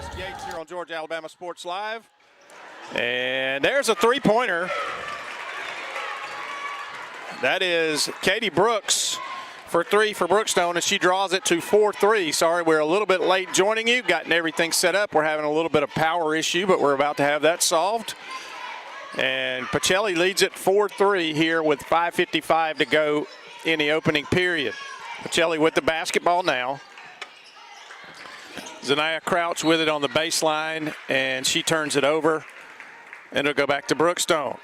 Chris Yates here on Georgia Alabama Sports Live. And there's a three-pointer. That is Katie Brooks for three for Brookstone, and she draws it to 4-3. Sorry, we're a little bit late joining you. Gotten everything set up. We're having a little bit of power issue, but we're about to have that solved. And Pacelli leads it 4-3 here with 5:55 to go in the opening period. Pacelli with the basketball now. Zanaya Crouch with it on the baseline, and she turns it over, and it'll go back to Brookstone.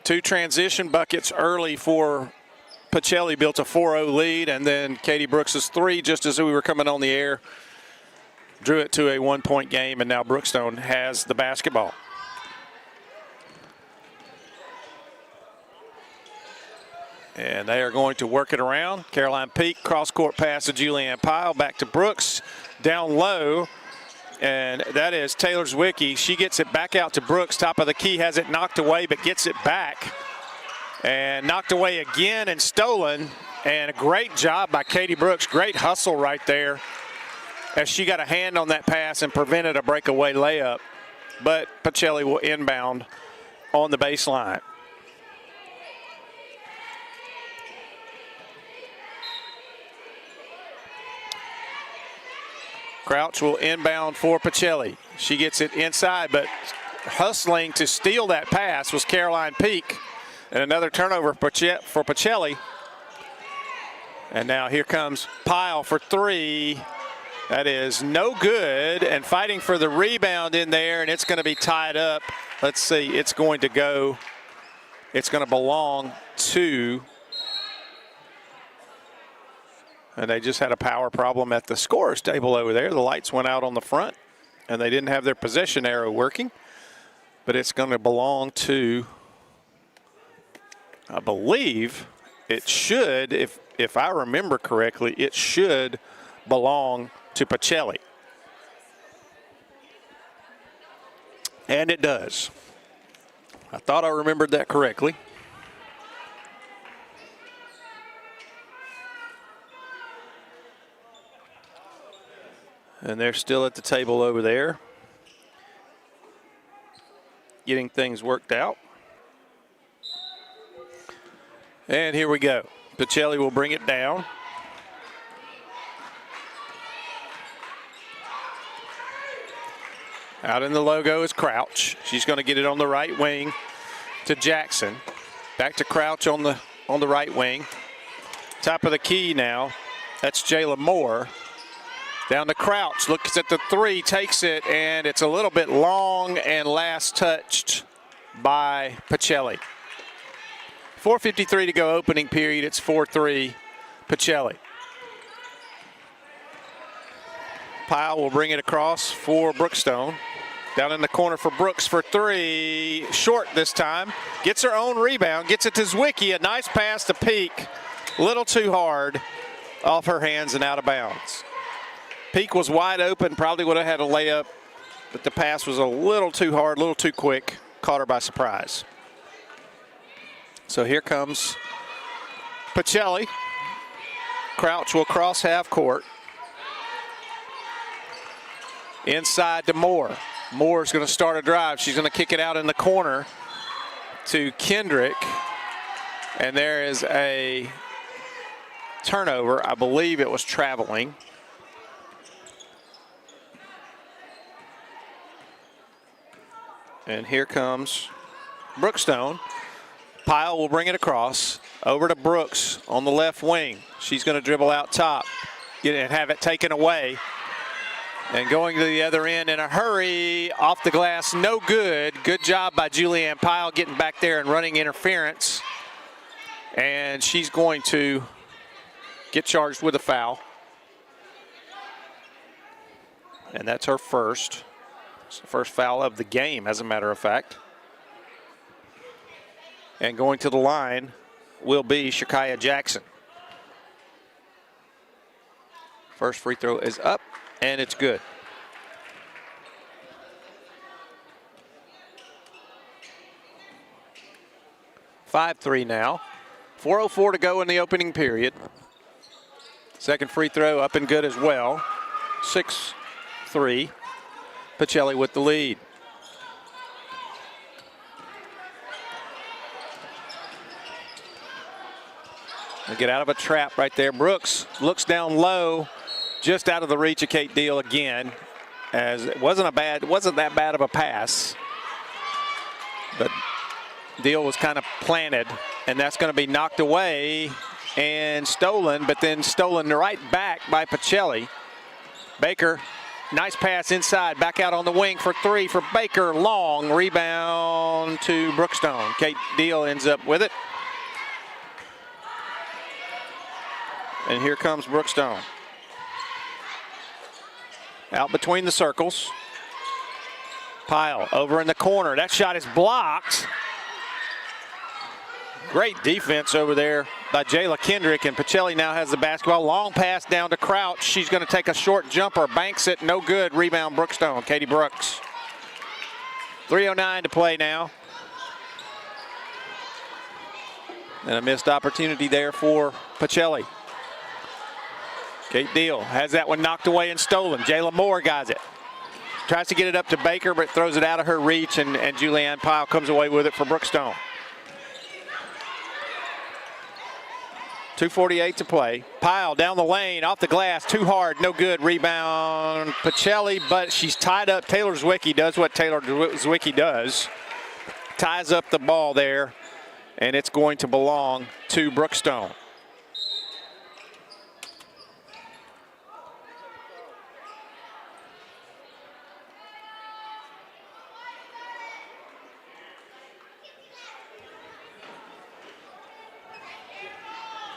Two transition buckets early for Pacelli, built a 4-0 lead, and then Katie Brooks' three, just as we were coming on the air, drew it to a one-point game, and now Brookstone has the basketball. And they are going to work it around. Caroline Peak, cross-court pass to Julianne Pyle, back to Brooks, down low. And that is Taylor Zwicky. She gets it back out to Brooks. Top of the key, has it knocked away, but gets it back. And knocked away again and stolen. And a great job by Katie Brooks. Great hustle right there as she got a hand on that pass and prevented a breakaway layup. But Pacelli will inbound on the baseline. Crouch will inbound for Pacelli. She gets it inside, but hustling to steal that pass was Caroline Peak. And another turnover for Pacelli. And now here comes Pyle for three. That is no good, and fighting for the rebound in there, and it's going to be tied up. Let's see, it's going to belong to, and they just had a power problem at the scorer's table over there. The lights went out on the front, and they didn't have their possession arrow working. But it's going to belong to, I believe, it should, if I remember correctly, it should belong to Pacelli. And it does. I thought I remembered that correctly. And they're still at the table over there, getting things worked out. And here we go. Pacelli will bring it down. Out in the logo is Crouch. She's going to get it on the right wing to Jackson. Back to Crouch on the right wing. Top of the key now. That's Jayla Moore. Down to Crouch, looks at the three, takes it, and it's a little bit long and last touched by Pacelli. 4:53 to go opening period. It's 4-3 Pacelli. Pyle will bring it across for Brookstone. Down in the corner for Brooks for three. Short this time. Gets her own rebound. Gets it to Zwicky. A nice pass to Peak. A little too hard off her hands and out of bounds. Peak was wide open. Probably would have had a layup. But the pass was a little too hard, a little too quick. Caught her by surprise. So here comes Pacelli. Crouch will cross half court. Inside to Moore. Moore's going to start a drive. She's going to kick it out in the corner to Kendrick. And there is a turnover. I believe it was traveling. And here comes Brookstone. Pyle will bring it across over to Brooks on the left wing. She's going to dribble out top, get it and have it taken away. And going to the other end in a hurry, off the glass, no good. Good job by Julianne Pyle getting back there and running interference. And she's going to get charged with a foul. And that's her first. It's the first foul of the game, as a matter of fact. And going to the line will be Shakiyah Jackson. First free throw is up, and it's good. (5-3) now. 4:04 to go in the opening period. Second free throw up and good as well. 6 8-3. Pacelli with the lead. They get out of a trap right there. Brooks looks down low, just out of the reach of Kate Deal again, as it wasn't that bad of a pass, but Deal was kind of planted, and that's going to be knocked away and stolen, but then stolen right back by Pacelli. Baker, nice pass inside, back out on the wing for three for Baker. Long rebound to Brookstone. Kate Deal ends up with it. And here comes Brookstone. Out between the circles. Pyle over in the corner. That shot is blocked. Great defense over there by Jayla Kendrick, and Pacelli now has the basketball. Long pass down to Crouch. She's going to take a short jumper, banks it, no good. Rebound Brookstone, Katie Brooks. 3:09 to play now. And a missed opportunity there for Pacelli. Kate Deal has that one knocked away and stolen. Jayla Moore got it. Tries to get it up to Baker, but throws it out of her reach, and Julianne Pyle comes away with it for Brookstone. 2:48 to play. Pyle down the lane, off the glass, too hard, no good. Rebound Pacelli, but she's tied up. Taylor Zwicky does what Taylor Zwicky does. Ties up the ball there, and it's going to belong to Brookstone.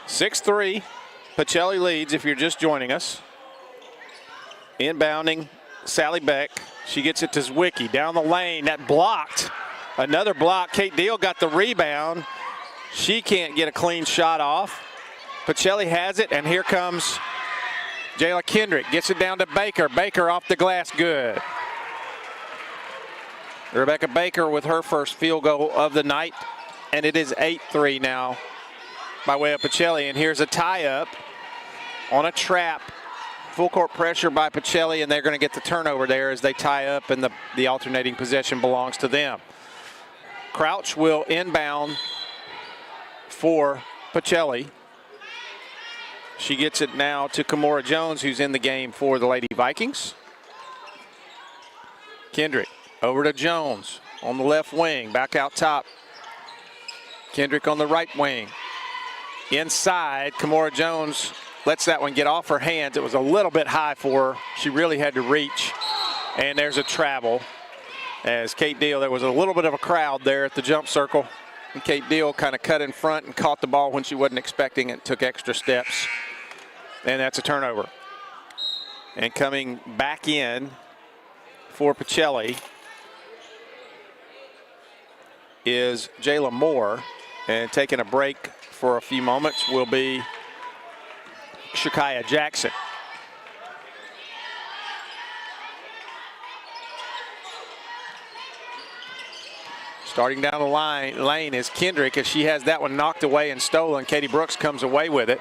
(6-3). Pacelli leads if you're just joining us. Inbounding Sally Beck. She gets it to Zwicky down the lane. That blocked. Another block. Kate Deal got the rebound. She can't get a clean shot off. Pacelli has it, and here comes Jayla Kendrick. Gets it down to Baker. Baker off the glass, good. Rebecca Baker with her first field goal of the night, and it is 8-3 now by way of Pacelli. And here's a tie-up on a trap. Full court pressure by Pacelli, and they're going to get the turnover there as they tie up, and the alternating possession belongs to them. Crouch will inbound for Pacelli. She gets it now to Kimora Jones, who's in the game for the Lady Vikings. Kendrick over to Jones on the left wing, back out top. Kendrick on the right wing. Inside, Kimora Jones lets that one get off her hands. It was a little bit high for her. She really had to reach. And there's a travel. As Kate Deal, there was a little bit of a crowd there at the jump circle. And Kate Deal kind of cut in front and caught the ball when she wasn't expecting it, took extra steps. And that's a turnover. And coming back in for Pacelli is Jayla Moore. And taking a break for a few moments will be Shakaya Jackson. Starting down the lane is Kendrick, as she has that one knocked away and stolen. Katie Brooks comes away with it.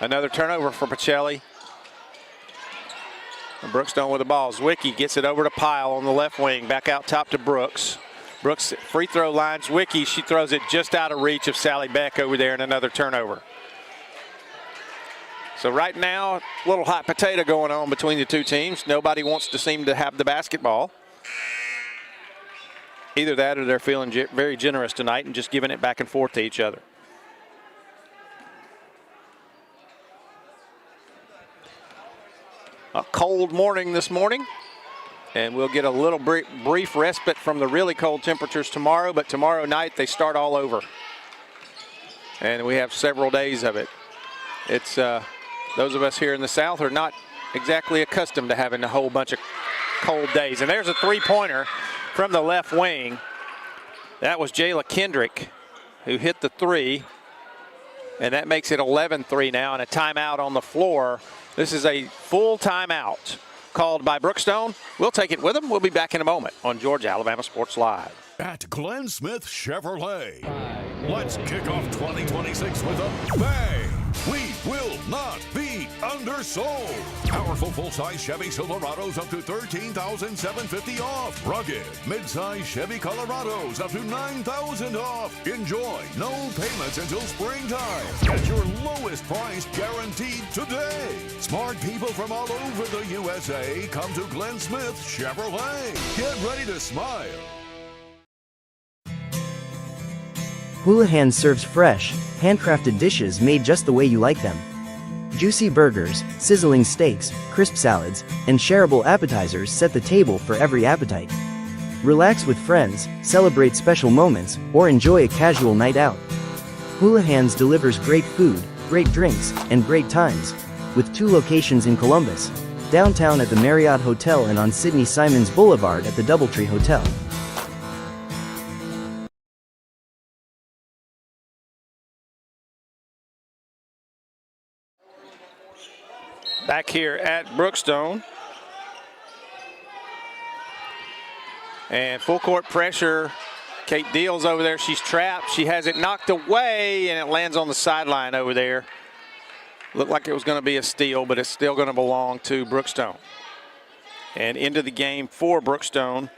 Another turnover for Pacelli. And Brookstone with the ball. Zwicky gets it over to Pyle on the left wing, back out top to Brooks. Brooks free throw line. Zwicky, she throws it just out of reach of Sally Beck over there, and another turnover. So right now, a little hot potato going on between the two teams. Nobody wants to seem to have the basketball. Either that or they're feeling very generous tonight and just giving it back and forth to each other. A cold morning this morning. And we'll get a little brief respite from the really cold temperatures tomorrow, but tomorrow night they start all over. And we have several days of it. It's those of us here in the South are not exactly accustomed to having a whole bunch of cold days. And there's a three-pointer from the left wing. That was Jayla Kendrick who hit the three. And that makes it 11-3 now, and a timeout on the floor. This is a full timeout called by Brookstone. We'll take it with them. We'll be back in a moment on Georgia Alabama Sports Live. At Glenn Smith Chevrolet, let's kick off 2026 with a bang. We will not be undersold. Powerful full-size Chevy Silverados up to $13,750 off. Rugged mid-size Chevy Colorados up to $9,000 off. Enjoy no payments until springtime. Get your lowest price guaranteed today. Smart people from all over the USA come to Glenn Smith Chevrolet. Get ready to smile. Houlihan serves fresh, handcrafted dishes made just the way you like them. Juicy burgers, sizzling steaks, crisp salads, and shareable appetizers set the table for every appetite. Relax with friends, celebrate special moments, or enjoy a casual night out. Houlihan's delivers great food, great drinks, and great times, with 2 locations in Columbus, downtown at the Marriott Hotel and on Sidney Simons Boulevard at the Doubletree Hotel. Back here at Brookstone. And full court pressure. Kate Deal's over there. She's trapped. She has it knocked away, and it lands on the sideline over there. Looked like it was going to be a steal, but it's still going to belong to Brookstone. And into the game for Brookstone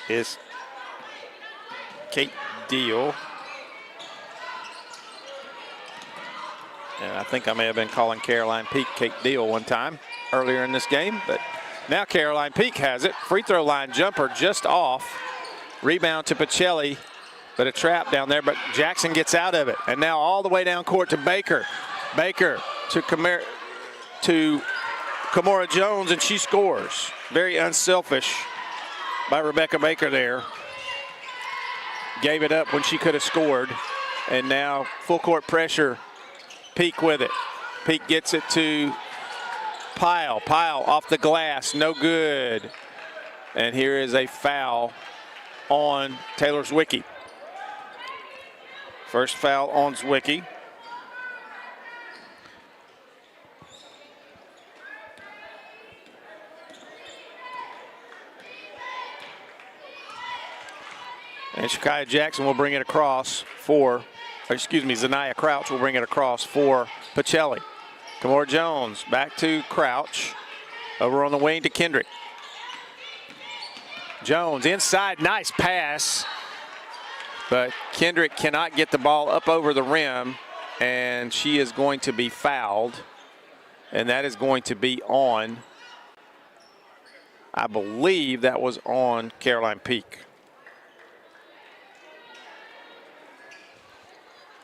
is Kate Deal. And I think I may have been calling Caroline Peak Kate Deal one time earlier in this game, but now Caroline Peak has it. Free throw line jumper just off. Rebound to Pacelli, but a trap down there, but Jackson gets out of it. And now all the way down court to Baker. Baker to Kamora Jones, and she scores. Very unselfish by Rebecca Baker there. Gave it up when she could have scored. And now full court pressure. Peak with it. Peak gets it to Pyle. Pyle off the glass, no good. And here is a foul on Taylor Zwicky. First foul on Zwicky. And Shekiah Jackson will bring it across for, Zaniah Crouch will bring it across for Pacelli. Kamora Jones back to Crouch. Over on the wing to Kendrick. Jones inside, nice pass. But Kendrick cannot get the ball up over the rim, and she is going to be fouled. And that is going to be on, I believe that was on Caroline Peak.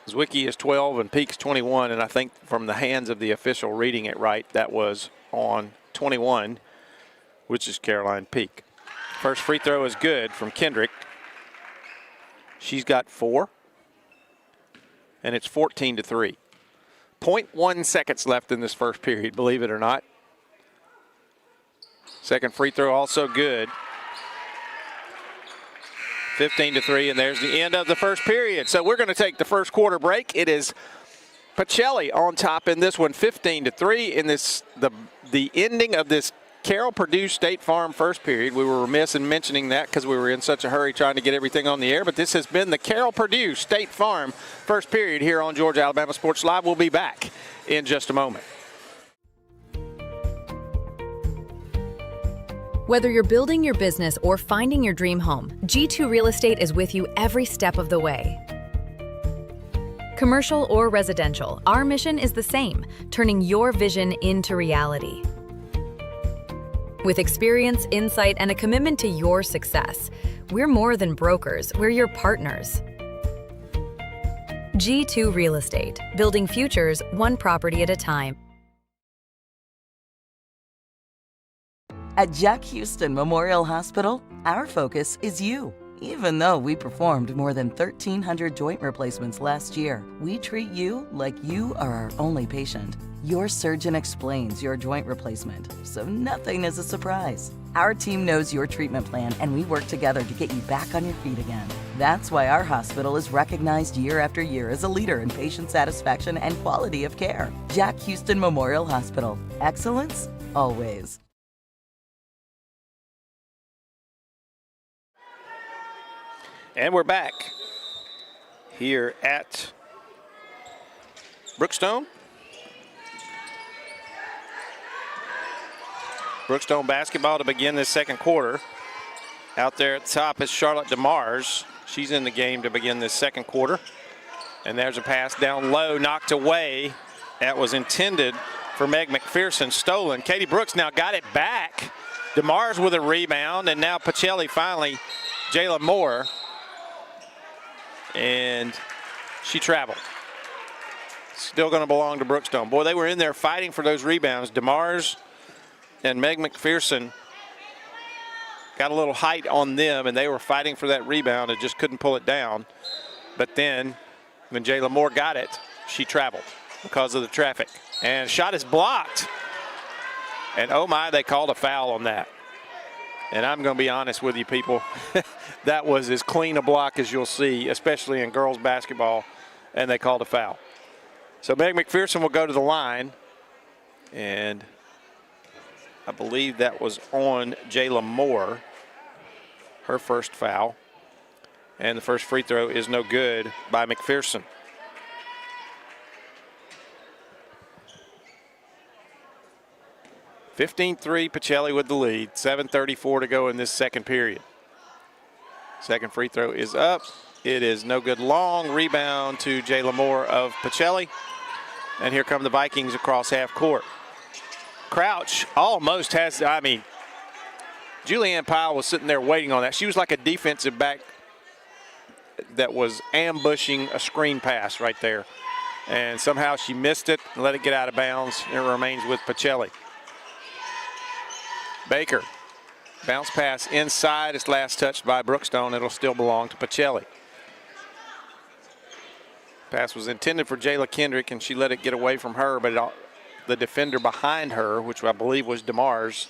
Zwicky is 12 and Peak's 21, and I think from the hands of the official reading it right, that was on 21, which is Caroline Peak. First free throw is good from Kendrick. She's got 4, and it's 14-3. 0.1 seconds left in this first period, believe it or not. Second free throw also good. 15-3, and there's the end of the first period. So we're going to take the first quarter break. It is Pacelli on top in this one, 15-3 in this the ending of this Carroll Purdue State Farm first period. We were remiss in mentioning that because we were in such a hurry trying to get everything on the air, but this has been the Carroll Purdue State Farm first period here on Georgia Alabama Sports Live. We'll be back in just a moment. Whether you're building your business or finding your dream home, G2 Real Estate is with you every step of the way. Commercial or residential, our mission is the same, turning your vision into reality. With experience, insight, and a commitment to your success, we're more than brokers, we're your partners. G2 Real Estate, building futures one property at a time. At Jack Houston Memorial Hospital, our focus is you. Even though we performed more than 1,300 joint replacements last year, we treat you like you are our only patient. Your surgeon explains your joint replacement, so nothing is a surprise. Our team knows your treatment plan, and we work together to get you back on your feet again. That's why our hospital is recognized year after year as a leader in patient satisfaction and quality of care. Jack Houston Memorial Hospital. Excellence, always. And we're back here at Brookstone. Brookstone basketball to begin this second quarter. Out there at the top is Charlotte DeMars. She's in the game to begin this second quarter. And there's a pass down low, knocked away. That was intended for Meg McPherson, stolen. Katie Brooks now got it back. DeMars with a rebound, and now Pacelli finally, Jayla Moore. And she traveled. Still going to belong to Brookstone. Boy, they were in there fighting for those rebounds. DeMars and Meg McPherson got a little height on them, and they were fighting for that rebound and just couldn't pull it down. But then when Jayla Moore got it, she traveled because of the traffic. And shot is blocked. And oh my, they called a foul on that. And I'm going to be honest with you people, that was as clean a block as you'll see, especially in girls basketball, and they called a foul. So Meg McPherson will go to the line, and I believe that was on Jayla Moore, her first foul. And the first free throw is no good by McPherson. (15-3) Pacelli with the lead. 7:34 to go in this second period. Second free throw is up. It is no good. Long rebound to Jayla Moore of Pacelli. And here come the Vikings across half court. Crouch almost has, Julianne Powell was sitting there waiting on that. She was like a defensive back that was ambushing a screen pass right there. And somehow she missed it and let it get out of bounds. It remains with Pacelli. Baker, bounce pass inside. It's last touched by Brookstone. It'll still belong to Pacelli. Pass was intended for Jayla Kendrick, and she let it get away from her, but the defender behind her, which I believe was DeMars,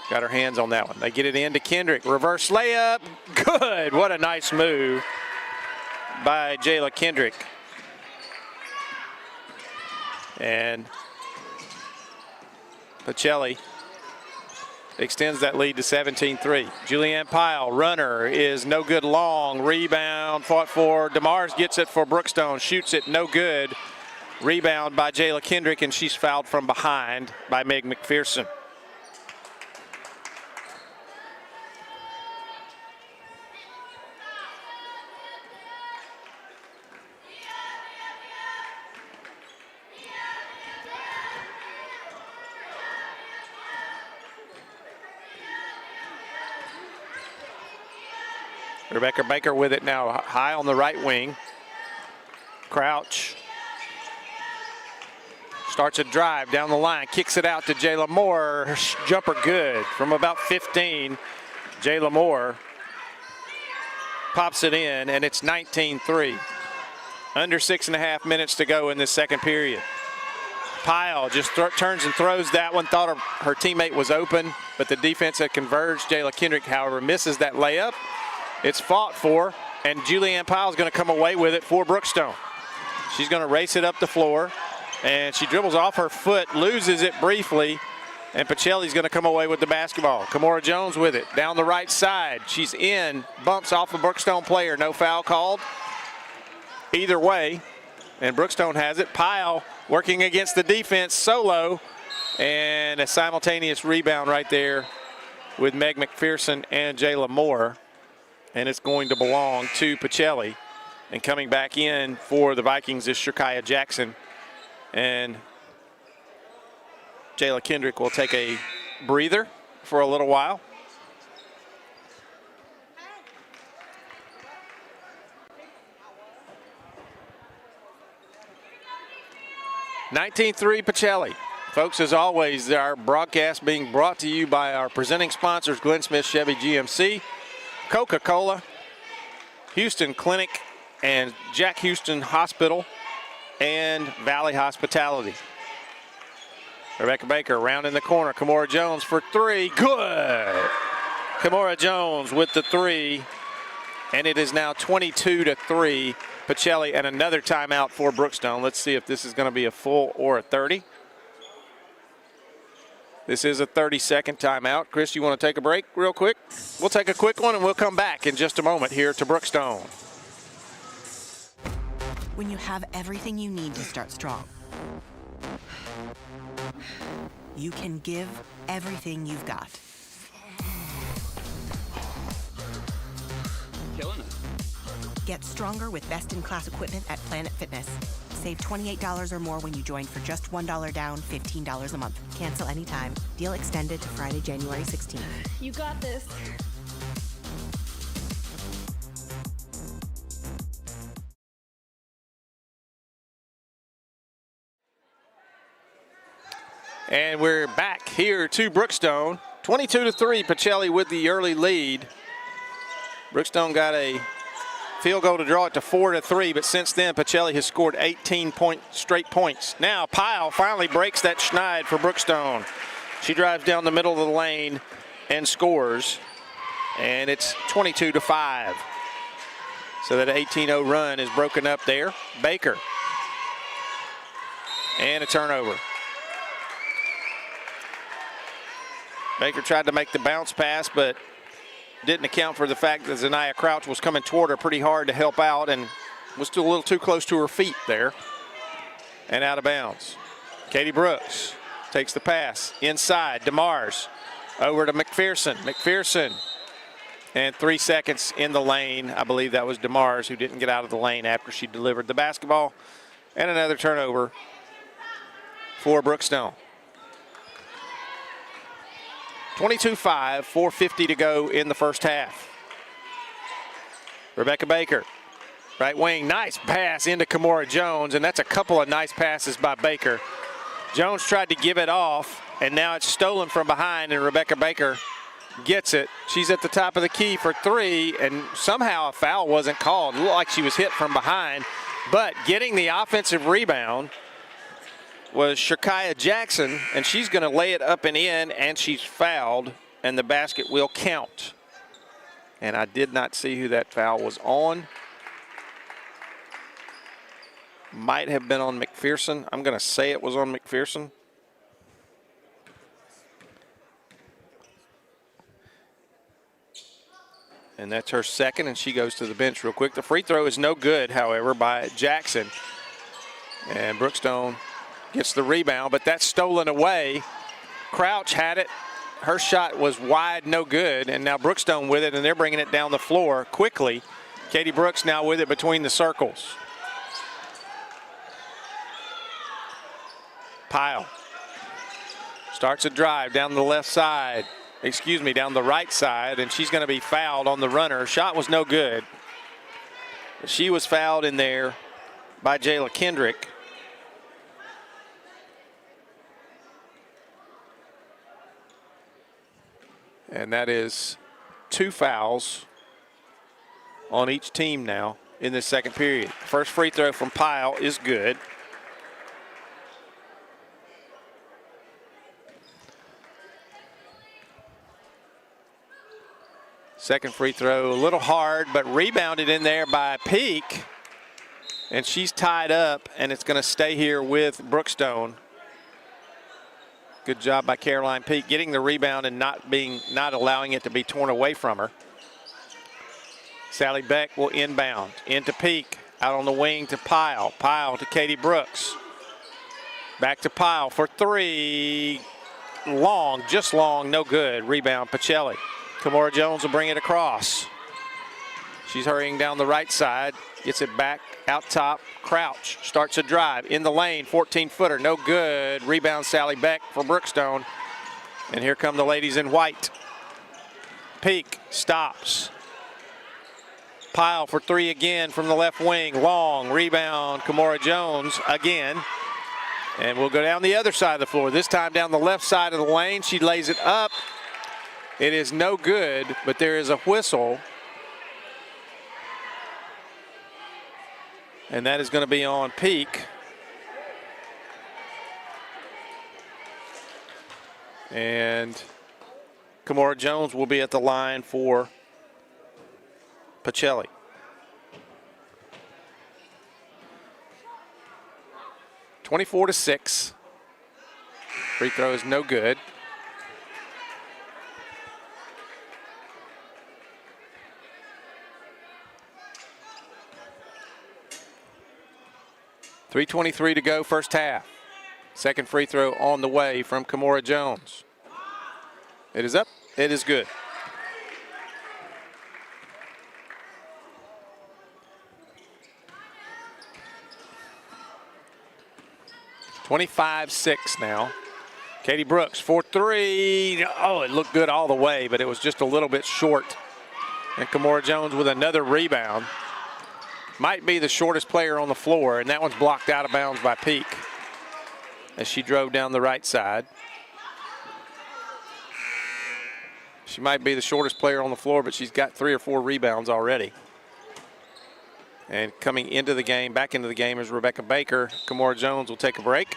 got her hands on that one. They get it into Kendrick. Reverse layup. Good. What a nice move by Jayla Kendrick. And Pacelli extends that lead to 17-3. Julianne Pyle, runner, is no good. Long rebound, fought for. DeMars gets it for Brookstone, shoots it, no good. Rebound by Jayla Kendrick, and she's fouled from behind by Meg McPherson. Rebecca Baker with it now, high on the right wing. Crouch starts a drive down the line, kicks it out to Jayla Moore. Her jumper good from about 15. Jayla Moore pops it in, and it's 19-3. Under 6.5 minutes to go in this second period. Pyle just turns and throws that one. Thought her teammate was open, but the defense had converged. Jayla Kendrick, however, misses that layup. It's fought for, and Julianne Pyle is going to come away with it for Brookstone. She's going to race it up the floor, and she dribbles off her foot, loses it briefly, and Pacelli's going to come away with the basketball. Kamora Jones with it down the right side. She's in, bumps off a Brookstone player. No foul called. Either way, and Brookstone has it. Pyle working against the defense solo, and a simultaneous rebound right there with Meg McPherson and Jayla Moore. And it's going to belong to Pacelli. And coming back in for the Vikings is Shirkiah Jackson. And Jayla Kendrick will take a breather for a little while. (19-3) Pacelli. Folks, as always, our broadcast being brought to you by our presenting sponsors, Glenn Smith Chevy GMC, Coca-Cola, Houston Clinic, and Jack Houston Hospital, and Valley Hospitality. Rebecca Baker around in the corner. Kamora Jones for three. Good. Kamora Jones with the three, and it is now 22-3. Pacelli, and another timeout for Brookstone. Let's see if this is going to be a full or a 30. This is a 30-second timeout. Chris, you want to take a break real quick? We'll take a quick one, and we'll come back in just a moment here to Brookstone. when you have everything you need to start strong. You can give everything you've got. Killing it. Get stronger with best-in-class equipment at Planet Fitness. Save $28 or more when you join for just $1 down, $15 a month. Cancel anytime. Deal extended to Friday, January 16th. You got this. And we're back here to Brookstone. 22-3, Pacelli with the early lead. Brookstone got a field goal to draw it to 4-3, but since then, Pacelli has scored 18 straight points. Now, Pyle finally breaks that schneid for Brookstone. She drives down the middle of the lane and scores, and it's 22-5. So that 18-0 run is broken up there. Baker. And a turnover. Baker tried to make the bounce pass, but didn't account for the fact that Zanaya Crouch was coming toward her pretty hard to help out and was still a little too close to her feet there. And out of bounds. Katie Brooks takes the pass inside. DeMars over to McPherson. McPherson. And 3 seconds in the lane. I believe that was DeMars who didn't get out of the lane after she delivered the basketball. And another turnover for Brookstone. 22-5, 4:50 to go in the first half. Rebecca Baker, right wing, nice pass into Kimora Jones, and that's a couple of nice passes by Baker. Jones tried to give it off, and now it's stolen from behind, and Rebecca Baker gets it. She's at the top of the key for three, and somehow a foul wasn't called. It looked like she was hit from behind, but getting the offensive rebound was Shekiah Jackson, and she's going to lay it up and in, and she's fouled, and the basket will count. And I did not see who that foul was on. Might have been on McPherson. I'm going to say it was on McPherson. And that's her second, and she goes to the bench real quick. The free throw is no good, however, by Jackson. And Brookstone gets the rebound, but that's stolen away. Crouch had it. Her shot was wide, no good, and now Brookstone with it, and they're bringing it down the floor quickly. Katie Brooks now with it between the circles. Pyle starts a drive down the left side. Down the right side, and she's going to be fouled on the runner. Shot was no good. She was fouled in there by Jayla Kendrick. And that is 2 fouls on each team now in this second period. First free throw from Pyle is good. Second free throw, a little hard, but rebounded in there by Peak. And she's tied up, and it's going to stay here with Brookstone. Good job by Caroline Peak getting the rebound and not allowing it to be torn away from her. Sally Beck will inbound into Peak, out on the wing to Pyle. Pyle to Katie Brooks. Back to Pyle for three. Long, just long, no good. Rebound, Pacelli. Kimora Jones will bring it across. She's hurrying down the right side. Gets it back out top. Crouch starts a drive in the lane. 14-footer, no good. Rebound Sally Beck for Brookstone. And here come the ladies in white. Peak stops. Pyle for three again from the left wing. Long rebound. Kimora Jones again. And we'll go down the other side of the floor. This time down the left side of the lane. She lays it up. It is no good, but there is a whistle. And that is going to be on Peak. And Kimora Jones will be at the line for Pacelli. (24-6). Free throw is no good. 3:23 to go, first half. Second free throw on the way from Kimora Jones. It is up. It is good. (25-6) now. Katie Brooks for three. Oh, it looked good all the way, but it was just a little bit short. And Kimora Jones with another rebound. Might be the shortest player on the floor, and that one's blocked out of bounds by Peak as she drove down the right side. She might be the shortest player on the floor, but she's got 3 or 4 rebounds already. And coming into the game, back into the game, is Rebecca Baker. Kimora Jones will take a break.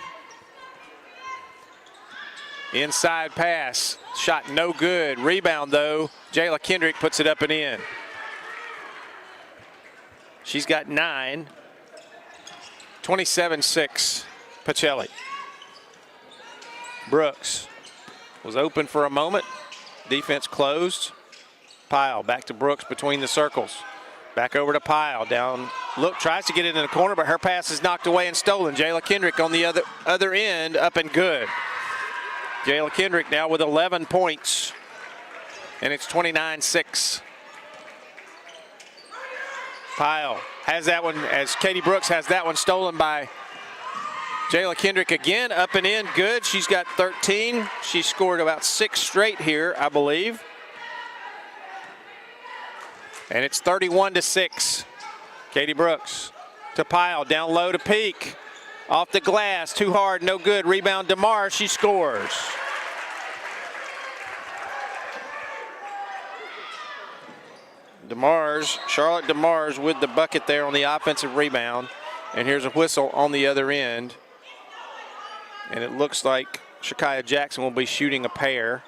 Inside pass, shot no good. Rebound though, Jayla Kendrick puts it up and in. She's got 9. 27-6, Pacelli. Brooks was open for a moment. Defense closed. Pyle back to Brooks between the circles. Back over to Pyle, down, look, tries to get it in the corner, but her pass is knocked away and stolen. Jayla Kendrick on the other end, up and good. Jayla Kendrick now with 11 points, and it's 29-6. Pyle has that one as Katie Brooks has that one stolen by Jayla Kendrick again, up and in, good. She's got 13. She scored about 6 straight here, I believe. And it's 31-6. Katie Brooks to Pyle, down low to Peak. Off the glass, too hard, no good. Rebound DeMar, she scores. Charlotte DeMars with the bucket there on the offensive rebound. And here's a whistle on the other end. And it looks like Shakaya Jackson will be shooting a pair.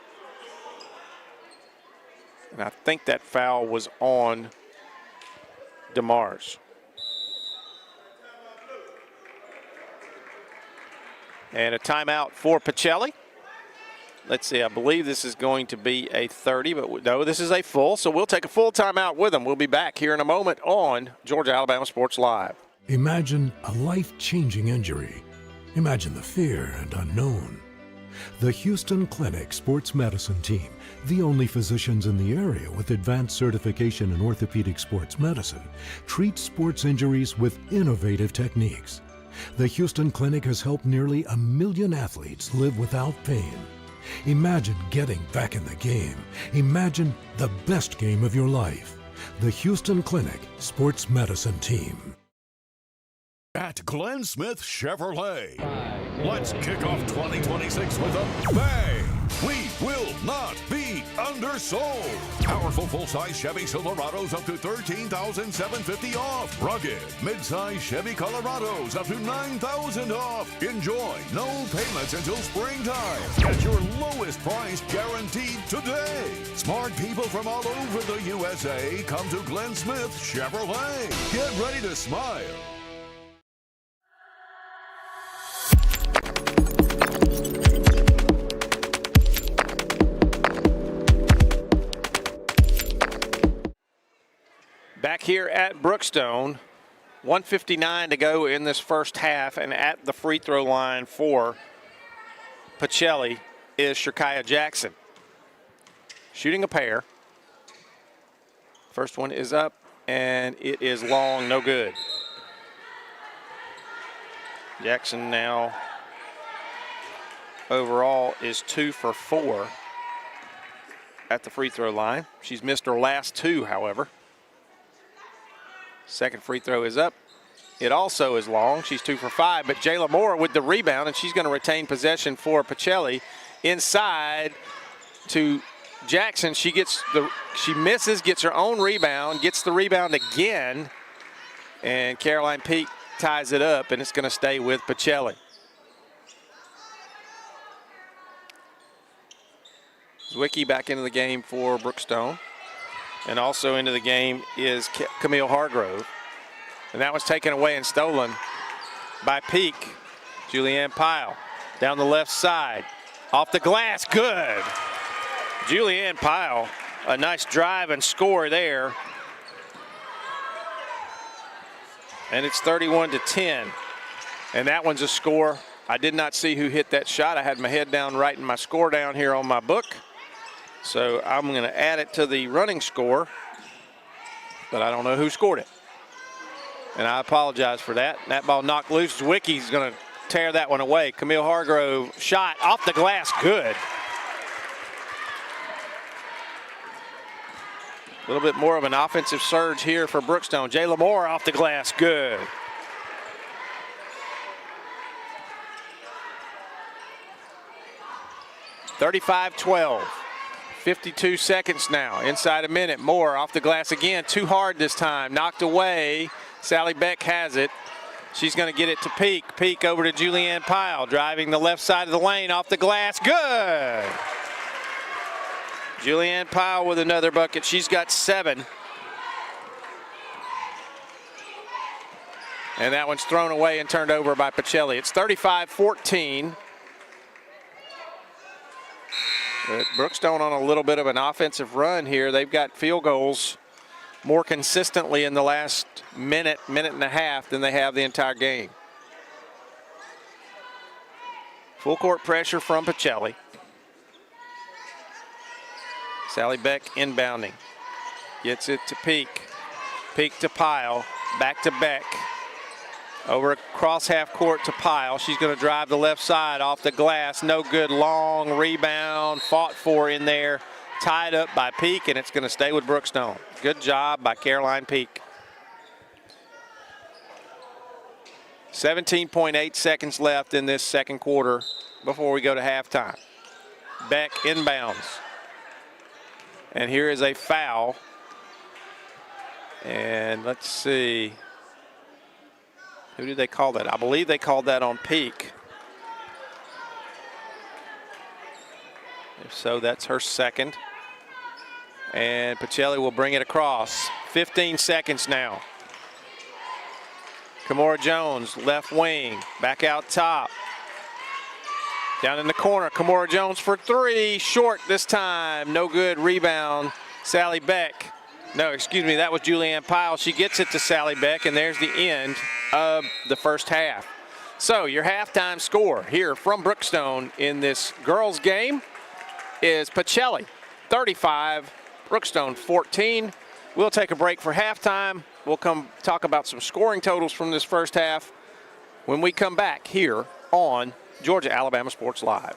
And I think that foul was on DeMars. And a timeout for Pacelli. Let's see, I believe this is going to be a 30, but no, this is a full, so we'll take a full timeout with them. We'll be back here in a moment on Georgia Alabama Sports Live. Imagine a life-changing injury. Imagine the fear and unknown. The Houston Clinic Sports Medicine Team, the only physicians in the area with advanced certification in orthopedic sports medicine, treats sports injuries with innovative techniques. The Houston Clinic has helped nearly 1 million athletes live without pain. Imagine getting back in the game. Imagine the best game of your life. The Houston Clinic Sports Medicine Team. At Glenn Smith Chevrolet, let's kick off 2026 with a bang. We will not be undersold. Powerful full-size Chevy Silverados up to $13,750 off. Rugged mid-size Chevy Colorados up to $9,000 off. Enjoy no payments until springtime. Get your lowest price guaranteed today. Smart people from all over the USA come to Glenn Smith Chevrolet. Get ready to smile. Back here at Brookstone, 1:59 to go in this first half, and at the free throw line for Pacelli is Shakaya Jackson. Shooting a pair. First one is up, and it is long, no good. Jackson now overall is 2 for 4 at the free throw line. She's missed her last 2, however. Second free throw is up. It also is long. She's 2 for 5, but Jayla Moore with the rebound, and she's going to retain possession for Pacelli. Inside to Jackson. She misses, gets her own rebound, gets the rebound again, and Caroline Peak ties it up, and it's going to stay with Pacelli. Zwicky back into the game for Brookstone. And also into the game is Camille Hargrove. And that was taken away and stolen by Peak. Julianne Pyle down the left side. Off the glass, good. Julianne Pyle, a nice drive and score there. And it's 31-10. And that one's a score. I did not see who hit that shot. I had my head down writing my score down here on my book. So I'm going to add it to the running score, but I don't know who scored it. And I apologize for that. That ball knocked loose. Zwicky's going to tear that one away. Camille Hargrove shot off the glass, good. A little bit more of an offensive surge here for Brookstone. Jayla Moore off the glass, good. (35-12). 52 seconds now, inside a minute. Moore off the glass again, too hard this time, knocked away. Sally Beck has it. She's going to get it to Peak. Peak over to Julianne Pyle, driving the left side of the lane off the glass, good. Julianne Pyle with another bucket. She's got 7. And that one's thrown away and turned over by Pacelli. It's 35-14. Brookstone on a little bit of an offensive run here. They've got field goals more consistently in the last minute and a half than they have the entire game. Full court pressure from Pacelli. Sally Beck inbounding. Gets it to Peak. Peak to Pyle. Back to Beck. Over across half court to Pyle. She's going to drive the left side off the glass. No good. Long rebound. Fought for in there. Tied up by Peak, and it's going to stay with Brookstone. Good job by Caroline Peak. 17.8 seconds left in this second quarter before we go to halftime. Beck inbounds. And here is a foul. And let's see. Who did they call that? I believe they called that on Peak. If so, that's her second. And Pacelli will bring it across. 15 seconds now. Kamora Jones, left wing, back out top. Down in the corner, Kamora Jones for 3, short this time, no good, rebound, Sally Beck. No, excuse me, that was Julianne Pyle. She gets it to Sally Beck, and there's the end of the first half. So your halftime score here from Brookstone in this girls game is Pacelli 35, Brookstone 14. We'll take a break for halftime. We'll come talk about some scoring totals from this first half when we come back here on Georgia Alabama Sports Live.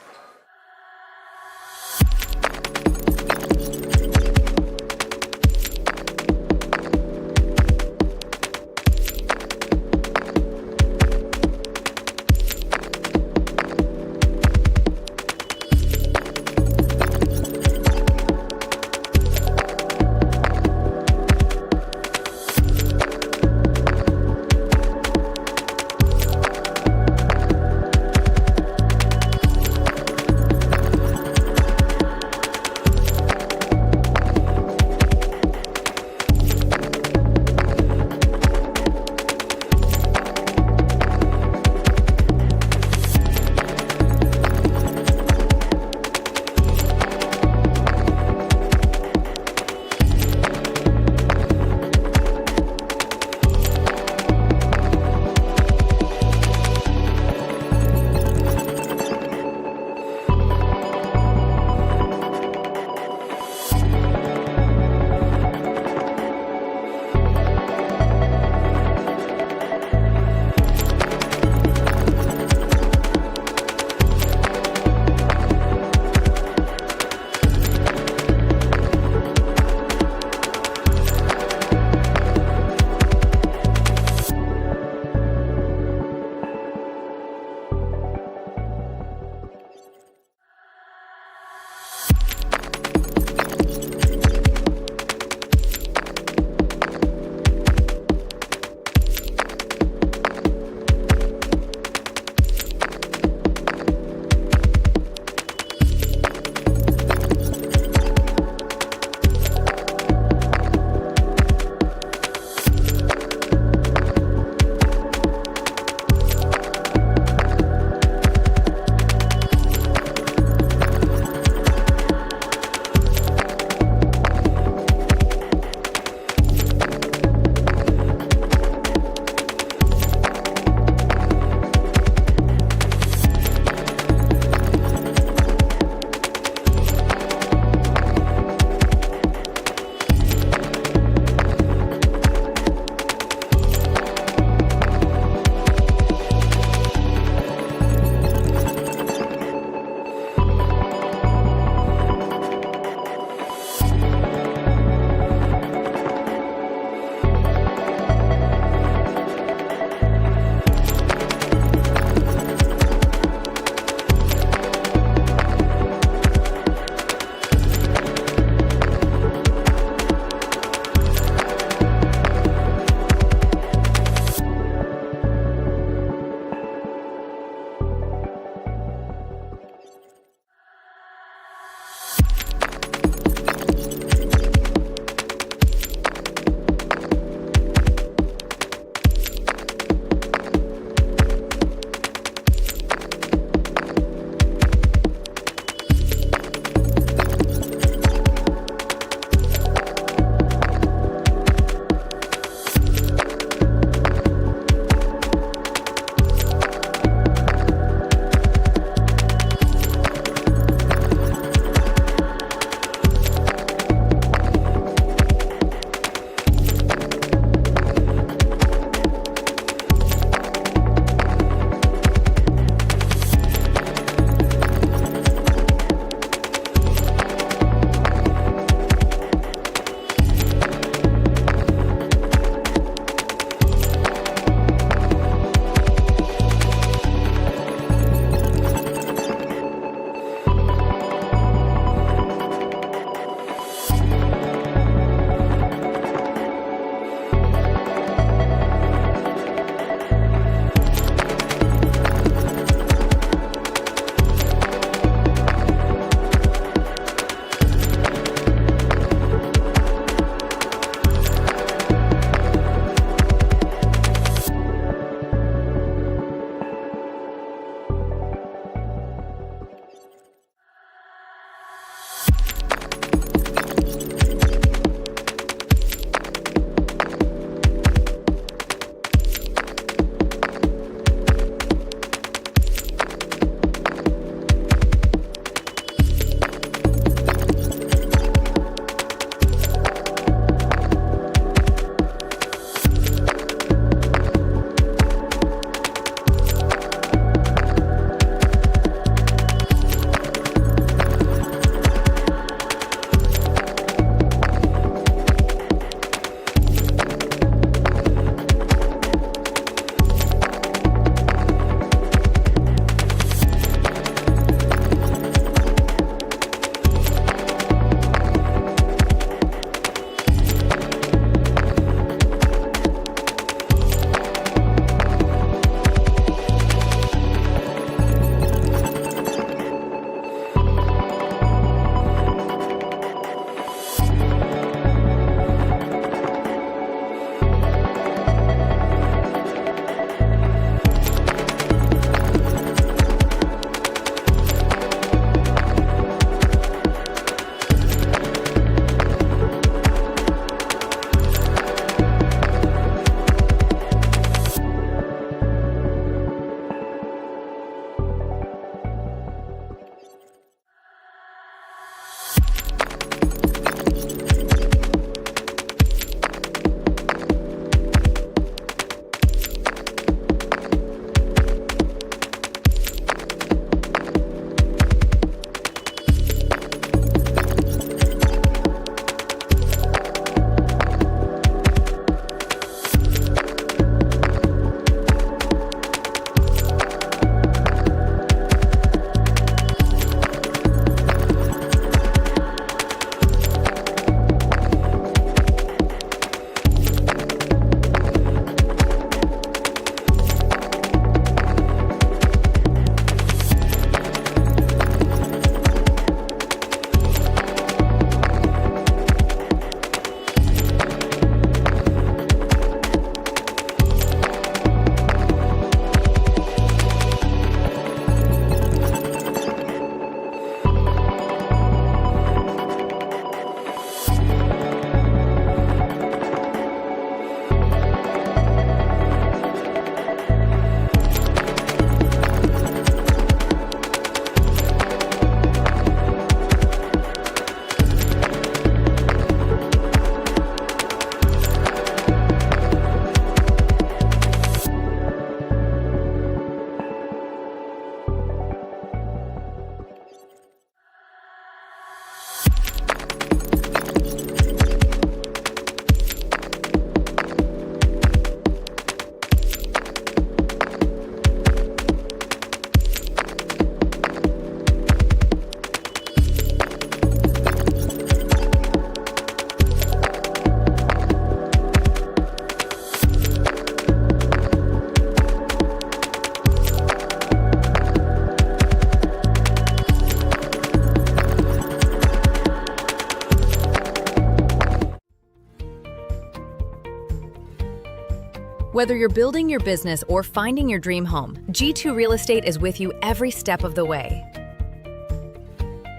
Whether you're building your business or finding your dream home, G2 Real Estate is with you every step of the way.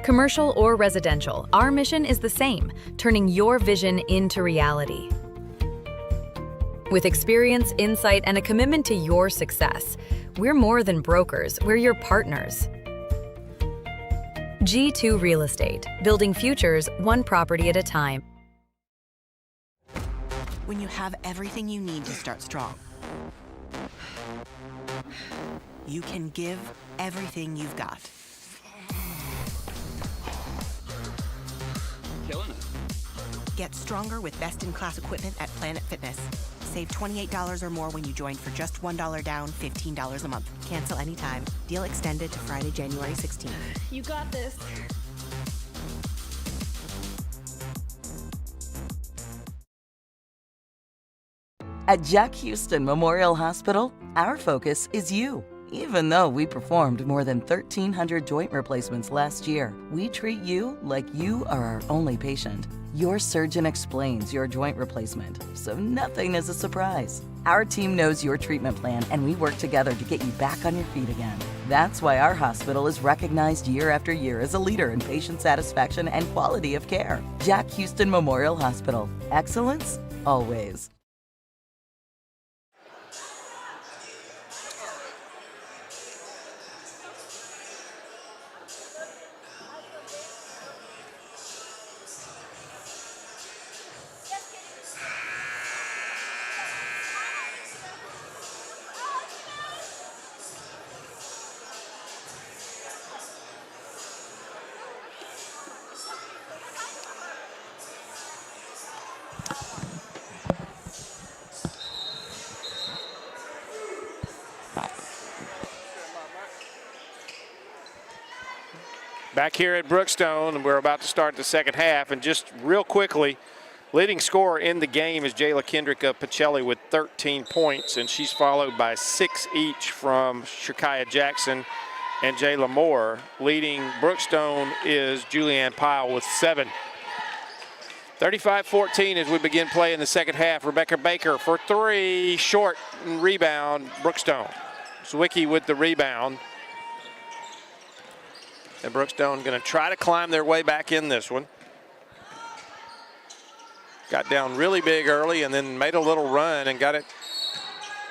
Commercial or residential, our mission is the same, turning your vision into reality. With experience, insight, and a commitment to your success, we're more than brokers, we're your partners. G2 Real Estate, building futures one property at a time. When you have everything you need to start strong, you can give everything you've got. Killing it. Get stronger with best-in-class equipment at Planet Fitness. Save $28 or more when you join for just $1 down, $15 a month. Cancel anytime. Deal extended to Friday, January 16th. You got this. At Jack Houston Memorial Hospital, our focus is you. Even though we performed more than 1,300 joint replacements last year, we treat you like you are our only patient. Your surgeon explains your joint replacement, so nothing is a surprise. Our team knows your treatment plan, and we work together to get you back on your feet again. That's why our hospital is recognized year after year as a leader in patient satisfaction and quality of care. Jack Houston Memorial Hospital. Excellence, always. Back here at Brookstone, and we're about to start the second half. And just real quickly, leading scorer in the game is Jayla Kendrick of Pacelli with 13 points, and she's followed by 6 each from Shakaya Jackson and Jayla Moore. Leading Brookstone is Julianne Pyle with 7. 35-14 as we begin play in the second half. Rebecca Baker for 3, short and rebound, Brookstone. Zwicky with the rebound. And Brookstone going to try to climb their way back in this one. Got down really big early and then made a little run and got it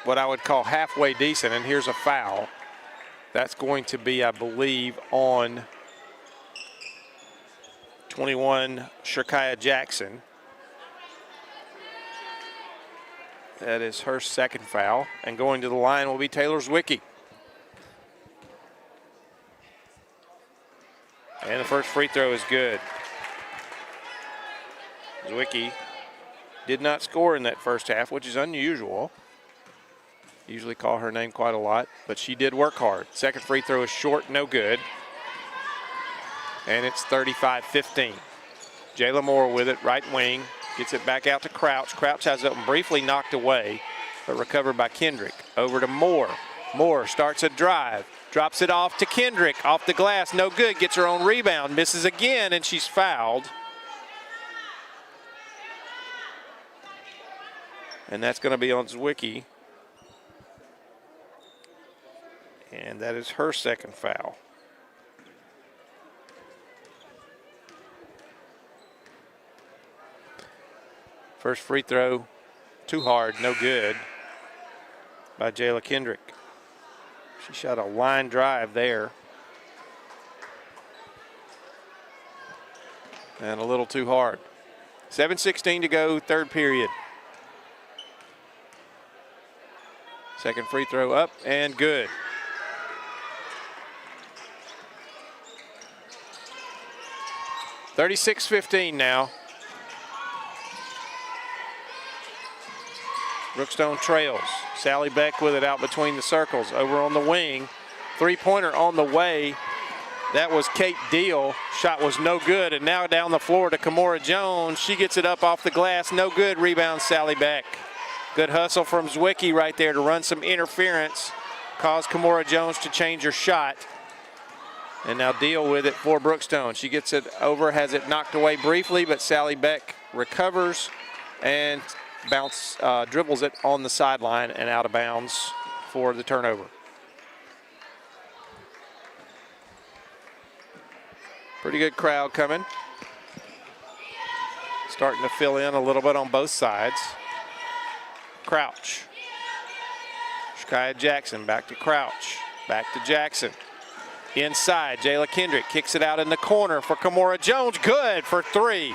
what I would call halfway decent. And here's a foul. That's going to be, I believe, on 21, Shakaya Jackson. That is her second foul. And going to the line will be Taylor Zwicky. And the first free throw is good. Zwicky did not score in that first half, which is unusual. Usually call her name quite a lot, but she did work hard. Second free throw is short, no good. And it's 35-15. Jayla Moore with it, right wing. Gets it back out to Crouch. Crouch has it briefly knocked away, but recovered by Kendrick. Over to Moore. Moore starts a drive. Drops it off to Kendrick, off the glass, no good, gets her own rebound, misses again, and she's fouled. And that's going to be on Zwicky. And that is her second foul. First free throw, too hard, no good, by Jayla Kendrick. She shot a line drive there. And a little too hard. 7:16 to go, third period. Second free throw up and good. $36-15 now. Brookstone trails. Sally Beck with it out between the circles. Over on the wing. Three-pointer on the way. That was Kate Deal. Shot was no good. And now down the floor to Kimora Jones. She gets it up off the glass. No good. Rebound Sally Beck. Good hustle from Zwicky right there to run some interference. Caused Kimora Jones to change her shot. And now Deal with it for Brookstone. She gets it over, has it knocked away briefly, but Sally Beck recovers and dribbles it on the sideline and out of bounds for the turnover. Pretty good crowd coming. Starting to fill in a little bit on both sides. Crouch. Shakaya Jackson back to Crouch. Back to Jackson. Inside, Jayla Kendrick kicks it out in the corner for Kamora Jones. Good for three.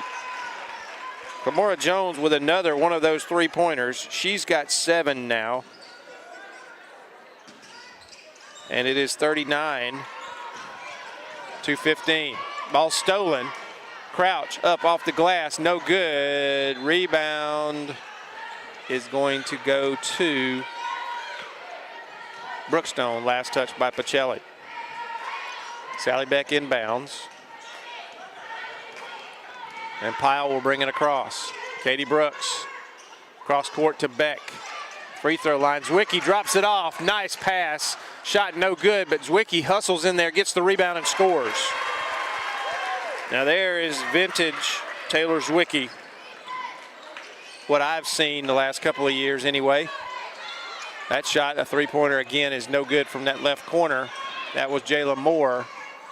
Kamora Jones with another one of those three-pointers. She's got 7 now. And it is 39-15. Ball stolen. Crouch up off the glass, no good. Rebound is going to go to Brookstone. Last touch by Pacelli. Sally Beck inbounds. And Pyle will bring it across. Katie Brooks, cross court to Beck. Free throw line, Zwicky drops it off. Nice pass, shot no good, but Zwicky hustles in there, gets the rebound and scores. Now there is vintage Taylor Zwicky. What I've seen the last couple of years anyway. That shot, a three-pointer again, is no good from that left corner. That was Jayla Moore,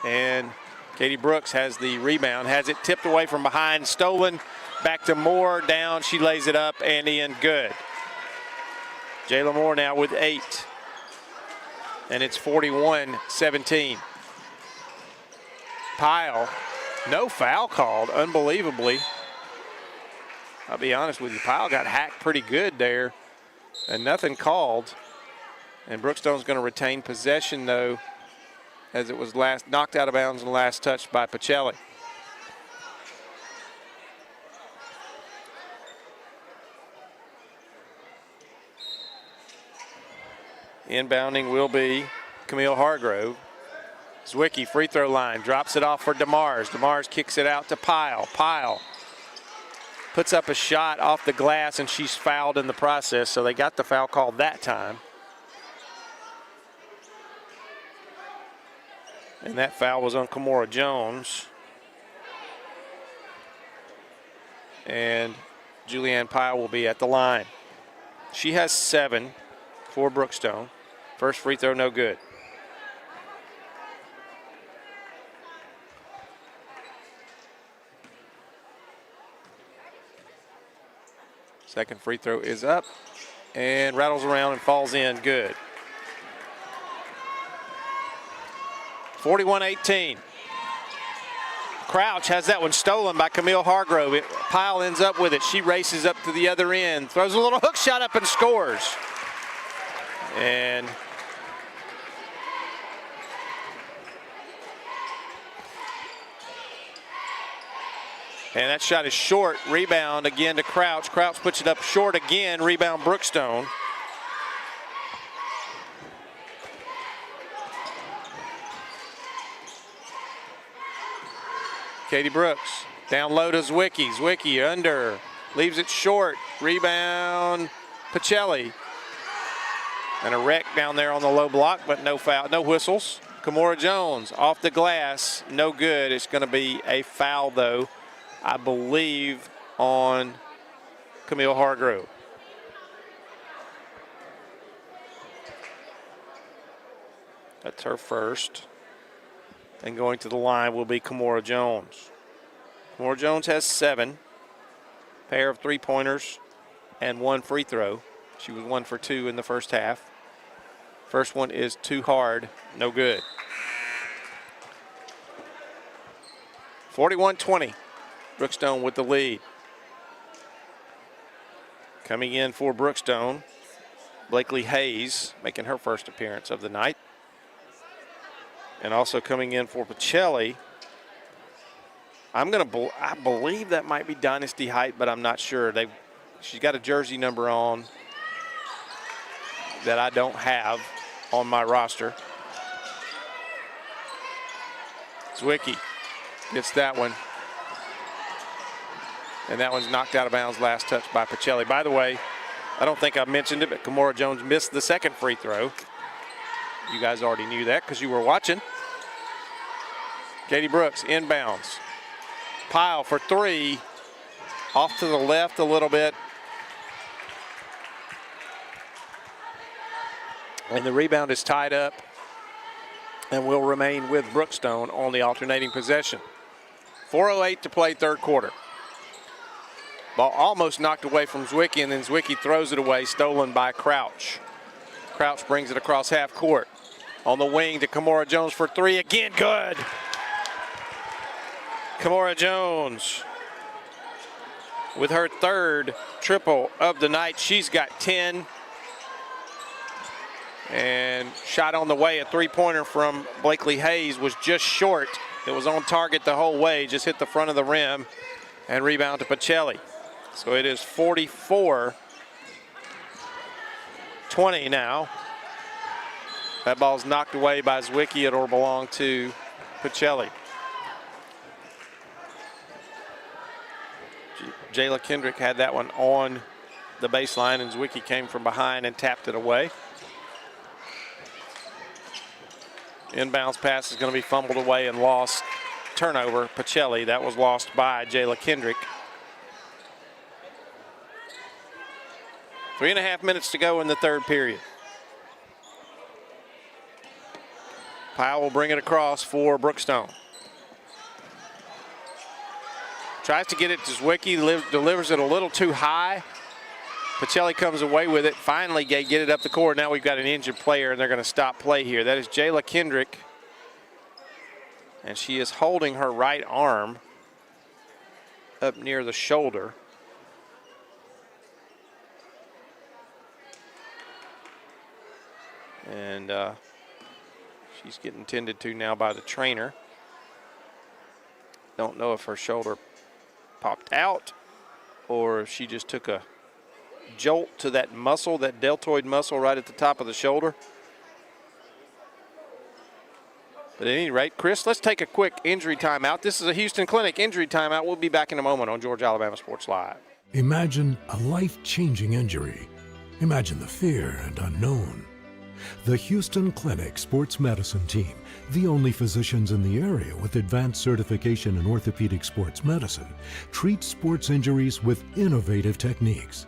and Katie Brooks has the rebound, has it tipped away from behind, stolen, back to Moore, down, she lays it up and in, good. Jayla Moore now with 8, and it's 41-17. Pyle. No foul called, unbelievably. I'll be honest with you, Pyle got hacked pretty good there and nothing called. And Brookstone's going to retain possession though, as it was knocked out of bounds and last touched by Pacelli. Inbounding will be Camille Hargrove. Zwicky, free throw line, drops it off for DeMars. DeMars kicks it out to Pyle. Pyle puts up a shot off the glass, and she's fouled in the process, so they got the foul called that time. And that foul was on Kamora Jones. And Julianne Pyle will be at the line. She has 7 for Brookstone. First free throw, no good. Second free throw is up and rattles around and falls in, good. 41-18. Crouch has that one stolen by Camille Hargrove. Pyle ends up with it. She races up to the other end, throws a little hook shot up and scores. And that shot is short. Rebound again to Crouch. Crouch puts it up short again. Rebound Brookstone. Katie Brooks down low to Zwicky. Zwicky under. Leaves it short. Rebound Pacelli. And a wreck down there on the low block, but no foul, no whistles. Kamora Jones off the glass. No good. It's going to be a foul though, I believe, on Camille Hargrove. That's her first. And going to the line will be Kamora Jones. Kamora Jones has 7. Pair of three-pointers and 1 free throw. She was 1 for 2 in the first half. First one is too hard, no good. 41-20. Brookstone with the lead. Coming in for Brookstone, Blakely Hayes, making her first appearance of the night. And also coming in for Pacelli, I believe that might be Dynasty height, but I'm not sure. She's got a jersey number on that I don't have on my roster. Zwicky gets that one. And that one's knocked out of bounds, last touch by Pacelli. By the way, I don't think I mentioned it, but Kamora Jones missed the second free throw. You guys already knew that because you were watching. Katie Brooks inbounds. Pyle for 3. Off to the left a little bit. And the rebound is tied up and will remain with Brookstone on the alternating possession. 4:08 to play third quarter. Ball almost knocked away from Zwicky, and then Zwicky throws it away, stolen by Crouch. Crouch brings it across half court. On the wing to Kamora Jones for three. Again, good. Kamora Jones with her third triple of the night. She's got 10. And shot on the way, a three-pointer from Blakely Hayes was just short. It was on target the whole way, just hit the front of the rim, and rebound to Pacelli. So it is 44-20 now. That ball's knocked away by Zwicky. It'll belong to Pacelli. Jayla Kendrick had that one on the baseline, and Zwicky came from behind and tapped it away. Inbounds pass is going to be fumbled away and lost. Turnover, Pacelli. That was lost by Jayla Kendrick. 3.5 minutes to go in the third period. Powell will bring it across for Brookstone. Tries to get it to Zwicky, delivers it a little too high. Pacelli comes away with it, finally get it up the court. Now we've got an injured player, and they're going to stop play here. That is Jayla Kendrick, and she is holding her right arm up near the shoulder. And she's getting tended to now by the trainer. Don't know if her shoulder popped out or if she just took a jolt to that muscle, that deltoid muscle right at the top of the shoulder. But at any rate, Chris, let's take a quick injury timeout. This is a Houston Clinic injury timeout. We'll be back in a moment on Georgia Alabama Sports Live. Imagine a life-changing injury. Imagine the fear and unknown. The Houston Clinic Sports Medicine Team, the only physicians in the area with advanced certification in orthopedic sports medicine, treats sports injuries with innovative techniques.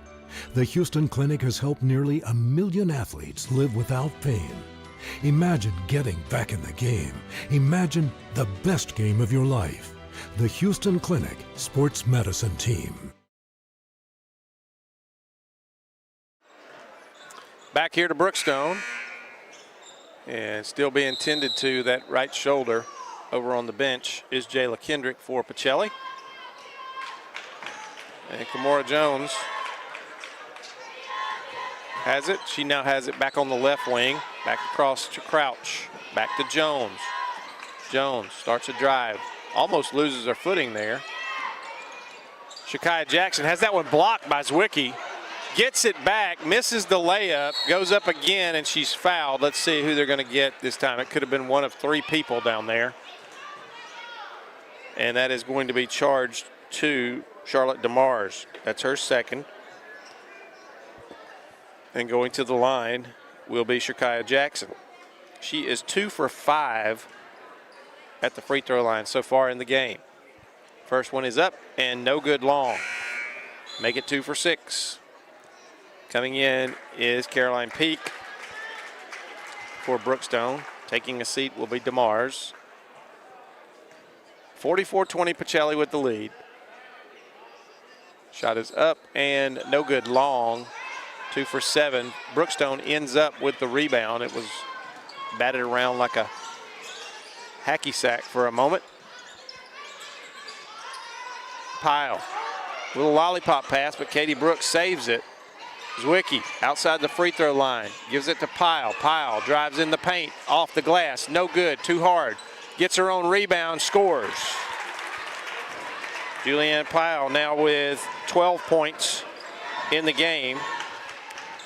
The Houston Clinic has helped nearly 1 million athletes live without pain. Imagine getting back in the game. Imagine the best game of your life. The Houston Clinic Sports Medicine Team. Back here to Brookstone. And still being tended to that right shoulder over on the bench is Jayla Kendrick for Pacelli. And Kamora Jones has it. She now has it back on the left wing. Back across to Crouch. Back to Jones. Jones starts a drive. Almost loses her footing there. Shekiah Jackson has that one blocked by Zwicky. Gets it back, misses the layup, goes up again, and she's fouled. Let's see who they're going to get this time. It could have been one of 3 people down there. And that is going to be charged to Charlotte DeMars. That's her second. And going to the line will be Shekiah Jackson. She is 2 for 5 at the free throw line so far in the game. First one is up and no good long. Make it 2 for 6. Coming in is Caroline Peak for Brookstone. Taking a seat will be DeMars. 44-20 Pacelli with the lead. Shot is up and no good long. 2 for 7. Brookstone ends up with the rebound. It was batted around like a hacky sack for a moment. Pyle. Little lollipop pass, but Katie Brooks saves it. Zwicky outside the free throw line. Gives it to Pyle. Pyle drives in the paint. Off the glass. No good. Too hard. Gets her own rebound. Scores. Julianne Pyle now with 12 points in the game.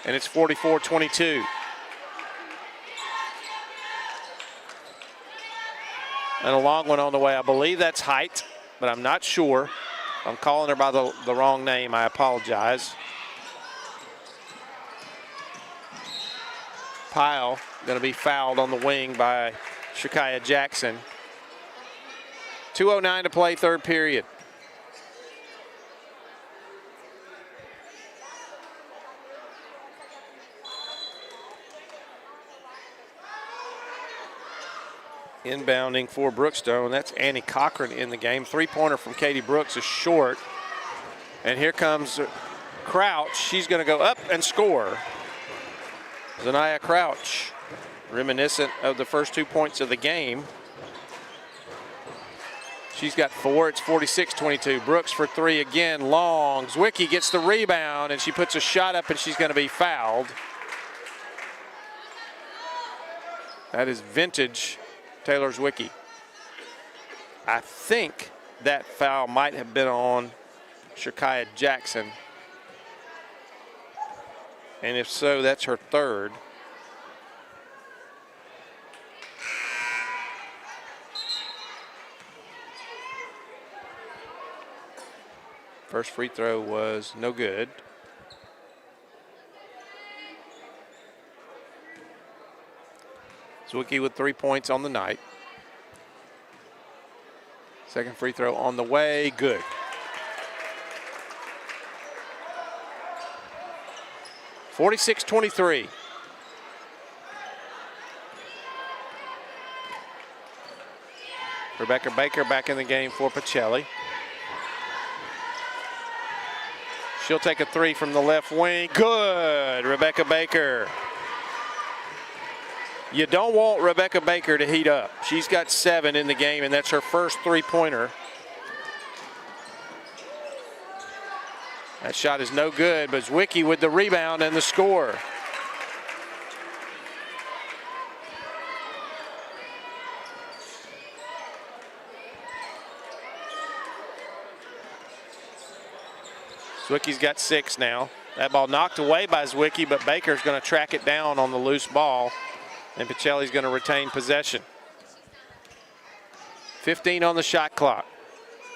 And it's 44-22. And a long one on the way. I believe that's Height, but I'm not sure. I'm calling her by the wrong name. I apologize. Pyle going to be fouled on the wing by Shekiah Jackson. 2:09 to play, third period. Inbounding for Brookstone, that's Annie Cochran in the game. Three-pointer from Katie Brooks is short. And here comes Crouch. She's going to go up and score. Zanaya Crouch, reminiscent of the first 2 points of the game. She's got 4. It's 46-22. Brooks for 3 again. Long. Zwicky gets the rebound, and she puts a shot up, and she's going to be fouled. That is vintage Taylor Zwicky. I think that foul might have been on Shakaya Jackson. And if so, that's her third. First free throw was no good. Zwicky with 3 points on the night. Second free throw on the way, good. (46-23). Rebecca Baker back in the game for Pacelli. She'll take a 3 from the left wing. Good, Rebecca Baker. You don't want Rebecca Baker to heat up. She's got 7 in the game, and that's her first three-pointer. That shot is no good, but Zwicky with the rebound and the score. Zwicky's got 6 now. That ball knocked away by Zwicky, but Baker's going to track it down on the loose ball, and Pacelli's going to retain possession. 15 on the shot clock.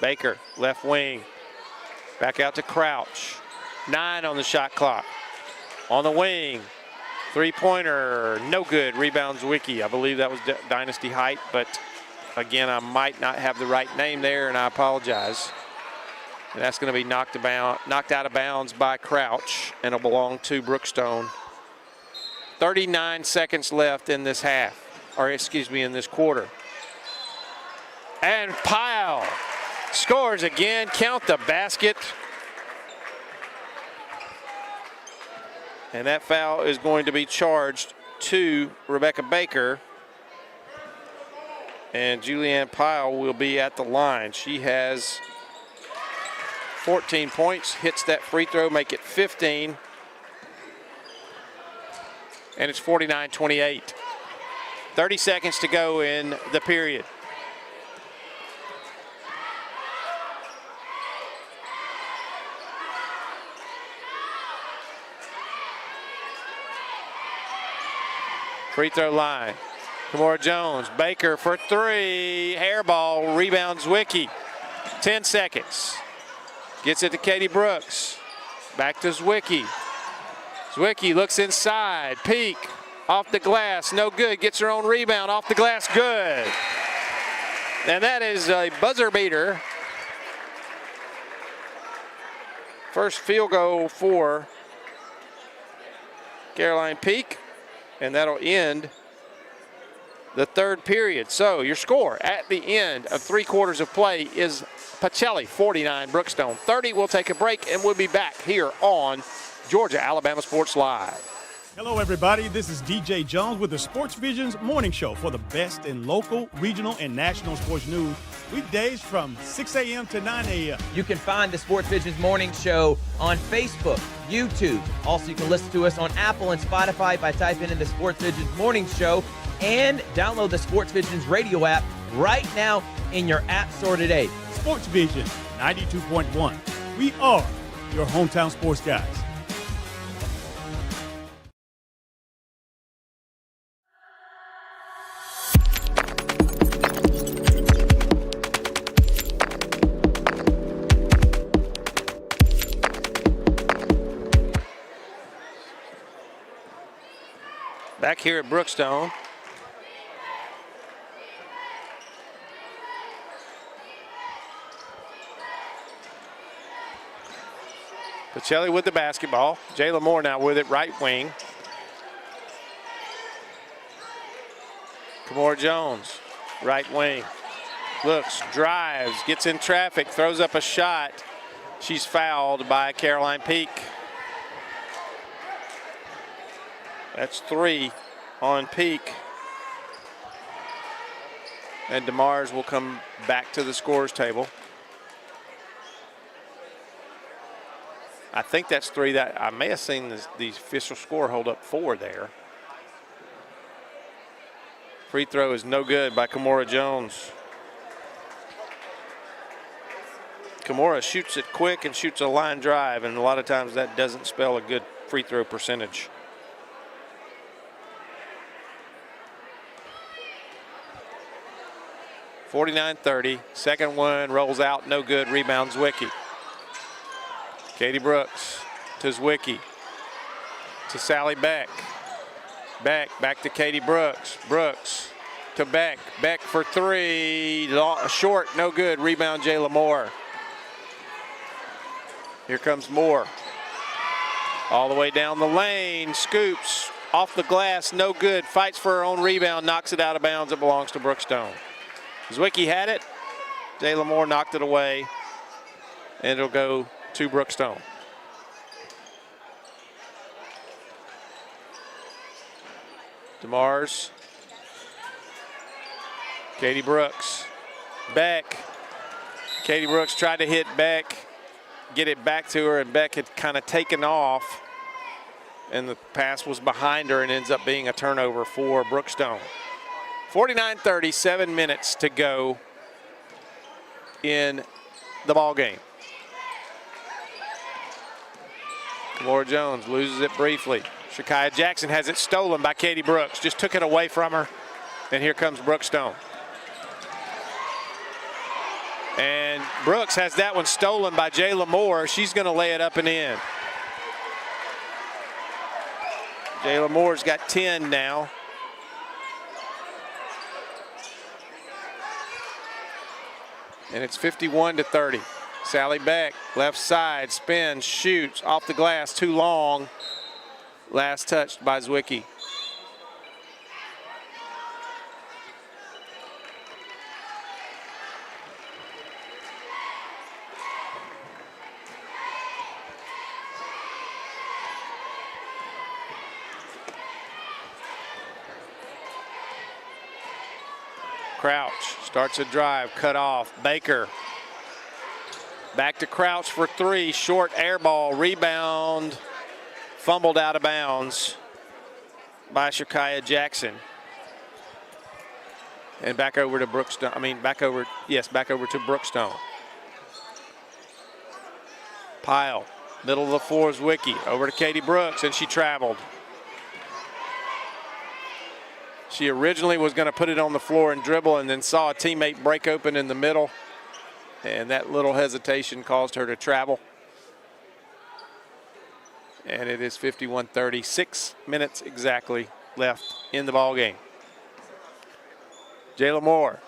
Baker, left wing. Back out to Crouch. 9 on the shot clock. On the wing. Three-pointer, no good. Rebounds Zwicky. I believe that was Dynasty Height, but again, I might not have the right name there, and I apologize. And that's going to be knocked out of bounds by Crouch, and it'll belong to Brookstone. 39 seconds left in this half, or excuse me, in this quarter. And Pyle scores again. Count the basket. And that foul is going to be charged to Rebecca Baker. And Julianne Pyle will be at the line. She has 14 points, hits that free throw, make it 15. And it's 49-28. 30 seconds to go in the period. Free throw line. Kamora Jones, Baker for 3, hairball, rebound Zwicky. 10 seconds. Gets it to Katie Brooks. Back to Zwicky. Zwicky looks inside, peek, off the glass, no good. Gets her own rebound, off the glass, good. And that is a buzzer beater. First field goal for Caroline Peak, and that'll end the third period. So your score at the end of 3 quarters of play is Pacelli 49, Brookstone 30. We'll take a break, and we'll be back here on Georgia Alabama Sports Live. Hello, everybody. This is DJ Jones with the Sports Vision's morning show for the best in local, regional, and national sports news. Weekdays from 6 a.m. to 9 a.m. You can find the Sports Vision's morning show on Facebook, YouTube. Also, you can listen to us on Apple and Spotify by typing in the Sports Vision's morning show, and download the Sports Vision's radio app right now in your app store today. Sports Vision 92.1. We are your hometown sports guys. Back here at Brookstone. Pacelli with the basketball. Jayla Moore now with it, right wing. Kamora Jones right wing. Looks, drives, gets in traffic, throws up a shot. She's fouled by Caroline Peak. That's 3 on Peak. And DeMars will come back to the scorers table. I think that's 3. That I may have seen the official score hold up 4 there. Free throw is no good by Kimora Jones. Kimora shoots it quick and shoots a line drive, and a lot of times that doesn't spell a good free throw percentage. (49-30). Second one rolls out, no good. Rebound Zwicky. Katie Brooks to Zwicky. To Sally Beck. Back to Katie Brooks. Brooks to Beck. Beck for 3. Short, no good. Rebound Jayla Moore. Here comes Moore. All the way down the lane. Scoops off the glass, no good. Fights for her own rebound, knocks it out of bounds. It belongs to Brookstone. Zwicky had it. Jayla Moore knocked it away. And it'll go to Brookstone. DeMars. Katie Brooks. Beck. Katie Brooks tried to hit Beck, get it back to her, and Beck had kind of taken off. And the pass was behind her and ends up being a turnover for Brookstone. 49-30, 7 minutes to go in the ball game. Kimora Jones loses it briefly. Shakaya Jackson has it stolen by Katie Brooks. Just took it away from her. And here comes Brookstone. And Brooks has that one stolen by Jayla Moore. She's going to lay it up and in. Jayla Moore's got 10 now. And it's 51-30. Sally Beck, left side, spins, shoots, off the glass, too long. Last touched by Zwicky. Crouch starts a drive, cut off. Baker back to Crouch for 3. Short air ball, rebound, fumbled out of bounds by Shakaya Jackson. And back over to Brookstone. Back over to Brookstone. Pyle, middle of the floor is Zwicky. Over to Katie Brooks, and she traveled. She originally was going to put it on the floor and dribble, and then saw a teammate break open in the middle. And that little hesitation caused her to travel. And it is 51-30, 6 minutes exactly left in the ball game. Jayla Moore.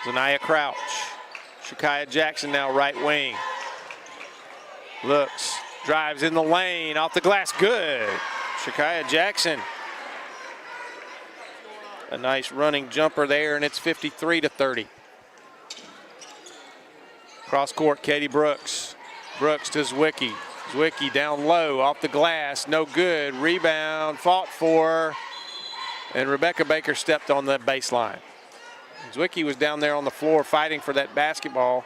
Zanaya Crouch. Shakaya Jackson now right wing. Looks, drives in the lane, off the glass, good. Shakaya Jackson. A nice running jumper there, and it's 53-30. Cross court, Katie Brooks. Brooks to Zwicky. Zwicky down low, off the glass, no good. Rebound, fought for, and Rebecca Baker stepped on the baseline. Zwicky was down there on the floor fighting for that basketball.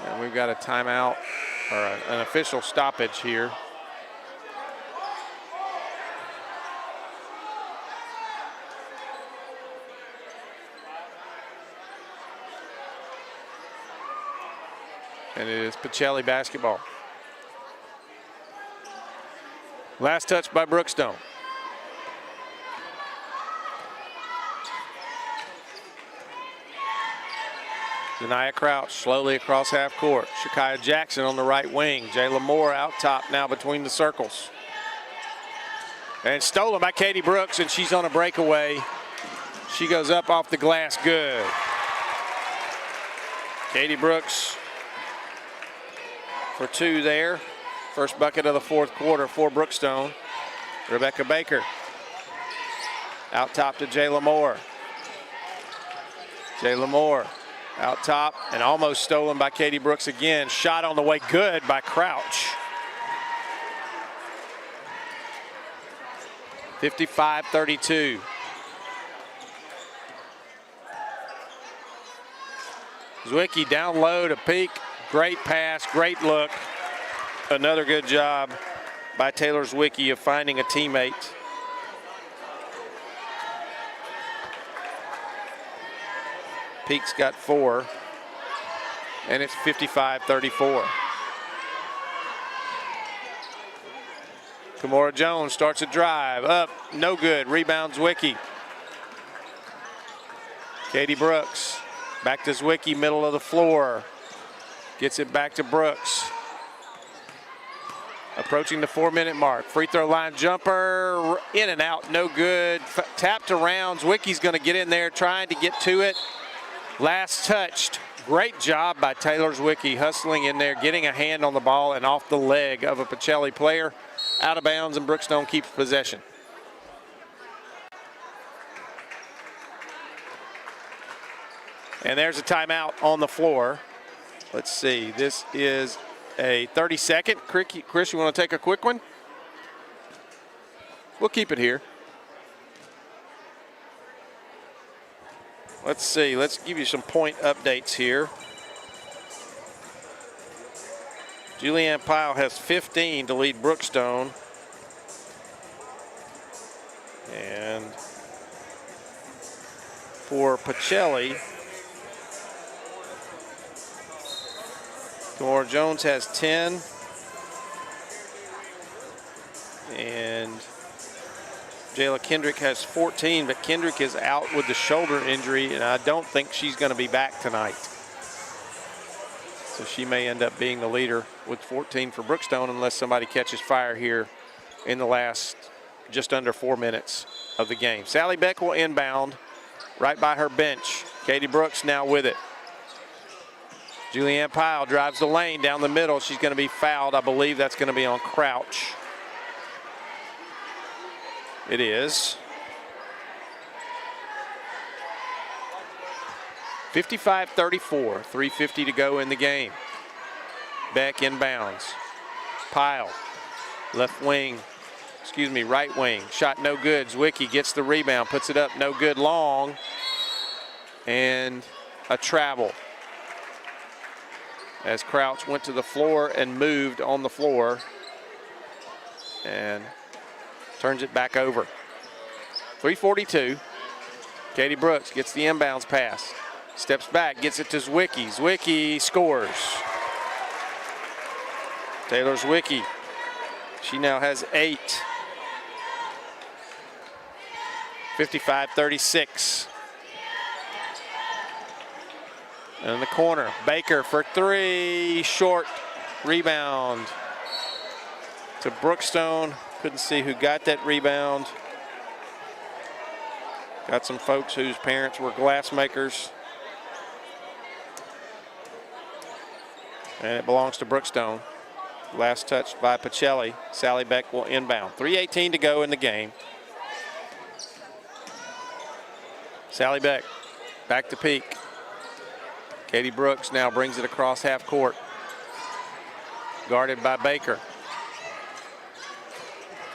And we've got a timeout, or an official stoppage here. And it is Pacelli basketball. Last touch by Brookstone. Zanaya Crouch slowly across half court. Shakaya Jackson on the right wing. Jayla Moore out top now between the circles. And stolen by Katie Brooks, and she's on a breakaway. She goes up off the glass, good. Katie Brooks for 2 there. First bucket of the fourth quarter for Brookstone. Rebecca Baker. Out top to Jayla Moore. Jayla Moore out top and almost stolen by Katie Brooks again. Shot on the way, good by Crouch. 55-32. Zwicky down low to Peak. Great pass, great look. Another good job by Taylor Zwicky of finding a teammate. Peak's got 4, and it's 55-34. Kimora Jones starts a drive, up, no good, rebound Zwicky. Katie Brooks, back to Zwicky, middle of the floor. Gets it back to Brooks. Approaching the 4-minute mark. Free throw line jumper, in and out, no good. Tapped around, Zwicky's gonna get in there trying to get to it. Last touched, great job by Taylor Zwicky, hustling in there, getting a hand on the ball and off the leg of a Pacelli player. Out of bounds, and Brookstone keeps possession. And there's a timeout on the floor. Let's see, this is a 30-second. Chris, you want to take a quick one? We'll keep it here. Let's see, let's give you some point updates here. Julianne Pyle has 15 to lead Brookstone. And for Pacelli, Kimora Jones has 10. And Jayla Kendrick has 14, but Kendrick is out with the shoulder injury, and I don't think she's going to be back tonight. So she may end up being the leader with 14 for Brookstone unless somebody catches fire here in the last just under 4 minutes of the game. Sally Beck will inbound right by her bench. Katie Brooks now with it. Julianne Pyle drives the lane down the middle. She's going to be fouled. I believe that's going to be on Crouch. It is. 55-34, 3:50 to go in the game. Beck inbounds. Pyle, left wing, right wing. Shot no good. Zwicky gets the rebound, puts it up, no good, long. And a travel. As Crouch went to the floor and moved on the floor. And turns it back over. 3:42. Katie Brooks gets the inbounds pass. Steps back, gets it to Zwicky. Zwicky scores. Taylor Zwicky, she now has 8. 55-36. And in the corner, Baker for 3, short, rebound to Brookstone. Couldn't see who got that rebound. Got some folks whose parents were glass makers. And it belongs to Brookstone. Last touch by Pacelli. Sally Beck will inbound. 3:18 to go in the game. Sally Beck back to Peak. Katie Brooks now brings it across half court. Guarded by Baker.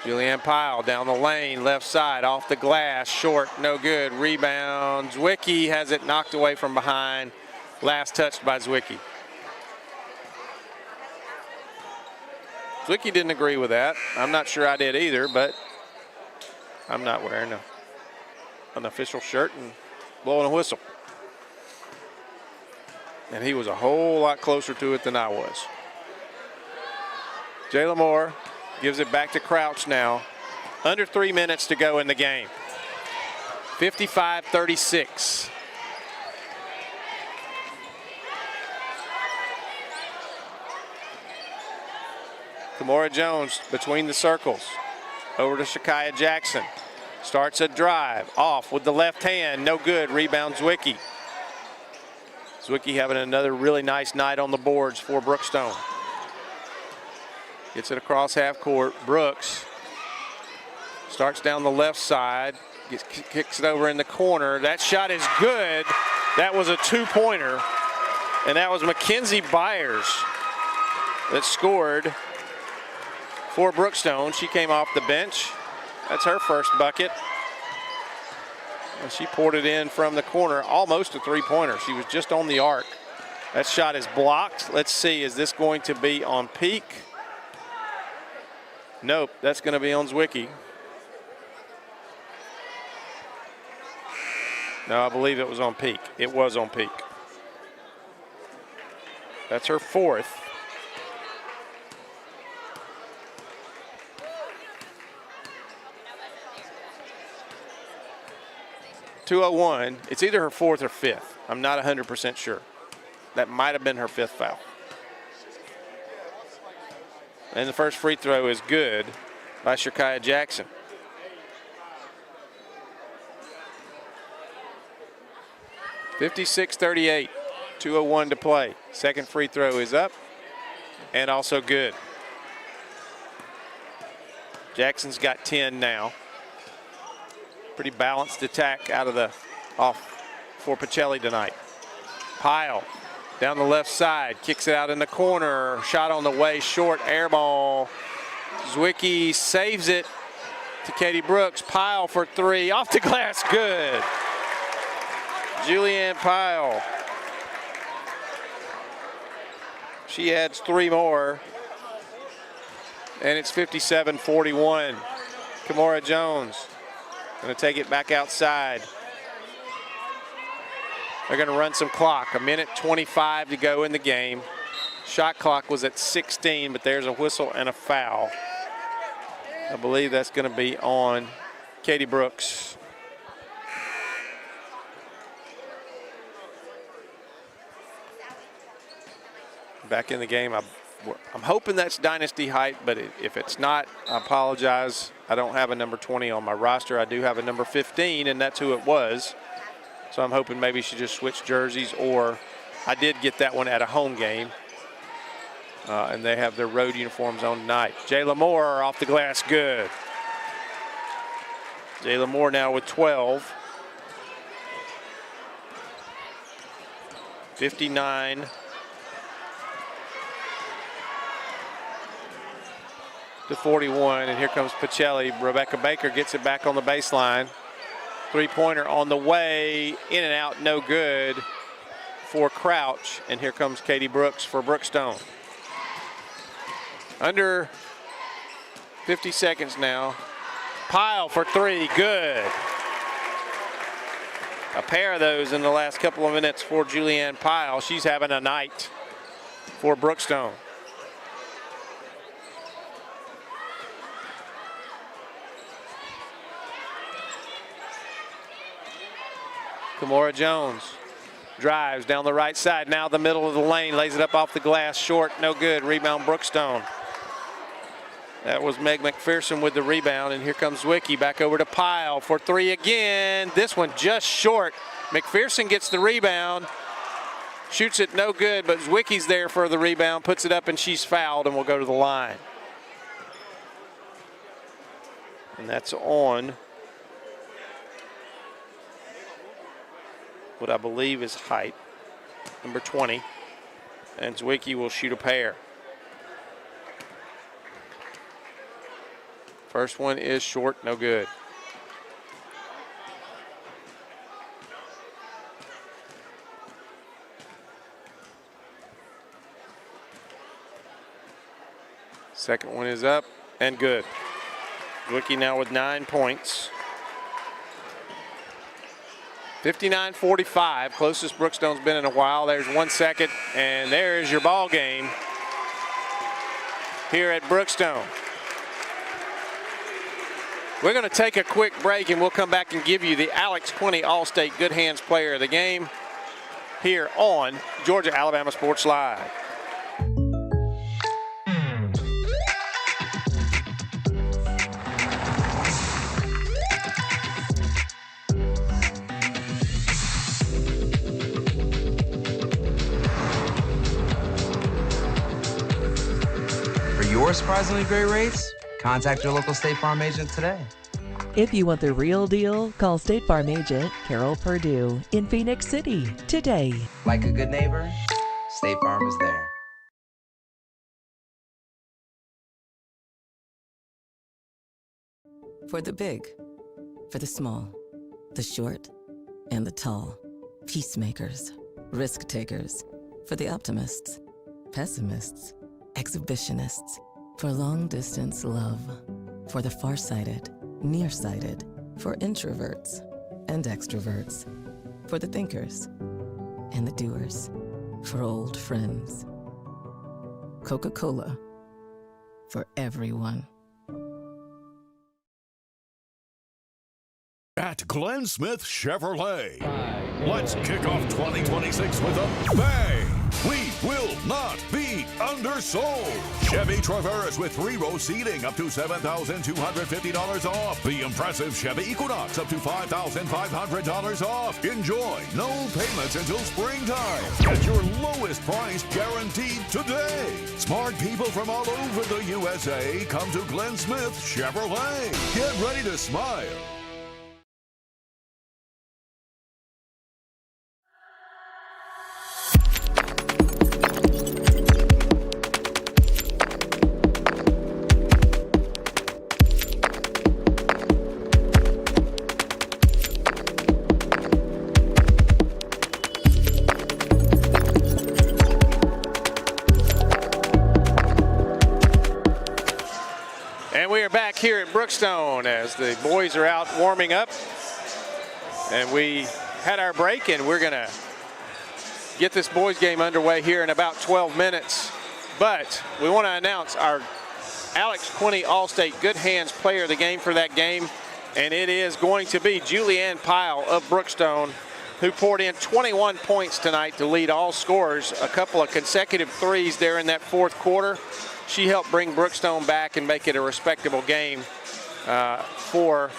Julianne Pyle down the lane, left side, off the glass, short, no good. Rebound. Zwicky has it knocked away from behind. Last touched by Zwicky. Zwicky didn't agree with that. I'm not sure I did either, but I'm not wearing an official shirt and blowing a whistle. And he was a whole lot closer to it than I was. Jayla Moore gives it back to Crouch now. Under 3 minutes to go in the game. 55-36. Kimora Jones between the circles. Over to Shakaya Jackson. Starts a drive. Off with the left hand. No good. Rebound Zwicky. Zwicky having another really nice night on the boards for Brookstone. Gets it across half court. Brooks starts down the left side. Kicks it over in the corner. That shot is good. That was a two-pointer. And that was Mackenzie Byers that scored for Brookstone. She came off the bench. That's her first bucket. And she poured it in from the corner, almost a three-pointer. She was just on the arc. That shot is blocked. Let's see, is this going to be on Peak? Nope, that's going to be on Zwicky. No, I believe it was on Peak. It was on Peak. That's her fourth. .201. It's either her fourth or fifth. I'm not 100% sure. That might have been her fifth foul. And the first free throw is good by Shakaya Jackson. .56-38. 2:01 to play. Second free throw is up and also good. Jackson's got 10 now. Pretty balanced attack out of the off for Pacelli tonight. Pyle down the left side, kicks it out in the corner. Shot on the way, short, air ball. Zwicky saves it to Katie Brooks. Pyle for three, off the glass, good. Julianne Pyle. She adds three more, and it's 57-41. Kimora Jones going to take it back outside. They're going to run some clock. 1:25 to go in the game. Shot clock was at 16, but there's a whistle and a foul. I believe that's going to be on Katie Brooks. Back in the game. I'm hoping that's Dynasty height, but if it's not, I apologize. I don't have a number 20 on my roster. I do have a number 15, and that's who it was. So I'm hoping maybe she just switched jerseys, or I did get that one at a home game. And they have their road uniforms on tonight. Jayla Moore off the glass, good. Jayla Moore now with 12. 59 to 41, and here comes Pacelli. Rebecca Baker gets it back on the baseline. Three-pointer on the way, in and out, no good for Crouch. And here comes Katie Brooks for Brookstone. Under 50 seconds now. Pyle for three, good. A pair of those in the last couple of minutes for Julianne Pyle. She's having a night for Brookstone. Kimora Jones drives down the right side, now the middle of the lane, lays it up off the glass, short, no good. Rebound Brookstone. That was Meg McPherson with the rebound, and here comes Zwicky back over to Pyle for three again. This one just short. McPherson gets the rebound, shoots it no good, but Zwicky's there for the rebound, puts it up, and she's fouled and will go to the line. And that's on what I believe is height, number 20, and Zwicky will shoot a pair. First one is short, no good. Second one is up and good. Zwicky now with 9 points. 59-45, closest Brookstone's been in a while. There's 1 second, and there's your ball game here at Brookstone. We're going to take a quick break, and we'll come back and give you the Alex 20 All-State Good Hands Player of the Game here on Georgia Alabama Sports Live. or surprisingly great rates? Contact your local State Farm agent today. If you want the real deal, call State Farm agent Carol Purdue in Phoenix City today. Like a good neighbor, State Farm is there. For the big, for the small, the short, and the tall. Peacemakers, risk takers. For the optimists, pessimists, exhibitionists. For long distance love. For the farsighted, nearsighted. For introverts and extroverts. For the thinkers and the doers. For old friends. Coca-Cola. For everyone. At Glenn Smith Chevrolet. Let's kick off 2026 with a bang. We will not be undersold. Chevy Traverse with 3-row seating up to $7,250 off. The impressive Chevy Equinox up to $5,500 off. Enjoy no payments until springtime. Get your lowest price guaranteed today. Smart people from all over the USA come to Glenn Smith Chevrolet. Get ready to smile. And we are back here at Brookstone as the boys are out warming up. And we had our break, and we're going to get this boys game underway here in about 12 minutes. But we want to announce our Alex Quinney All-State Good Hands player of the game for that game. And it is going to be Julianne Pyle of Brookstone, who poured in 21 points tonight to lead all scorers. A couple of consecutive threes there in that fourth quarter. She helped bring Brookstone back and make it a respectable game for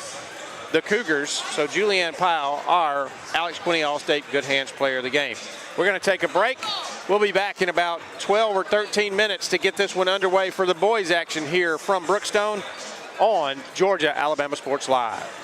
the Cougars. So Julianne Pyle, our Alex Quinney All-State Good Hands player of the game. We're going to take a break. We'll be back in about 12 or 13 minutes to get this one underway for the boys action here from Brookstone on Georgia Alabama Sports Live.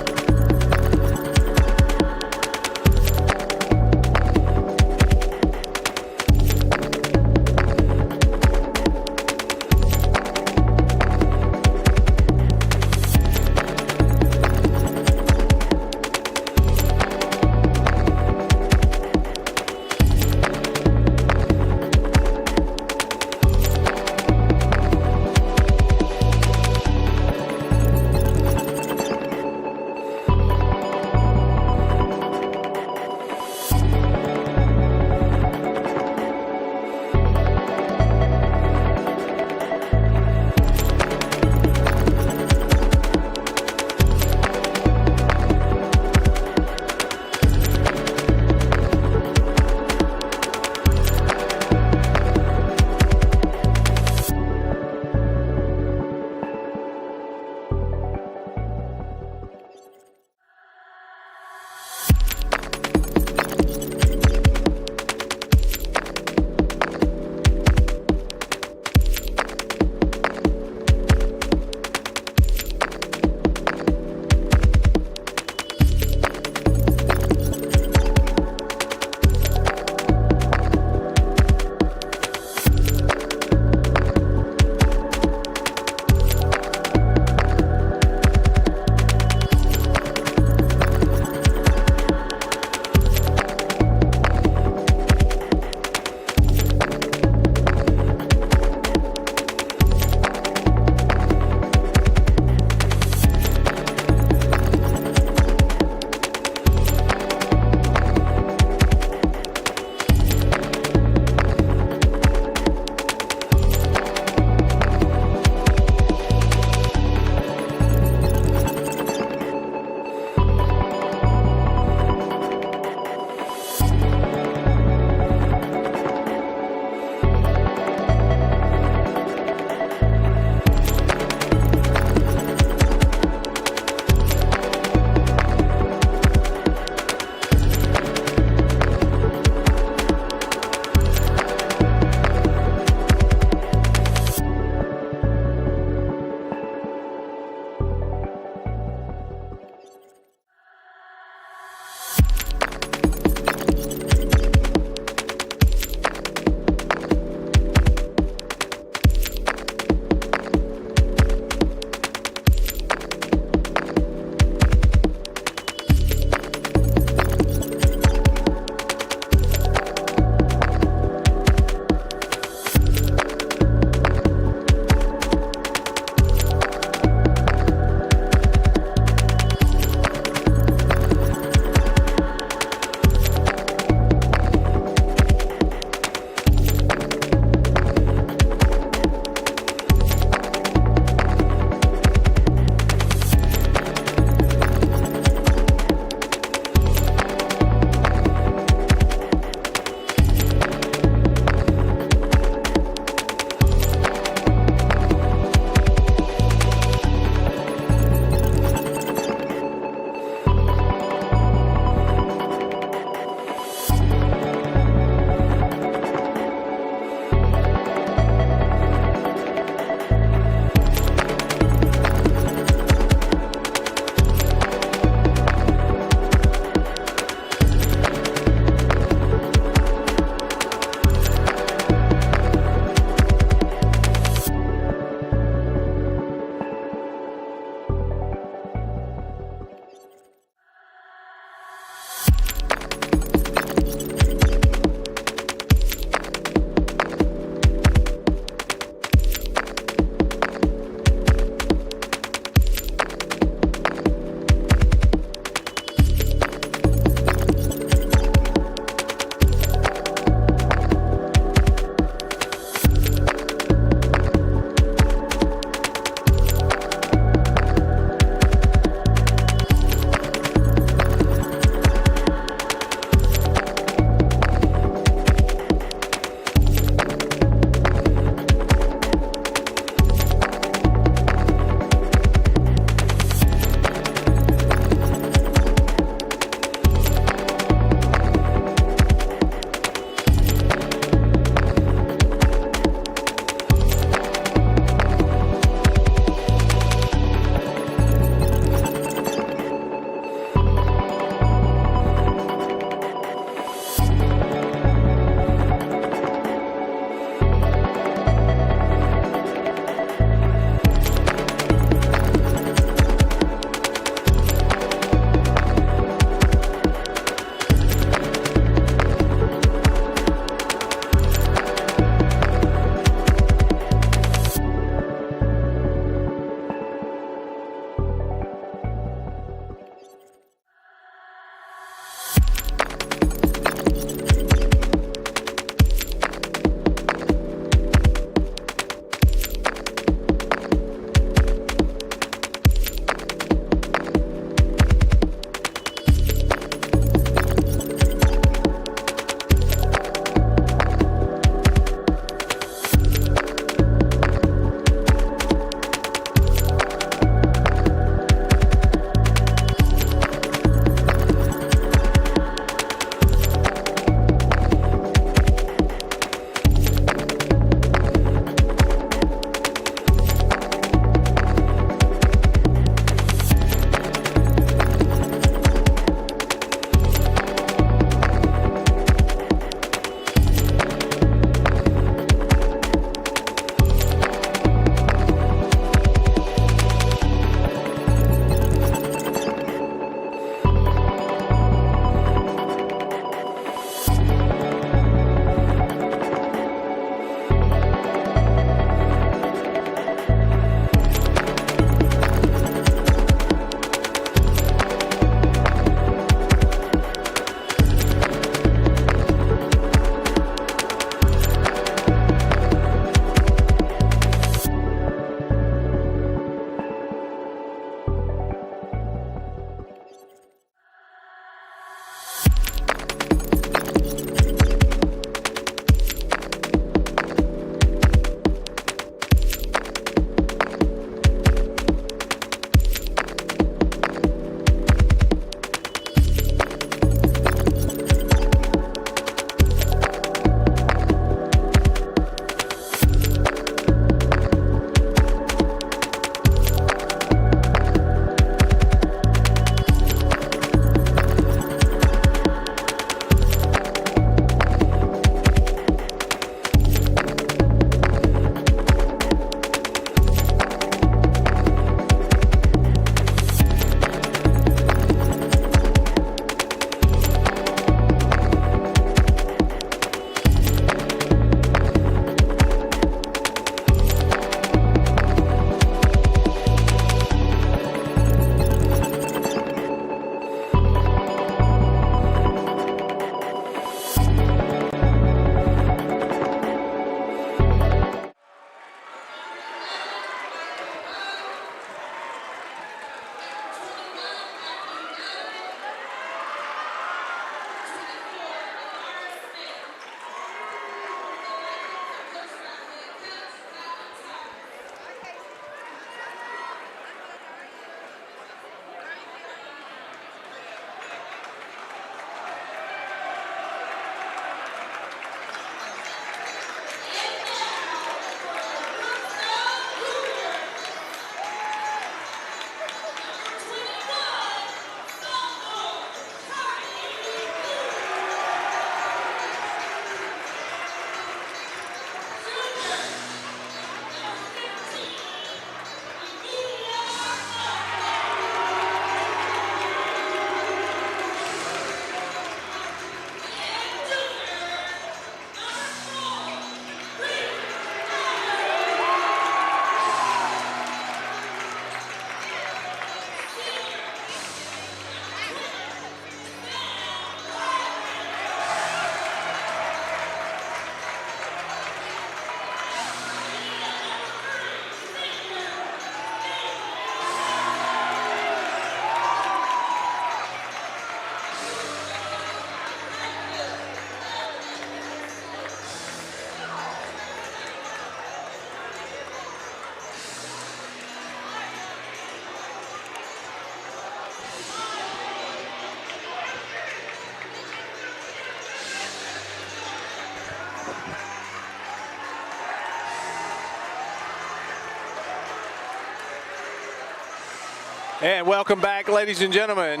And welcome back, ladies and gentlemen,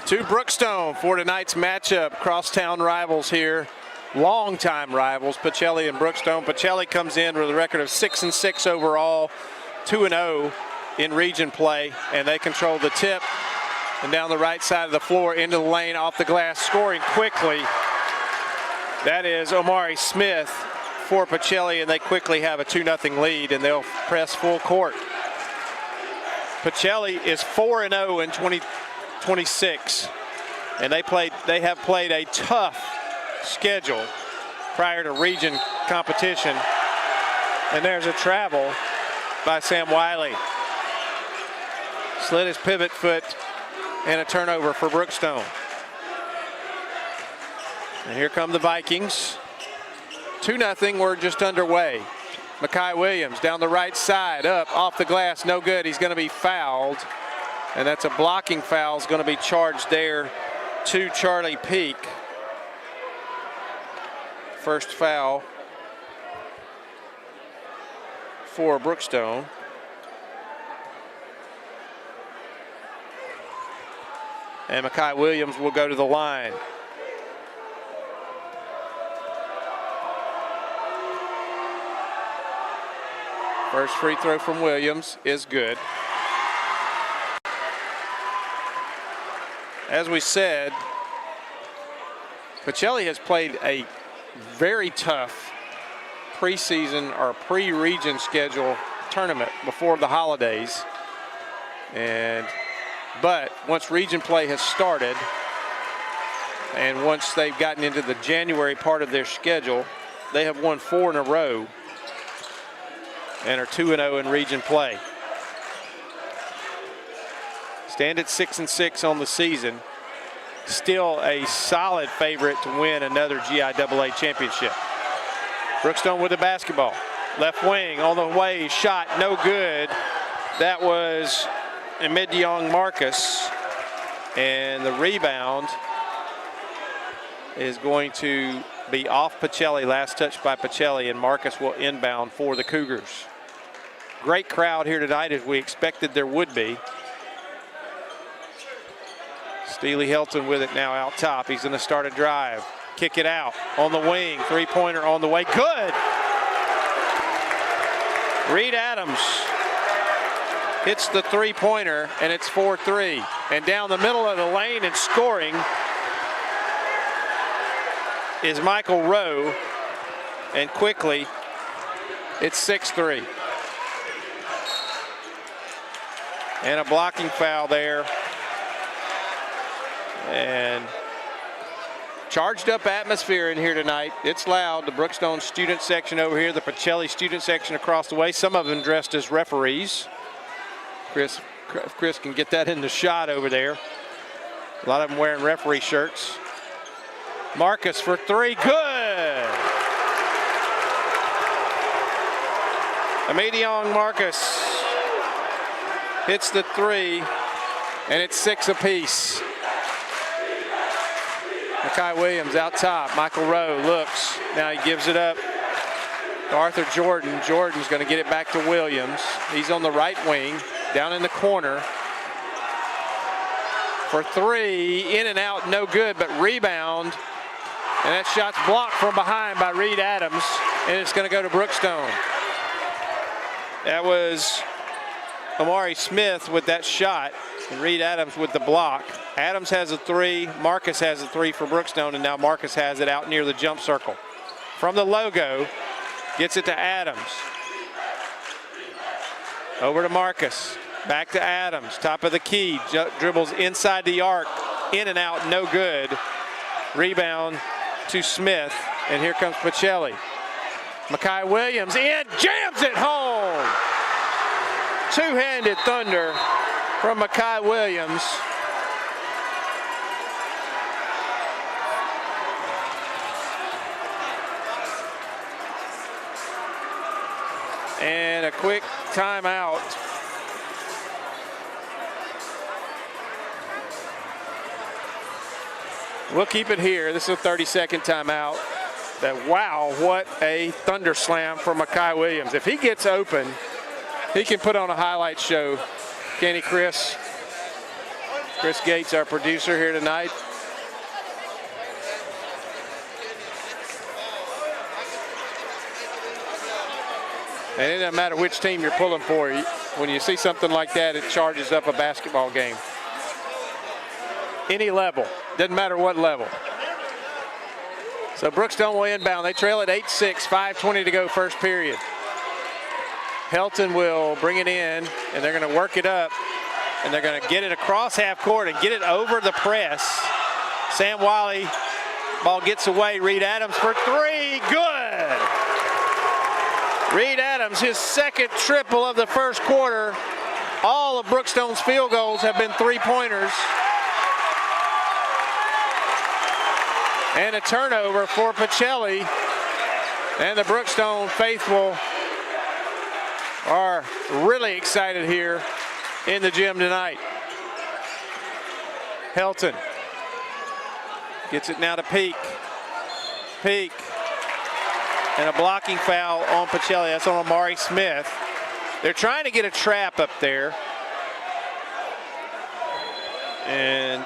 to Brookstone for tonight's matchup. Crosstown rivals here, longtime rivals, Pacelli and Brookstone. Pacelli comes in with a record of 6-6 overall, 2-0 in region play, and they control the tip and down the right side of the floor into the lane, off the glass, scoring quickly. That is Omari Smith for Pacelli, and they quickly have a 2-0 lead, and they'll press full court. Pacelli is 4-0 in 2026, and they have played a tough schedule prior to region competition. And there's a travel by Sam Wiley. Slid his pivot foot, and a turnover for Brookstone. And here come the Vikings. 2-0, we're just underway. Makai Williams down the right side, up, off the glass, no good. He's going to be fouled, and that's a blocking foul. Is going to be charged there to Charlie Peak. First foul for Brookstone. And Makai Williams will go to the line. First free throw from Williams is good. As we said, Pacelli has played a very tough preseason or pre-region schedule tournament before the holidays. But once region play has started, and once they've gotten into the January part of their schedule, they have won 4 in a row and are 2-0 in region play. Stand at 6-6 on the season. Still a solid favorite to win another GIAA championship. Brookstone with the basketball. Left wing on the way, shot no good. That was Emidiong Marcus, and the rebound is going to be off Pacelli, last touch by Pacelli, and Marcus will inbound for the Cougars. Great crowd here tonight, as we expected there would be. Steely Helton with it now out top. He's going to start a drive. Kick it out on the wing. Three-pointer on the way. Good! Reed Adams hits the three-pointer, and it's 4-3. And down the middle of the lane and scoring is Michael Rowe. And quickly, it's 6-3. And a blocking foul there. And charged up atmosphere in here tonight. It's loud. The Brookstone student section over here, the Pacelli student section across the way. Some of them dressed as referees. Chris can get that in the shot over there. A lot of them wearing referee shirts. Marcus for three, good! Emidiong Marcus hits the three, and it's 6 apiece. Makai Williams out top. Michael Rowe looks. Now he gives it up to Arthur Jordan. Jordan's going to get it back to Williams. He's on the right wing, down in the corner. For three, in and out, no good, but rebound. And that shot's blocked from behind by Reed Adams, and it's going to go to Brookstone. That was Omari Smith with that shot, and Reed Adams with the block. Adams has a three, Marcus has a three for Brookstone, and now Marcus has it out near the jump circle. From the logo, gets it to Adams. Over to Marcus, back to Adams, top of the key, dribbles inside the arc, in and out, no good. Rebound to Smith, and here comes Pacelli. Makai Williams in, jams it home. Two-handed thunder from Makai Williams. And a quick timeout. We'll keep it here. This is a 30-second timeout. Wow, what a thunder slam from Makai Williams. If he gets open, he can put on a highlight show. Can he, Chris? Chris Gates, our producer here tonight. And it doesn't matter which team you're pulling for. When you see something like that, it charges up a basketball game. Any level, doesn't matter what level. So Brookstone will inbound. They trail at 8-6, 5:20 to go first period. Helton will bring it in, and they're going to work it up, and they're going to get it across half court and get it over the press. Sam Wiley, ball gets away. Reed Adams for three, good. Reed Adams, his second triple of the first quarter. All of Brookstone's field goals have been three-pointers. And a turnover for Pacelli. And the Brookstone faithful are really excited here in the gym tonight. Helton gets it now to Peak. Peak. And a blocking foul on Pacelli. That's on Amari Smith. They're trying to get a trap up there. And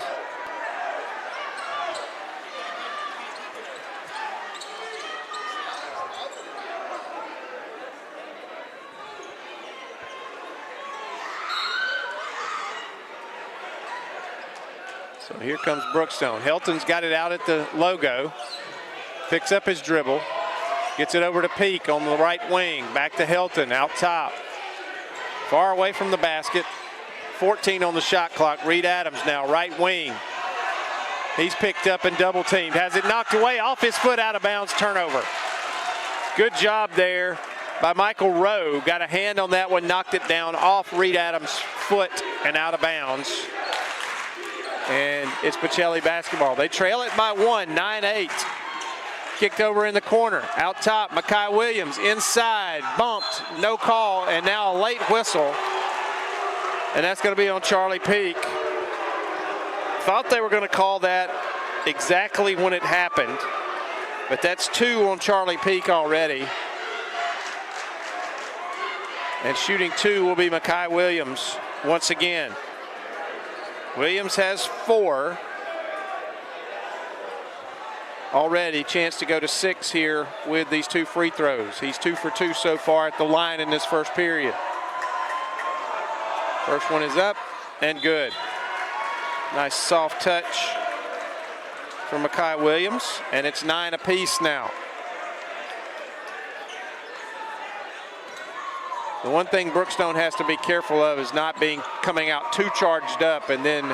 so here comes Brookstone. Helton's got it out at the logo. Picks up his dribble. Gets it over to Peak on the right wing. Back to Helton out top. Far away from the basket. 14 on the shot clock. Reed Adams now right wing. He's picked up and double teamed. Has it knocked away off his foot, out of bounds, turnover. Good job there by Michael Rowe. Got a hand on that one, knocked it down off Reed Adams' foot and out of bounds. And it's Pacelli basketball. They trail it by one, 9-8. Kicked over in the corner. Out top, Makai Williams inside, bumped, no call, and now a late whistle. And that's going to be on Charlie Peak. Thought they were going to call that exactly when it happened, but that's two on Charlie Peak already. And shooting two will be Makai Williams once again. Williams has 4 already. Chance to go to 6 here with these 2 free throws. He's 2 for 2 so far at the line in this first period. First one is up and good. Nice soft touch from Makai Williams, and it's 9 apiece now. The one thing Brookstone has to be careful of is not coming out too charged up and then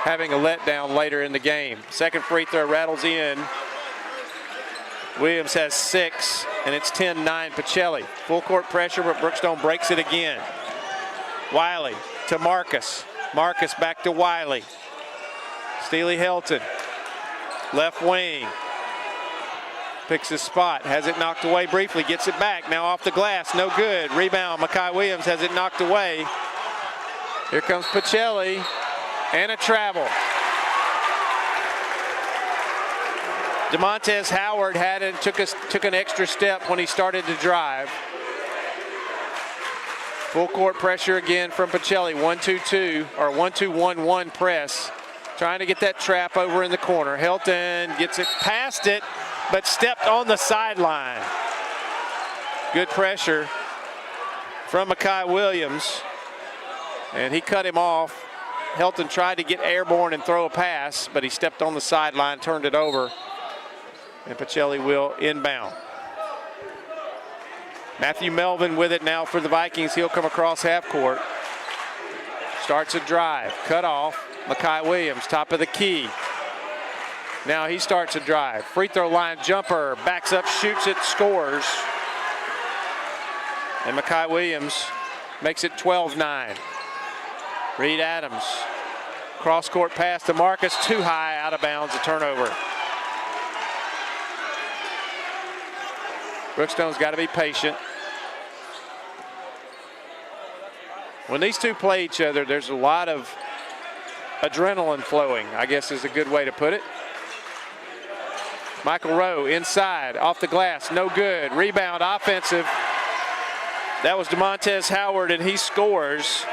having a letdown later in the game. Second free throw rattles in. Williams has 6, and it's 10-9 Pacelli. Full court pressure, but Brookstone breaks it again. Wiley to Marcus. Marcus back to Wiley. Steely Helton, left wing. Picks his spot, has it knocked away briefly, gets it back, now off the glass, no good. Rebound, Makai Williams has it knocked away. Here comes Pacelli, and a travel. DeMontez Howard took an extra step when he started to drive. Full court pressure again from Pacelli, 1-2-2, or 1-2-1-1 press. Trying to get that trap over in the corner. Helton gets it past it, but stepped on the sideline. Good pressure from Makai Williams, and he cut him off. Helton tried to get airborne and throw a pass, but he stepped on the sideline, turned it over, and Pacelli will inbound. Matthew Melvin with it now for the Vikings. He'll come across half court. Starts a drive, cut off. Makai Williams, top of the key. Now he starts a drive. Free throw line jumper, backs up, shoots it, scores. And Makai Williams makes it 12-9. Reed Adams, cross court pass to Marcus, too high, out of bounds, a turnover. Brookstone's got to be patient. When these two play each other, there's a lot of adrenaline flowing, I guess is a good way to put it. Michael Rowe inside, off the glass, no good. Rebound, offensive. That was DeMontez Howard, and he scores.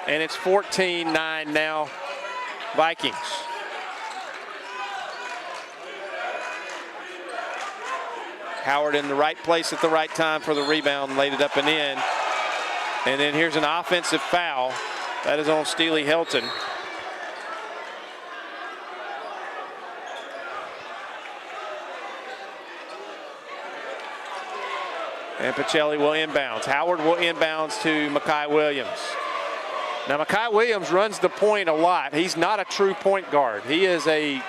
And it's 14-9 now Vikings. Howard in the right place at the right time for the rebound, laid it up and in. And then here's an offensive foul. That is on Steely Helton. And Pacelli will inbounds. Howard will inbounds to Mekhi Williams. Now, Mekhi Williams runs the point a lot. He's not a true point guard. He is a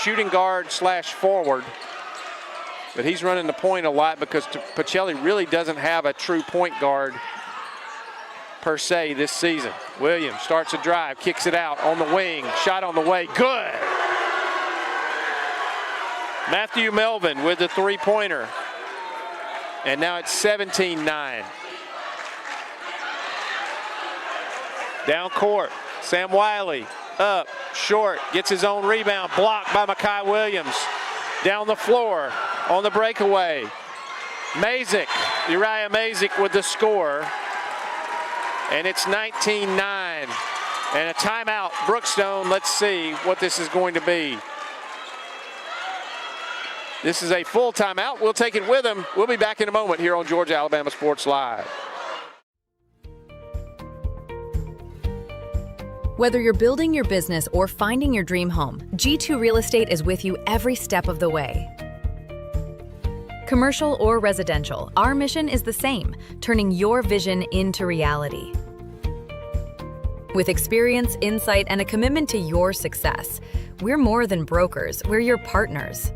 shooting guard / forward. But he's running the point a lot because Pacelli really doesn't have a true point guard per se this season. Williams starts a drive, kicks it out on the wing, shot on the way, good. Matthew Melvin with the three-pointer. And now it's 17-9. Down court, Sam Wiley up, short, gets his own rebound, blocked by Mekhi Williams. Down the floor on the breakaway. Mazik, Uriah Mazik with the score. And it's 19-9. And a timeout, Brookstone. Let's see what this is going to be. This is a full timeout. We'll take it with them. We'll be back in a moment here on Georgia Alabama Sports Live. Whether you're building your business or finding your dream home, G2 Real Estate is with you every step of the way. Commercial or residential, our mission is the same, turning your vision into reality. With experience, insight, and a commitment to your success, we're more than brokers, we're your partners.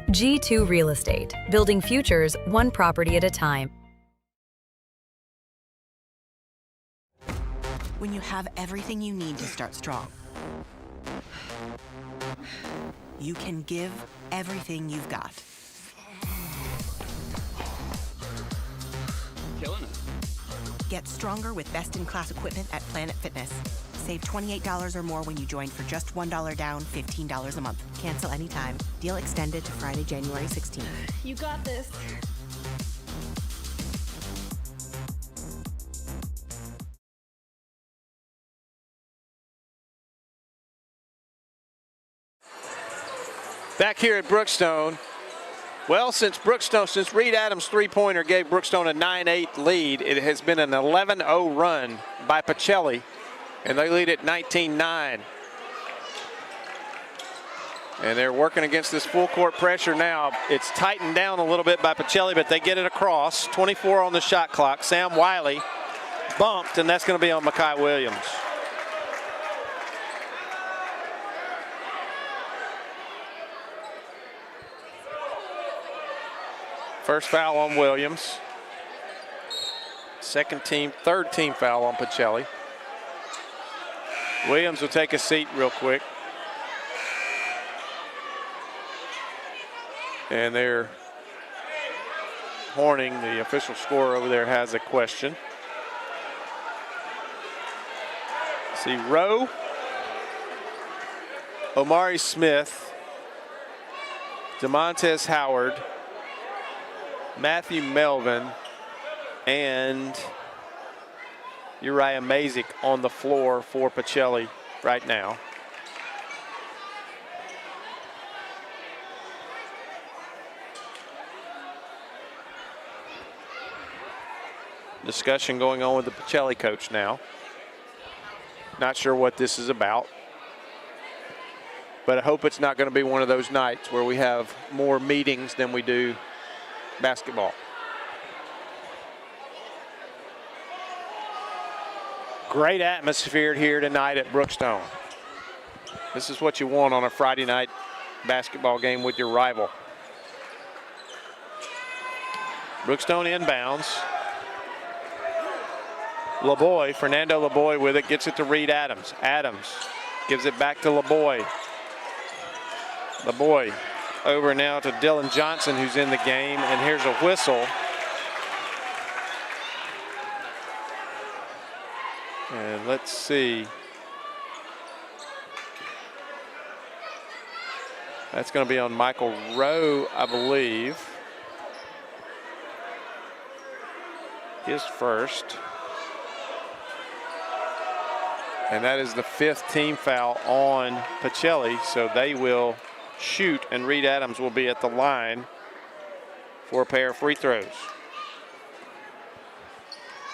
G2 Real Estate, building futures one property at a time. When you have everything you need to start strong, you can give everything you've got. Killing it. Get stronger with best-in-class equipment at Planet Fitness. Save $28 or more when you join for just $1 down, $15 a month. Cancel anytime. Deal extended to Friday, January 16th. You got this. Back here at Brookstone. Well, since Reed Adams' three-pointer gave Brookstone a 9-8 lead, it has been an 11-0 run by Pacelli, and they lead at 19-9. And they're working against this full-court pressure now. It's tightened down a little bit by Pacelli, but they get it across. 24 on the shot clock. Sam Wiley bumped, and that's going to be on Mekhi Williams. First foul on Williams. Third team foul on Pacelli. Williams will take a seat real quick. And they're Horning, the official scorer over there, has a question. See, Rowe, Omari Smith, DeMontez Howard, Matthew Melvin, and Uriah Mazik on the floor for Pacelli right now. Discussion going on with the Pacelli coach now. Not sure what this is about, but I hope it's not going to be one of those nights where we have more meetings than we do basketball. Great atmosphere here tonight at Brookstone. This is what you want on a Friday night basketball game with your rival. Brookstone inbounds. Fernando LeBoy with it, gets it to Reed Adams. Adams gives it back to LeBoy. LeBoy over now to Dylan Johnson, who's in the game, and here's a whistle. And let's see. That's going to be on Michael Rowe, I believe. His first. And that is the 5th team foul on Pacelli, so they will shoot, and Reed Adams will be at the line for a pair of free throws.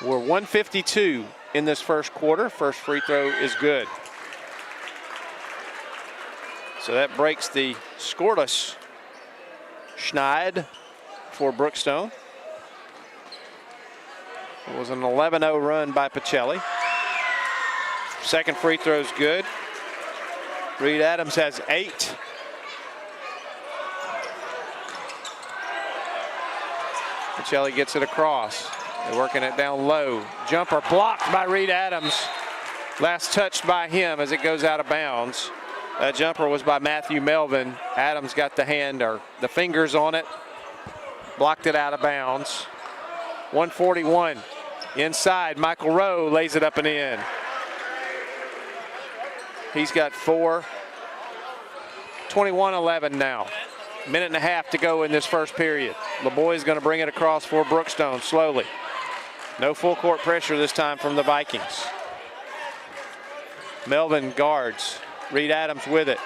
We're 152 in this first quarter. First free throw is good. So that breaks the scoreless schneid for Brookstone. It was an 11-0 run by Pacelli. Second free throw is good. Reed Adams has 8. Pacelli gets it across. They're working it down low. Jumper blocked by Reed Adams. Last touched by him as it goes out of bounds. That jumper was by Matthew Melvin. Adams got the hand or the fingers on it. Blocked it out of bounds. 141 inside. Michael Rowe lays it up and in. He's got 4. 21-11 now. Minute and a half to go in this first period. LeBoy is going to bring it across for Brookstone slowly. No full court pressure this time from the Vikings. Melvin guards. Reed Adams with it.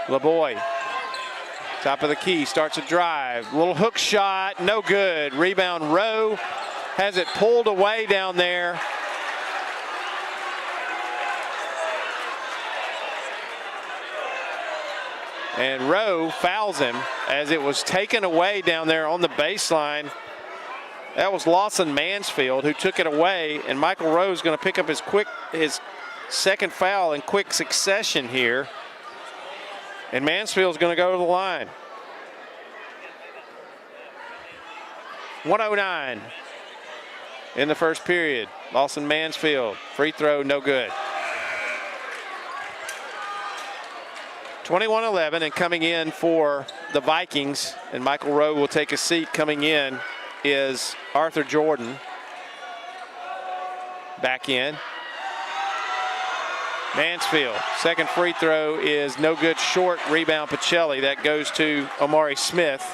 LeBoy, top of the key, starts a drive. Little hook shot, no good. Rebound, Rowe has it pulled away down there. And Rowe fouls him as it was taken away down there on the baseline. That was Lawson Mansfield who took it away, and Michael Rowe is going to pick up his second foul in quick succession here. And Mansfield's going to go to the line. 109 in the first period. Lawson Mansfield, free throw, no good. 21-11, and coming in for the Vikings, and Michael Rowe will take a seat. Coming in is Arthur Jordan. Back in. Mansfield, second free throw is no good, short. Rebound Pacelli. That goes to Omari Smith.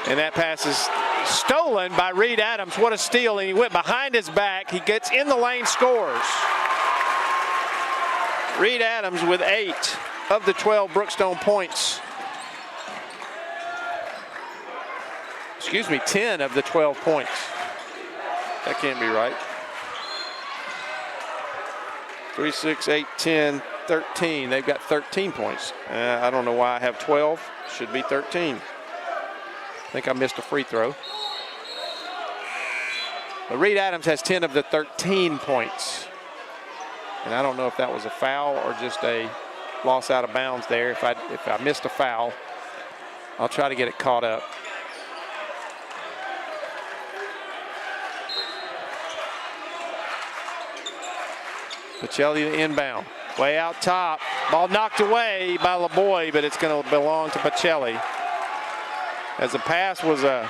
And that pass is stolen by Reed Adams. What a steal, and he went behind his back. He gets in the lane, scores. Reed Adams with 8 of the 12 Brookstone points. Excuse me, 10 of the 12 points. That can't be right. 3, 6, 8, 10, 13. They've got 13 points. I don't know why I have 12. Should be 13. I think I missed a free throw. But Reed Adams has 10 of the 13 points. And I don't know if that was a foul or just a loss out of bounds there. If I missed a foul, I'll try to get it caught up. Pacelli the inbound. Way out top. Ball knocked away by LeBoy, but it's going to belong to Pacelli. As the pass was a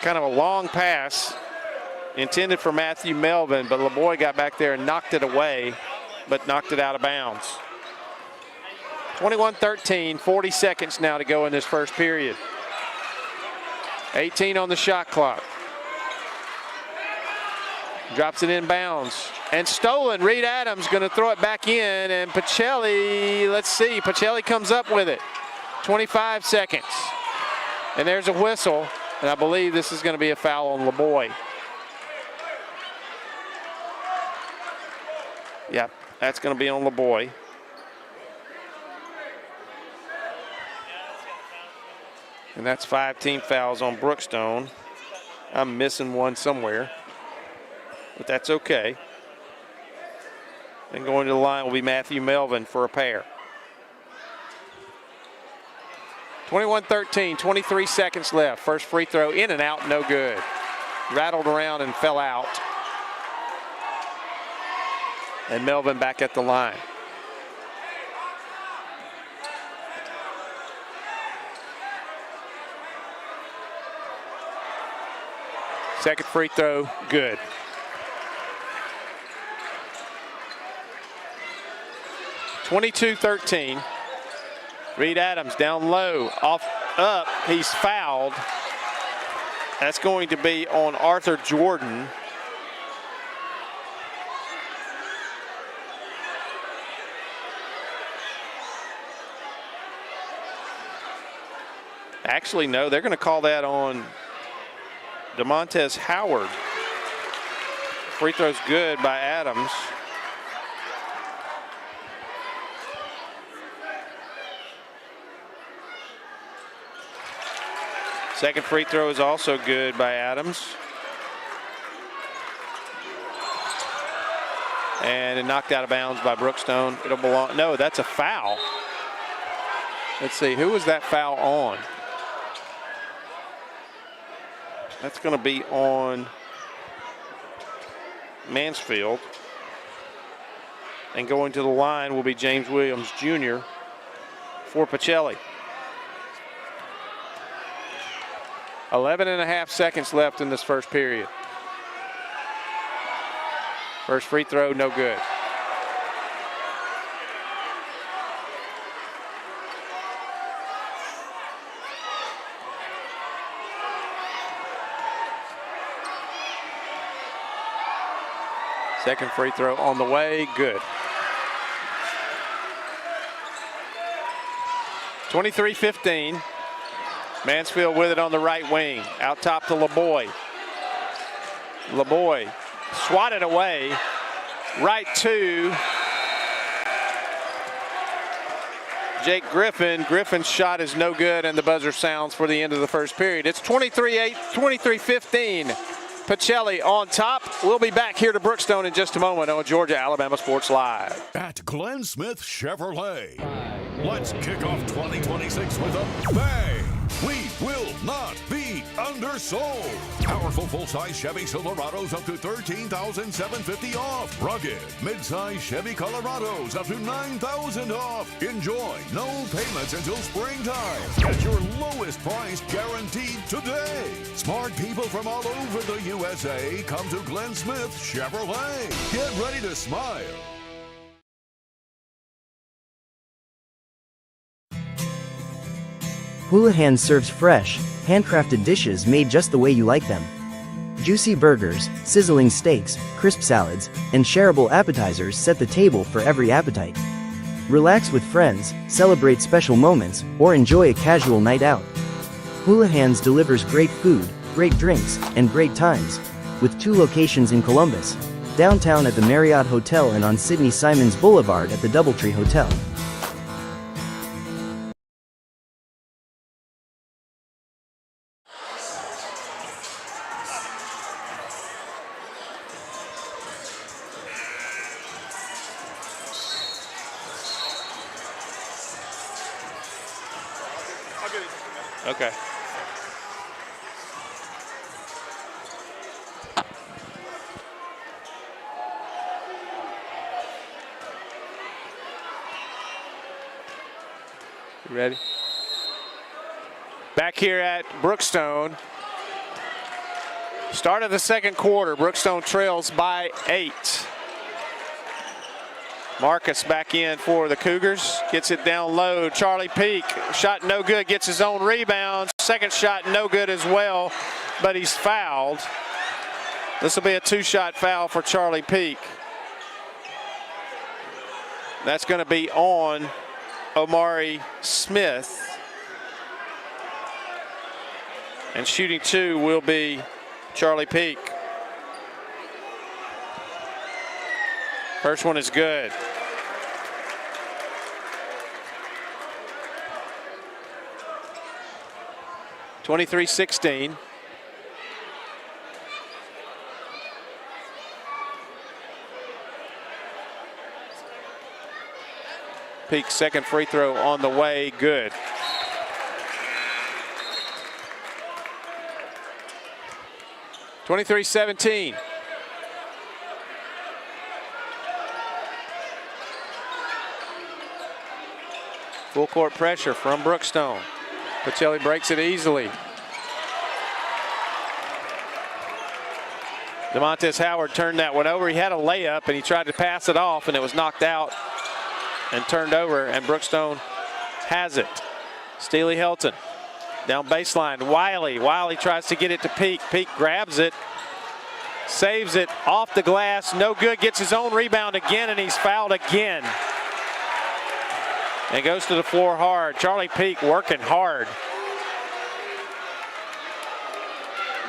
kind of a long pass intended for Matthew Melvin, but LeBoy got back there and knocked it away, but knocked it out of bounds. 21-13, 40 seconds now to go in this first period. 18 on the shot clock. Drops it inbounds and stolen. Reed Adams going to throw it back in, and Pacelli, let's see, Pacelli comes up with it. 25 seconds. And there's a whistle, and I believe this is going to be a foul on LeBoy. Yeah, that's going to be on LeBoy. And that's 5 team fouls on Brookstone. I'm missing one somewhere, but that's okay. And going to the line will be Matthew Melvin for a pair. 21-13, 23 seconds left. First free throw in and out, no good. Rattled around and fell out. And Melvin back at the line. Second free throw, good. (22-13). Reed Adams down low, off up, he's fouled. That's going to be on Arthur Jordan. Actually, no, they're going to call that on DeMontez Howard. Free throw's good by Adams. Second free throw is also good by Adams. And it knocked out of bounds by Brookstone. It'll belong. No, that's a foul. Let's see, who was that foul on? That's going to be on Mansfield. And going to the line will be James Williams Jr. for Pacelli. 11.5 seconds left in this first period. First free throw, no good. Second free throw on the way, good. 23-15. Mansfield with it on the right wing. Out top to LeBoy. LeBoy swatted away. Right to Jake Griffin. Griffin's shot is no good, and the buzzer sounds for the end of the first period. It's 23-8, 23-15. Pacelli on top. We'll be back here to Brookstone in just a moment on Georgia Alabama Sports Live. At Glenn Smith Chevrolet, let's kick off 2026 with a bang. We will not be undersold. Powerful full-size Chevy Silverados up to $13,750 off. Rugged mid-size Chevy Colorados up to $9,000 off. Enjoy no payments until springtime. Get your lowest price guaranteed today. Smart people from all over the USA come to Glenn Smith Chevrolet. Get ready to smile. Houlihan serves fresh, handcrafted dishes made just the way you like them. Juicy burgers, sizzling steaks, crisp salads, and shareable appetizers set the table for every appetite. Relax with friends, celebrate special moments, or enjoy a casual night out. Houlihan's delivers great food, great drinks, and great times, with 2 locations in Columbus, downtown at the Marriott Hotel and on Sidney Simons Boulevard at the Doubletree Hotel. Okay. You ready? Back here at Brookstone. Start of the second quarter. Brookstone trails by 8. Marcus back in for the Cougars. Gets it down low. Charlie Peak. Shot no good. Gets his own rebound. Second shot no good as well, but he's fouled. This will be a 2-shot foul for Charlie Peak. That's going to be on Omari Smith. And shooting 2 will be Charlie Peak. First one is good. (23-16). Peak's second free throw on the way, good. (23-17). Full court pressure from Brookstone. Pacelli breaks it easily. DeMontez Howard turned that one over. He had a layup and he tried to pass it off and it was knocked out and turned over, and Brookstone has it. Steely Helton down baseline. Wiley tries to get it to Peak. Peak grabs it, saves it off the glass. No good. Gets his own rebound again, and he's fouled again. And goes to the floor hard. Charlie Peak working hard.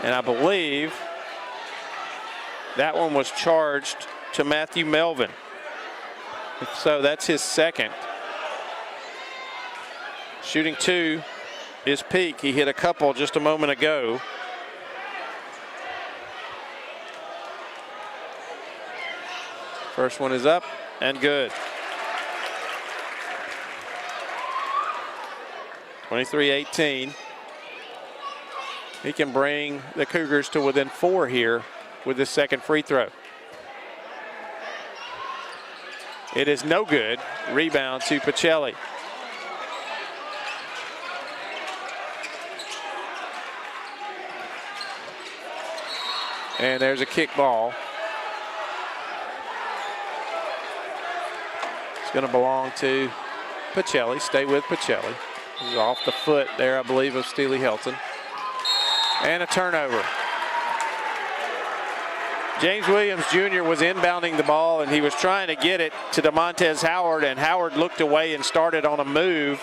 And I believe that one was charged to Matthew Melvin. If so, that's his second. Shooting 2 is Peak. He hit a couple just a moment ago. First one is up and good. 23-18. He can bring the Cougars to within 4 here with his second free throw. It is no good. Rebound to Pacelli. And there's a kick ball. It's going to belong to Pacelli. Stay with Pacelli. He's off the foot there, I believe, of Steely Helton. And a turnover. James Williams Jr. was inbounding the ball, and he was trying to get it to DeMontez Howard, and Howard looked away and started on a move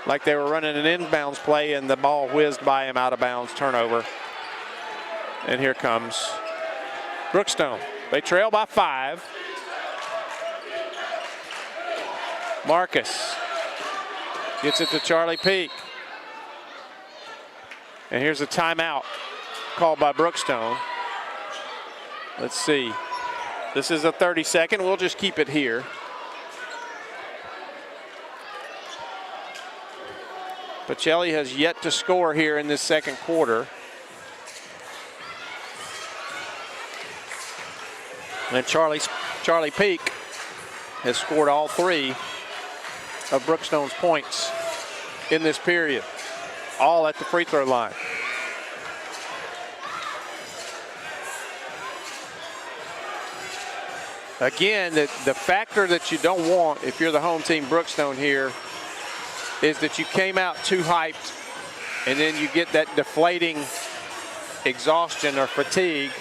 like they were running an inbounds play, and the ball whizzed by him out of bounds. Turnover. And here comes Brookstone. They trail by 5. Marcus gets it to Charlie Peak. And here's a timeout called by Brookstone. Let's see. This is a 30-second. We'll just keep it here. Pacelli has yet to score here in this second quarter. And Charlie Peak has scored all 3 of Brookstone's points in this period, all at the free throw line. Again, the factor that you don't want if you're the home team Brookstone here is that you came out too hyped and then you get that deflating exhaustion or fatigue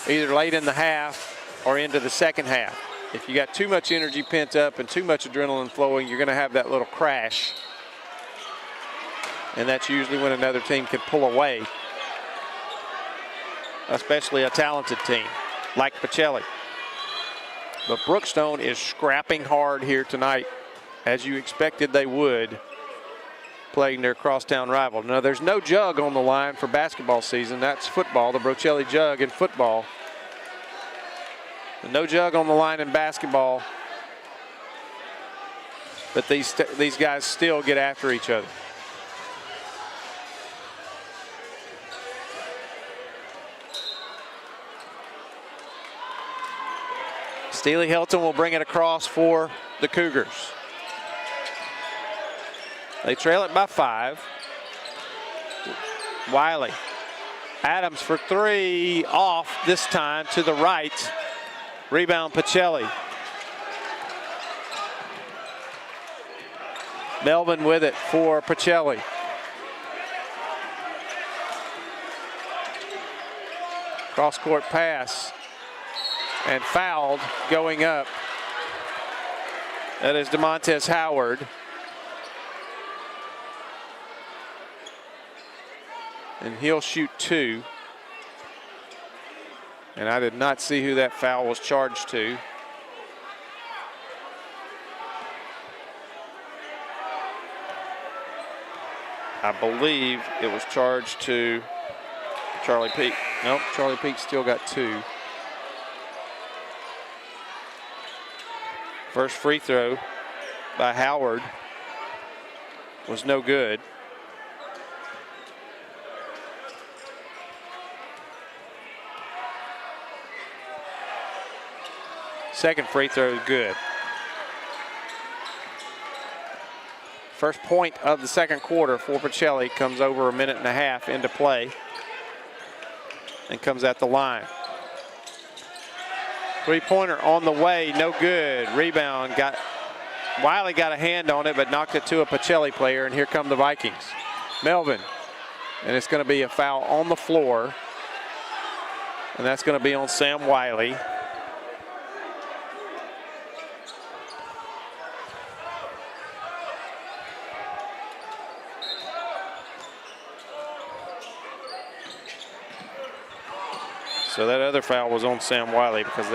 either late in the half or into the second half. If you got too much energy pent up and too much adrenaline flowing, you're going to have that little crash. And that's usually when another team can pull away, especially a talented team like Pacelli. But Brookstone is scrapping hard here tonight, as you expected they would, playing their crosstown rival. Now, there's no jug on the line for basketball season. That's football, the Brocelli jug in football. No jug on the line in basketball, but these guys still get after each other. Steely Helton will bring it across for the Cougars. They trail it by 5. Wiley. Adams for 3, off this time to the right. Rebound Pacelli. Melvin with it for Pacelli. Cross-court pass. And fouled going up. That is DeMontez Howard. And he'll shoot 2. And I did not see who that foul was charged to. I believe it was charged to Charlie Peak. Nope, Charlie Peak still got 2. First free throw by Howard was no good. Second free throw is good. First point of the second quarter for Pacelli comes over a minute and a half into play and comes at the line. Three-pointer on the way, no good. Rebound, Wiley got a hand on it, but knocked it to a Pacelli player, and here come the Vikings. Melvin, and it's going to be a foul on the floor, and that's going to be on Sam Wiley. So that other foul was on Sam Wiley because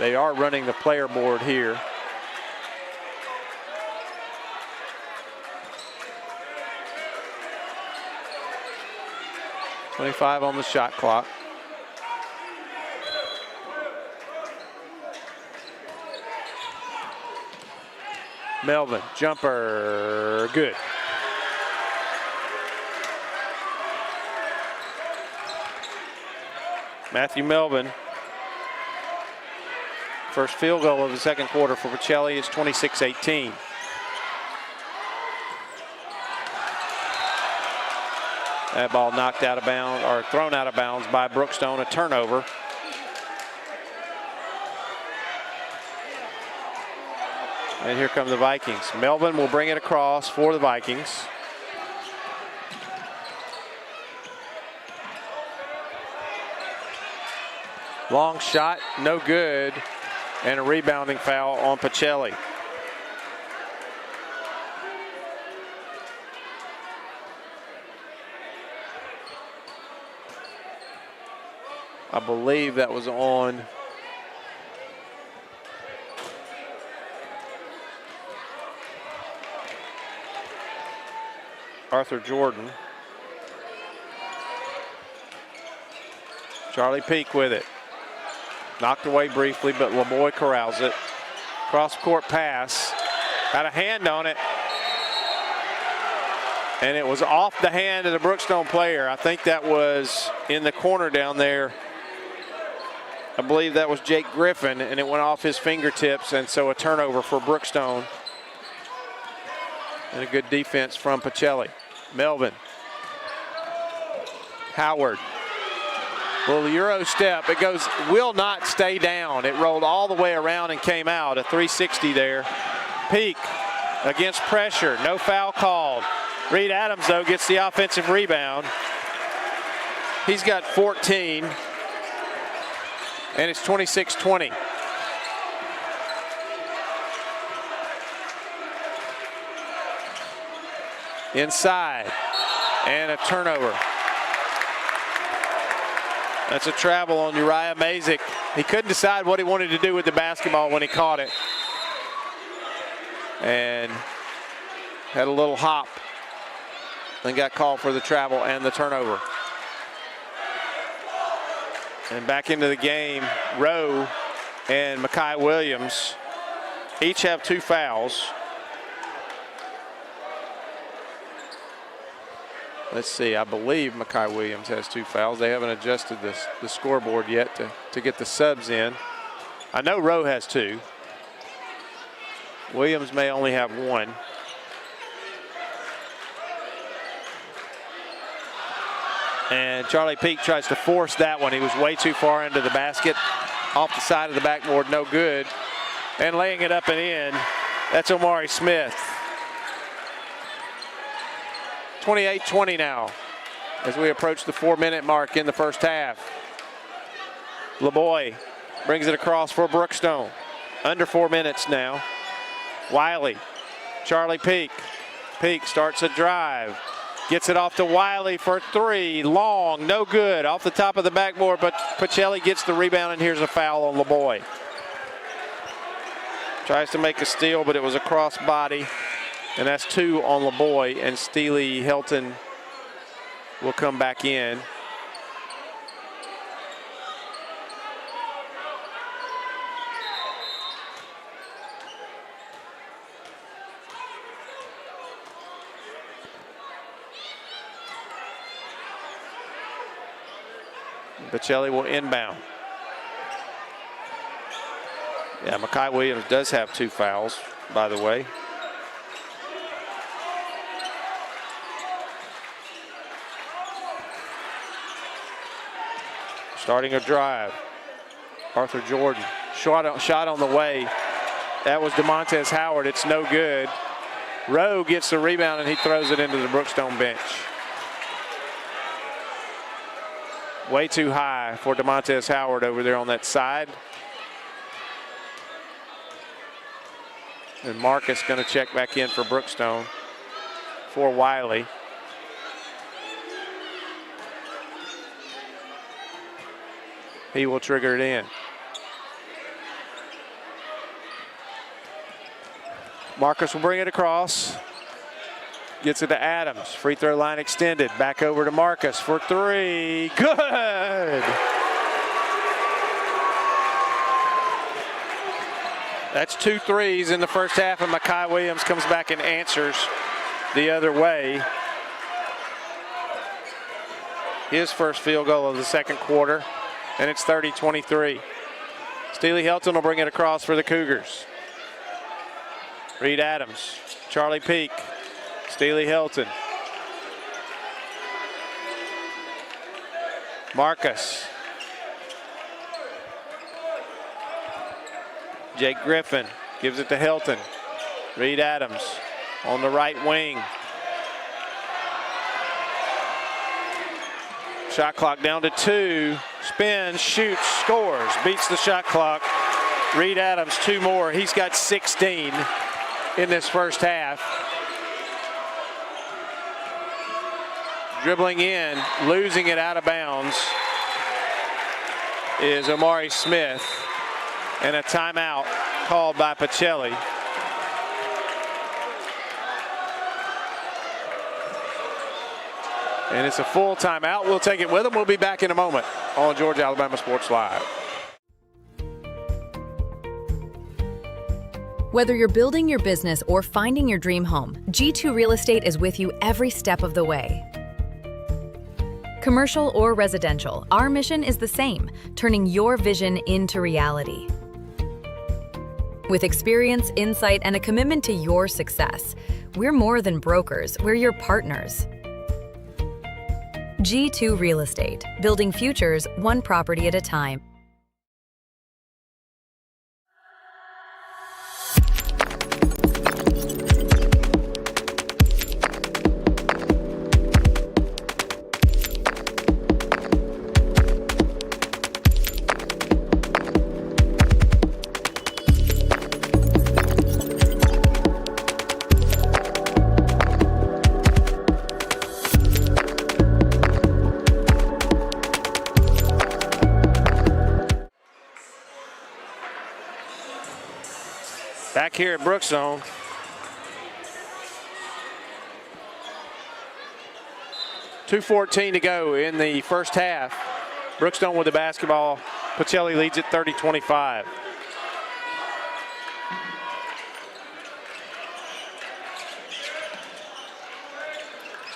they are running the player board here. .25 on the shot clock. Melvin, jumper, good. Matthew Melvin, first field goal of the second quarter for Pacelli is 26-18. That ball knocked out of bounds, or thrown out of bounds by Brookstone, a turnover. And here come the Vikings. Melvin will bring it across for the Vikings. Long shot, no good, and a rebounding foul on Pacelli. I believe that was on Arthur Jordan. Charlie Peak with it. Knocked away briefly, but LeBoy corrals it. Cross-court pass. Got a hand on it. And it was off the hand of the Brookstone player. I think that was in the corner down there. I believe that was Jake Griffin, and it went off his fingertips, and so a turnover for Brookstone. And a good defense from Pacelli. Melvin. Howard. Little Euro step. It goes, will not stay down. It rolled all the way around and came out. A 360 there. Peak against pressure. No foul called. Reed Adams, though, gets the offensive rebound. He's got 14. And it's 26-20. Inside, and a turnover. That's a travel on Uriah Mazik. He couldn't decide what he wanted to do with the basketball when he caught it. And had a little hop. Then got called for the travel and the turnover. And back into the game, Rowe and Makai Williams each have 2 fouls. Let's see, I believe Makai Williams has 2 fouls. They haven't adjusted the scoreboard yet to get the subs in. I know Rowe has 2. Williams may only have 1. And Charlie Peak tries to force that one. He was way too far into the basket. Off the side of the backboard, no good. And laying it up and in, that's Omari Smith. 28-20 now as we approach the 4-minute mark in the first half. LeBoy brings it across for Brookstone. Under 4 minutes now. Wiley, Charlie Peak. Peak starts a drive. Gets it off to Wiley for 3. Long, no good. Off the top of the backboard, but Pacelli gets the rebound, and here's a foul on LeBoy. Tries to make a steal, but it was a cross body. And that's 2 on LeBoy, and Steely Helton will come back in. Pacelli will inbound. Yeah, Makai Williams does have 2 fouls, by the way. Starting a drive. Arthur Jordan. Shot on the way. That was DeMontez Howard. It's no good. Rowe gets the rebound, and he throws it into the Brookstone bench. Way too high for DeMontez Howard over there on that side. And Marcus going to check back in for Brookstone for Wiley. he will trigger it in. Marcus will bring it across. Gets it to Adams. Free throw line extended. Back over to Marcus for three. Good! That's 2 threes in the first half, and Makai Williams comes back and answers the other way. His first field goal of the second quarter, and it's 30-23. Steely Helton will bring it across for the Cougars. Reed Adams, Charlie Peak, Steely Helton. Marcus. Jake Griffin gives it to Helton. Reed Adams on the right wing. Shot clock down to 2. Spins, shoots, scores, beats the shot clock. Reed Adams 2 more. He's got 16 in this first half. Dribbling in, losing it out of bounds is Omari Smith. And a timeout called by Pacelli. And it's a full timeout. We'll take it with him. We'll be back in a moment on Georgia Alabama Sports Live. Whether you're building your business or finding your dream home, G2 Real Estate is with you every step of the way. Commercial or residential, our mission is the same, turning your vision into reality. With experience, insight, and a commitment to your success, we're more than brokers, we're your partners. G2 Real Estate, building futures one property at a time. Back here at Brookstone. .214 to go in the first half. Brookstone with the basketball. Pacelli leads it 30-25.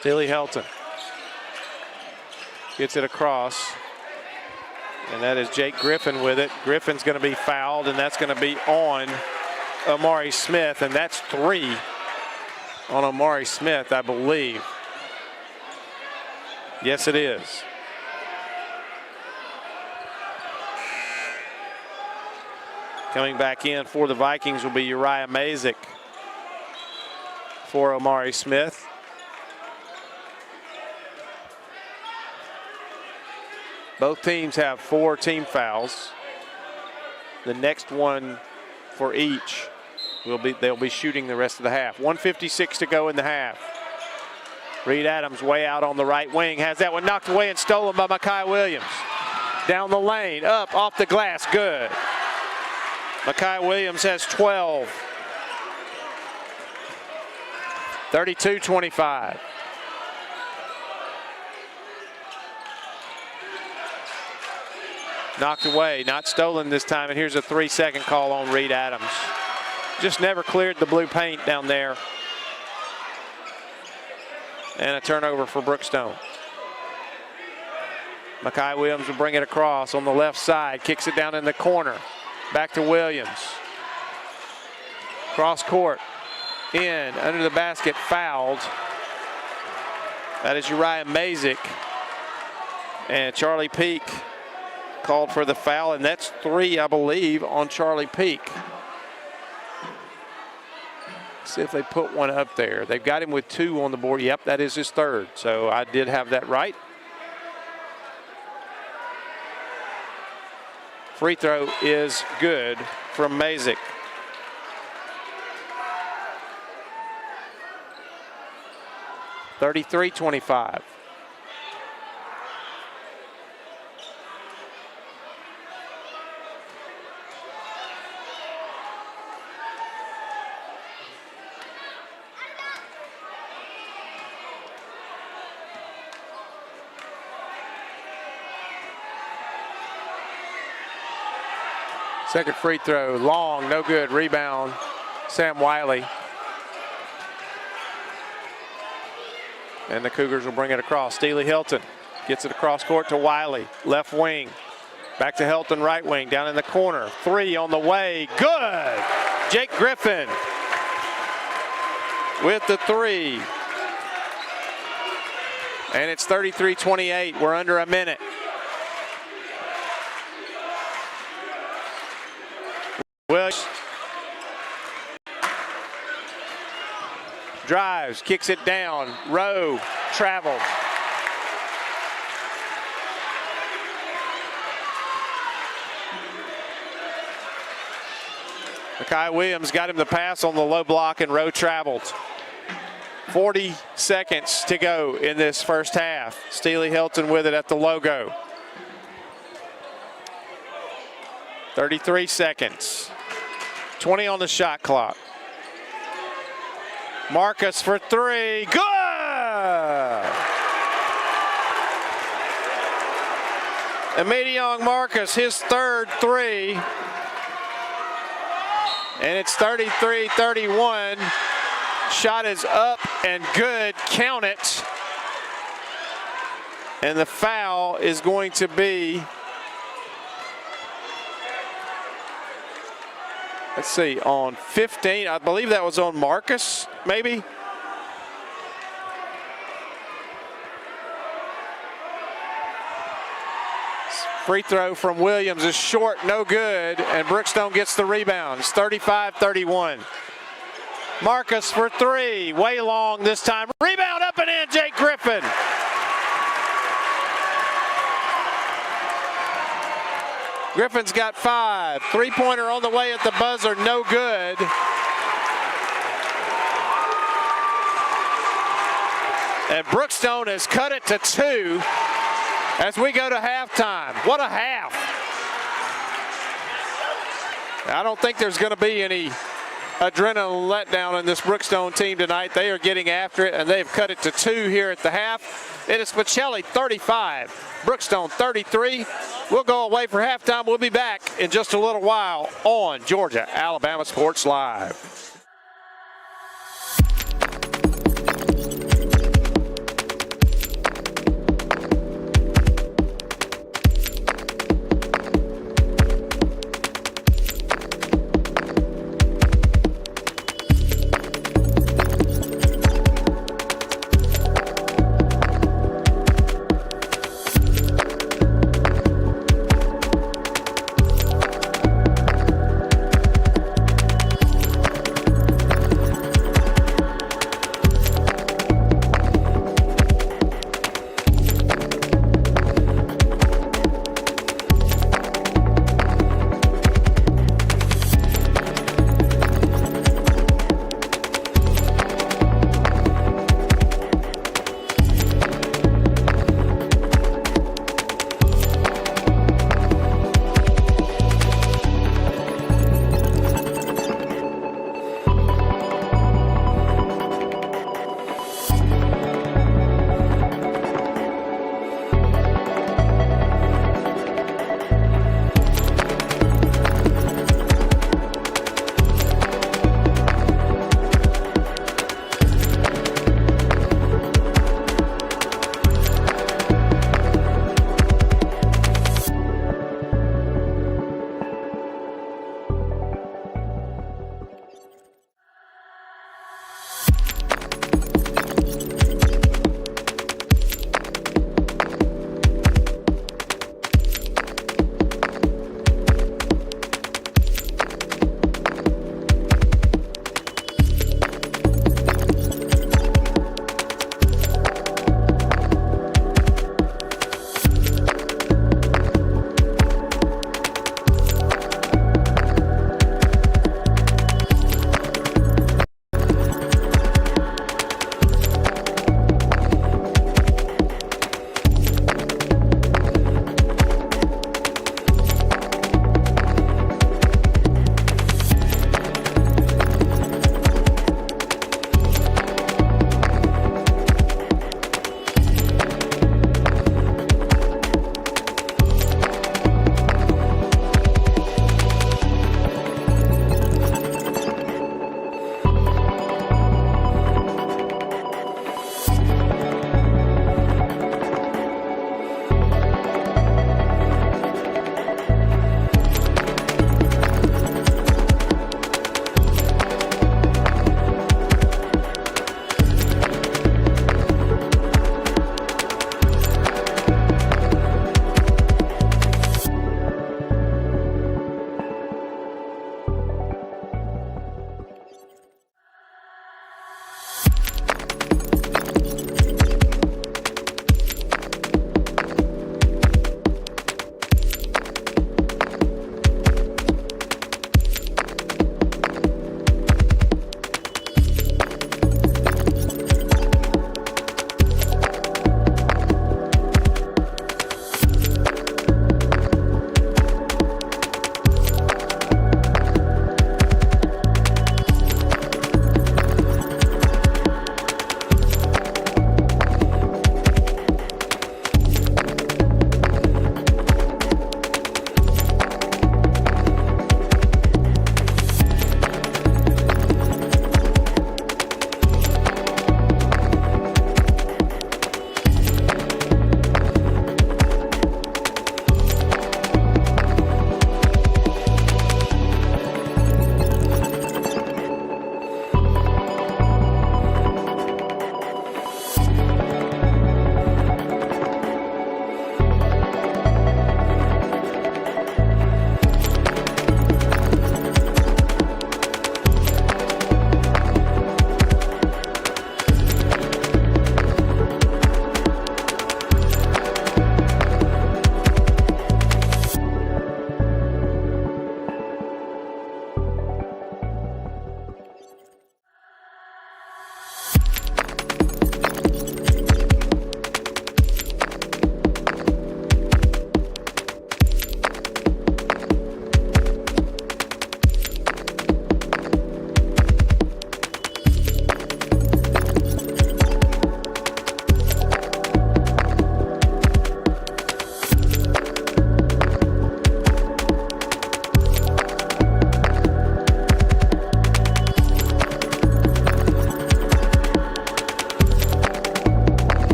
Steely Helton gets it across. And that is Jake Griffin with it. Griffin's going to be fouled, and that's going to be on Omari Smith, and that's 3 on Omari Smith, I believe. Yes, it is. Coming back in for the Vikings will be Uriah Mazik for Omari Smith. Both teams have 4 team fouls. The next one for each they'll be shooting the rest of the half. 1:56 to go in the half. Reed Adams way out on the right wing, has that one knocked away and stolen by Makai Williams. Down the lane, up, off the glass, good. Makai Williams has 12. 32-25. Knocked away, not stolen this time, and here's a 3-second call on Reed Adams. Just never cleared the blue paint down there. And a turnover for Brookstone. Makai Williams will bring it across on the left side, kicks it down in the corner. Back to Williams. Cross court, in, under the basket, fouled. That is Uriah Mazik. And Charlie Peak called for the foul, and that's 3, I believe, on Charlie Peak. See if they put one up there. They've got him with 2 on the board. Yep, that is his 3rd. So I did have that right. Free throw is good from Mazik. .33-25. Second free throw, long, no good. Rebound, Sam Wiley. And the Cougars will bring it across. Steely Hilton gets it across court to Wiley, left wing. Back to Hilton, right wing, down in the corner. Three on the way, good! Jake Griffin with the three. And it's 33-28, we're under a minute. Williams drives, kicks it down. Rowe traveled. Makai Williams got him the pass on the low block, and Rowe traveled. 40 seconds to go in this first half. Steely Hilton with it at the logo. 33 seconds. 20 on the shot clock. Marcus for three. Good! Emedion Marcus, his third three. And it's 33-31. Shot is up and good. Count it. And the foul is going to be, let's see, on 15. I believe that was on Marcus, maybe. Free throw from Williams is short, no good, and Brookstone gets the rebound. It's 35-31. Marcus for three, way long this time. Rebound up and in, Jake Griffin. Griffin's got 5. Three-pointer on the way at the buzzer, no good. And Brookstone has cut it to 2 as we go to halftime. What a half. I don't think there's going to be any adrenaline letdown in this Brookstone team tonight. They are getting after it, and they've cut it to 2 here at the half. It is Pacelli 35, Brookstone 33. We'll go away for halftime. We'll be back in just a little while on Georgia Alabama Sports Live.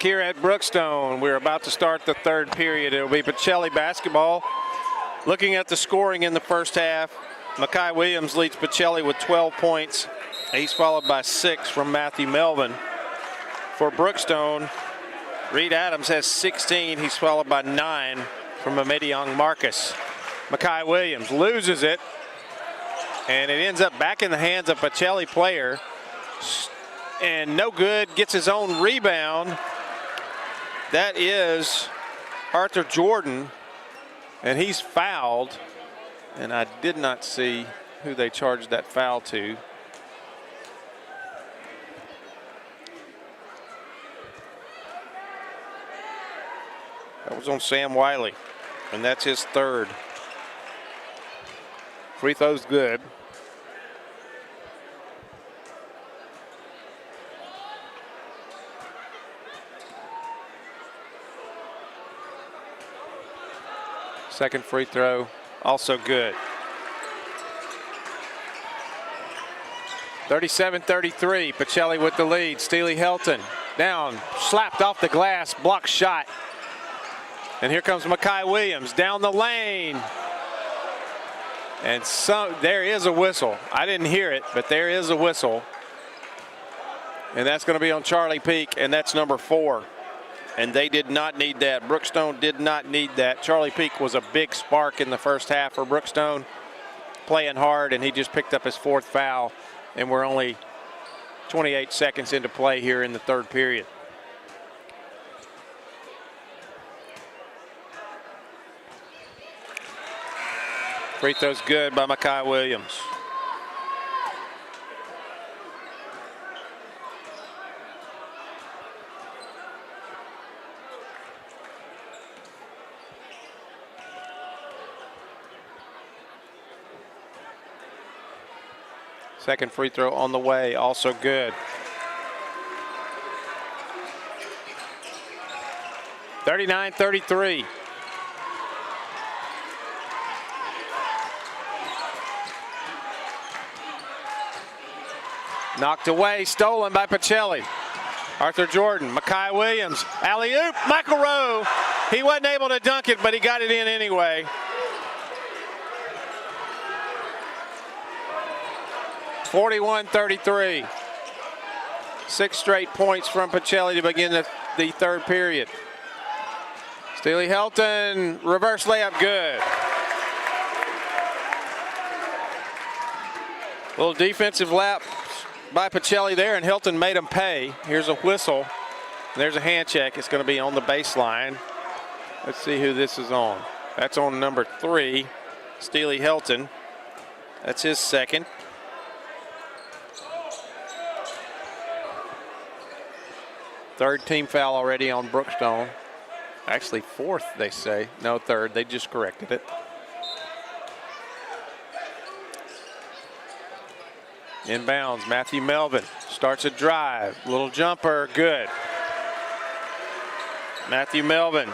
here at Brookstone. We're about to start the third period. It'll be Pacelli basketball. Looking at the scoring in the first half, Makai Williams leads Pacelli with 12 points. He's followed by 6 from Matthew Melvin. For Brookstone, Reed Adams has 16. He's followed by 9 from Amediong Marcus. Makai Williams loses it, and it ends up back in the hands of Pacelli player. And no good, gets his own rebound. That is Arthur Jordan, and he's fouled. And I did not see who they charged that foul to. That was on Sam Wiley, and that's his third. Free throw's good. Second free throw, also good. 37-33, Pacelli with the lead. Steely Helton down, slapped off the glass, blocked shot. And here comes Makai Williams down the lane. And there is a whistle. I didn't hear it, but there is a whistle. And that's going to be on Charlie Peak, and that's number 4. And they did not need that. Brookstone did not need that. Charlie Peak was a big spark in the first half for Brookstone, playing hard, and he just picked up his 4th foul. And we're only 28 seconds into play here in the third period. Free throw's good by Makai Williams. Second free throw on the way, also good. 39-33. Knocked away, stolen by Pacelli. Arthur Jordan, Makai Williams, alley-oop, Michael Rowe. He wasn't able to dunk it, but he got it in anyway. 41-33. 6 straight points from Pacelli to begin the third period. Steely Helton, reverse layup, good. Little defensive lap by Pacelli there, and Helton made him pay. Here's a whistle. There's a hand check. It's going to be on the baseline. Let's see who this is on. That's on number 3, Steely Helton. That's his second. Third team foul already on Brookstone. Actually 4th, they say. No, 3rd. They just corrected it. Inbounds, Matthew Melvin starts a drive. Little jumper, good. Matthew Melvin,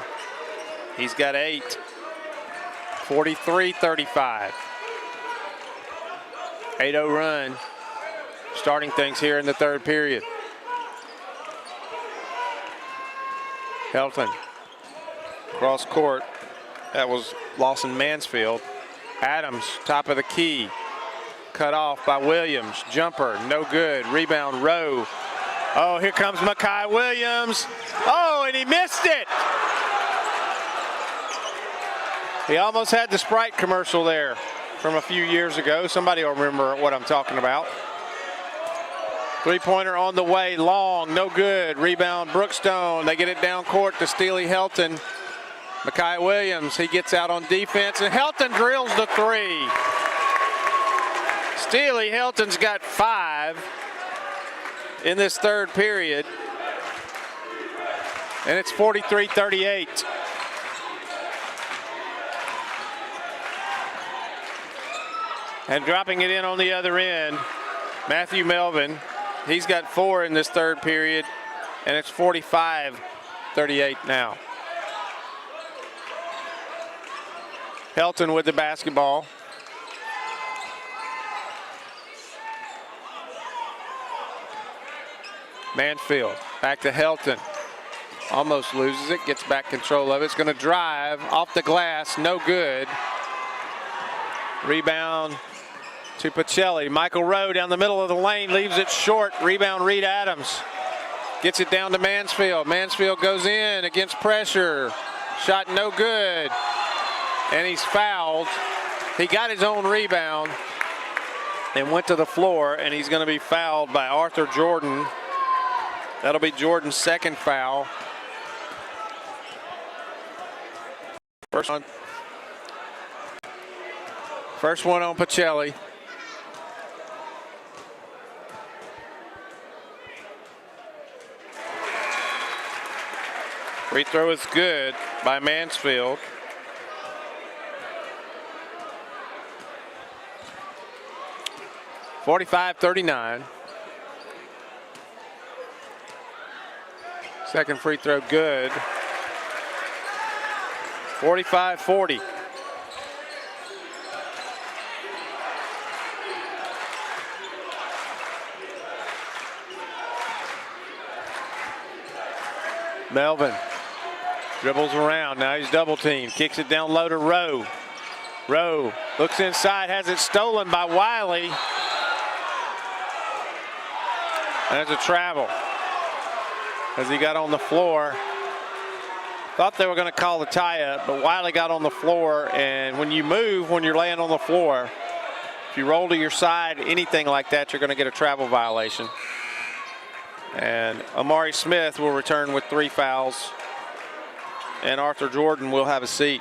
he's got 8. 43-35. 8-0 run. Starting things here in the third period. Helton, cross court. That was Lawson Mansfield. Adams, top of the key. Cut off by Williams. Jumper, no good. Rebound, Rowe. Oh, here comes Makai Williams. Oh, and he missed it. He almost had the Sprite commercial there from a few years ago. Somebody will remember what I'm talking about. Three-pointer on the way, long, no good. Rebound, Brookstone. They get it down court to Steely Helton. Makai Williams, he gets out on defense, and Helton drills the 3. Steely Helton's got 5 in this third period, and it's 43-38. And dropping it in on the other end, Matthew Melvin. He's got 4 in this third period, and it's 45-38 now. Helton with the basketball. Mansfield back to Helton. Almost loses it, gets back control of it. It's going to drive off the glass, no good. Rebound to Pacelli. Michael Rowe down the middle of the lane, leaves it short. Rebound, Reed Adams. Gets it down to Mansfield. Mansfield goes in against pressure. Shot no good. And he's fouled. He got his own rebound and went to the floor, and he's going to be fouled by Arthur Jordan. That'll be Jordan's second foul. First one on Pacelli. Free throw is good by Mansfield. (45-39). Second free throw good. 45-40. Melvin dribbles around. Now he's double teamed. Kicks it down low to Rowe. Rowe looks inside, has it stolen by Wiley. There's a travel as he got on the floor. Thought they were going to call the tie-up, but Wiley got on the floor, and when you move, when you're laying on the floor, if you roll to your side, anything like that, you're going to get a travel violation. And Amari Smith will return with 3 fouls, and Arthur Jordan will have a seat.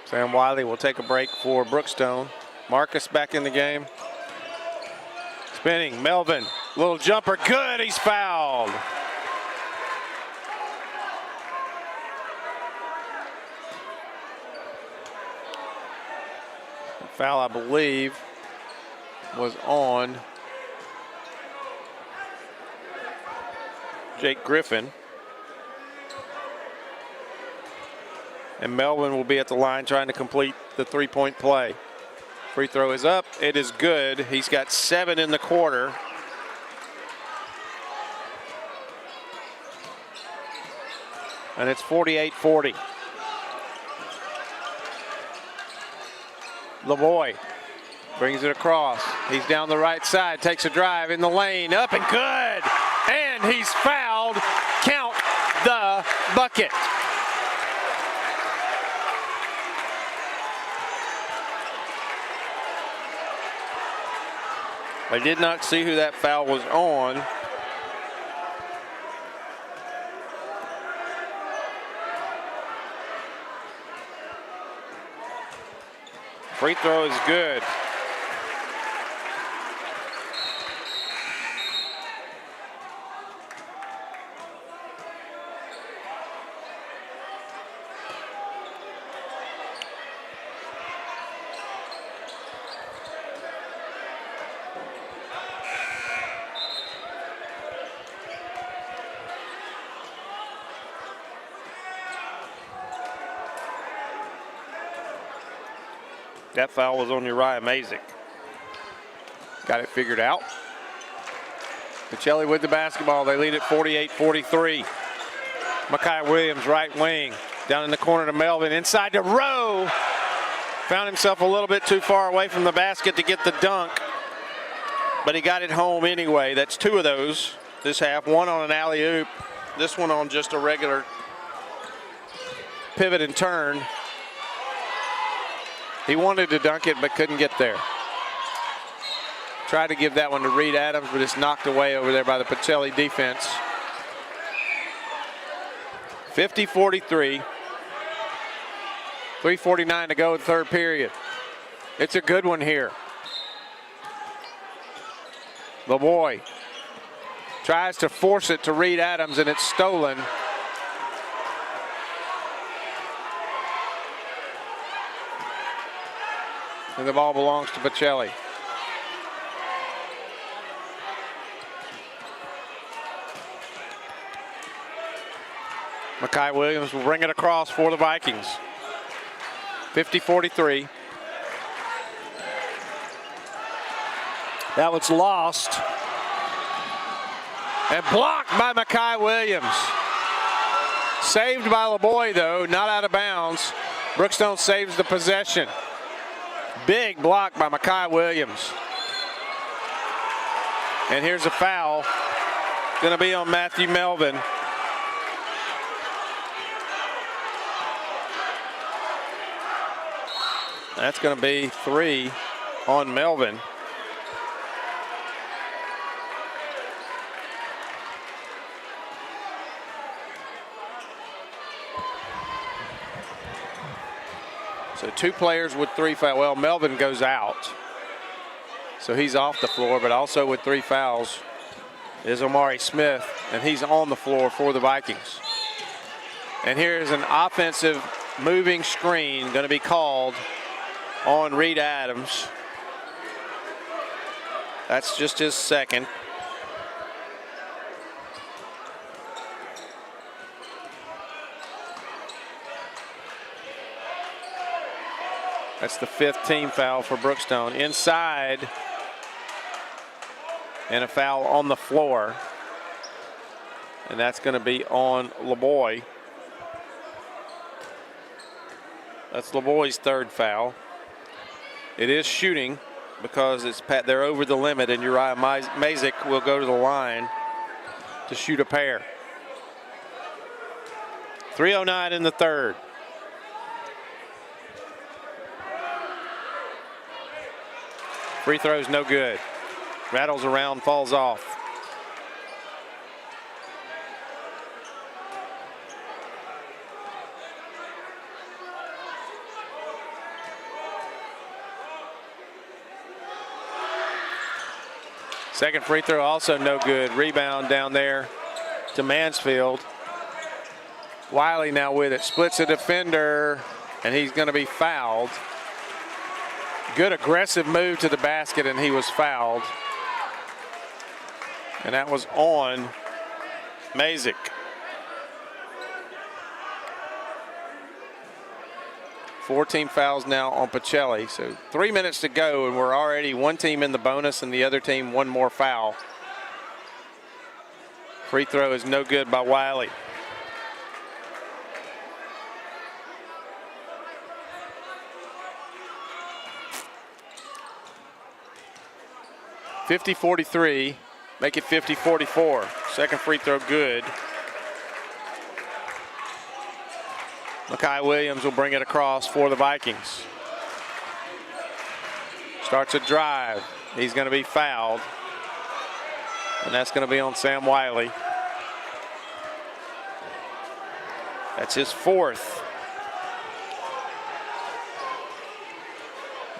Sam Wiley will take a break for Brookstone. Marcus back in the game. Spinning, Melvin, little jumper, good, he's fouled. The foul, I believe, was on Jake Griffin. And Melvin will be at the line trying to complete the 3-point play. Free throw is up. It is good. He's got 7 in the quarter. And it's 48-40. LeBoy brings it across. He's down the right side, takes a drive in the lane, up and good. And he's fouled. Count the bucket. I did not see who that foul was on. Free throw is good. That foul was on Uriah Mazik. Got it figured out. Pacelli with the basketball. They lead at 48-43. Makai Williams, right wing. Down in the corner to Melvin. Inside to Rowe. Found himself a little bit too far away from the basket to get the dunk. But he got it home anyway. That's 2 of those this half. 1 on an alley-oop. This one on just a regular pivot and turn. He wanted to dunk it, but couldn't get there. Tried to give that one to Reed Adams, but it's knocked away over there by the Pacelli defense. 50-43. 3:49 to go in third period. It's a good one here. LeBoy tries to force it to Reed Adams, and it's stolen. And the ball belongs to Pacelli. Makai Williams will bring it across for the Vikings. 50-43. That one's lost. And blocked by Makai Williams. Saved by LeBoy, though, not out of bounds. Brookstone saves the possession. Big block by Makai Williams. And here's a foul. Going to be on Matthew Melvin. That's going to be 3 on Melvin. So 2 players with 3 fouls. Well, Melvin goes out. So he's off the floor, but also with 3 fouls is Omari Smith, and he's on the floor for the Vikings. And here's an offensive moving screen going to be called on Reed Adams. That's just his second. That's the 5th team foul for Brookstone. Inside, and a foul on the floor. And that's going to be on LeBoy. That's LeBoy's 3rd foul. It is shooting because they're over the limit, and Uriah Mazik will go to the line to shoot a pair. 3:09 in the 3rd. Free throw's no good. Rattles around, falls off. Second free throw also no good. Rebound down there to Mansfield. Wiley now with it. Splits a defender, and he's going to be fouled. Good aggressive move to the basket, and he was fouled. And that was on Mazik. Four-team fouls now on Pacelli. So 3 minutes to go, and we're already one team in the bonus and the other team one more foul. Free throw is no good by Wiley. (50-43), make it 50-44. Second free throw good. Makai Williams will bring it across for the Vikings. Starts a drive. He's going to be fouled. And that's going to be on Sam Wiley. That's his 4th.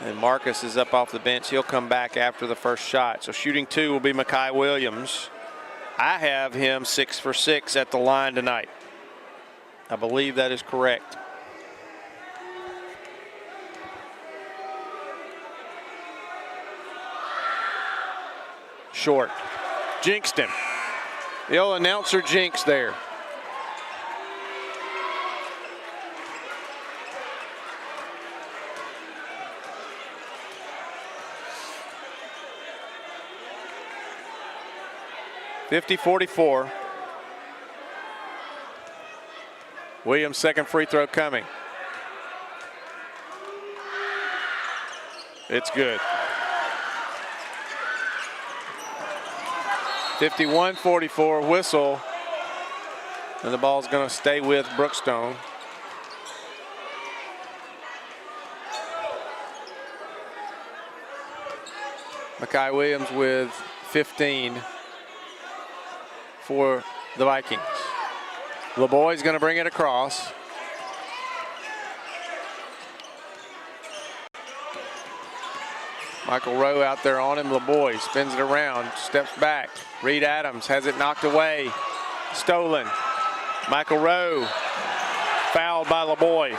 And Marcus is up off the bench. He'll come back after the first shot. So shooting 2 will be Makai Williams. I have him 6 for 6 at the line tonight. I believe that is correct. Short. Jinxed him. The old announcer jinx there. (50-44). Williams' second free throw coming. It's good. 51-44 whistle. And the ball's going to stay with Brookstone. Makai Williams with 15 for the Vikings. LeBoy's going to bring it across. Michael Rowe out there on him. LeBoy spins it around, steps back. Reed Adams has it knocked away. Stolen. Michael Rowe fouled by LeBoy.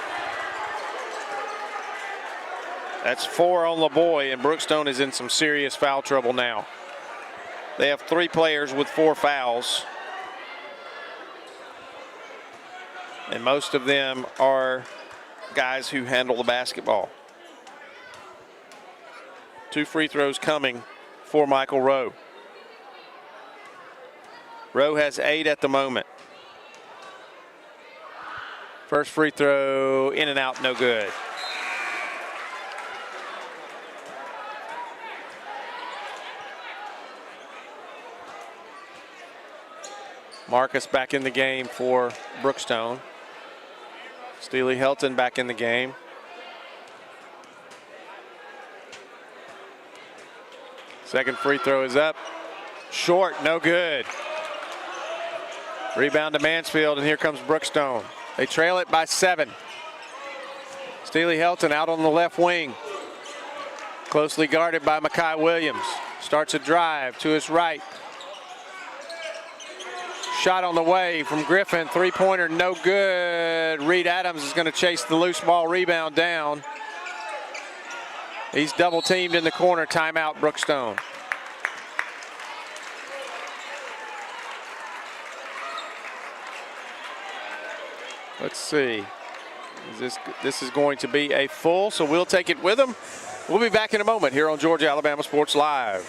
That's 4 on LeBoy, and Brookstone is in some serious foul trouble now. They have 3 players with 4 fouls. And most of them are guys who handle the basketball. 2 free throws coming for Michael Rowe. Rowe has 8 at the moment. First free throw, in and out, no good. Marcus back in the game for Brookstone. Steely Helton back in the game. Second free throw is up. Short, no good. Rebound to Mansfield, and here comes Brookstone. They trail it by 7. Steely Helton out on the left wing. Closely guarded by Makai Williams. Starts a drive to his right. Shot on the way from Griffin. Three-pointer, no good. Reed Adams is going to chase the loose ball rebound down. He's double teamed in the corner. Timeout, Brookstone. Let's see. This is going to be a full, so we'll take it with them. We'll be back in a moment here on Georgia Alabama Sports Live.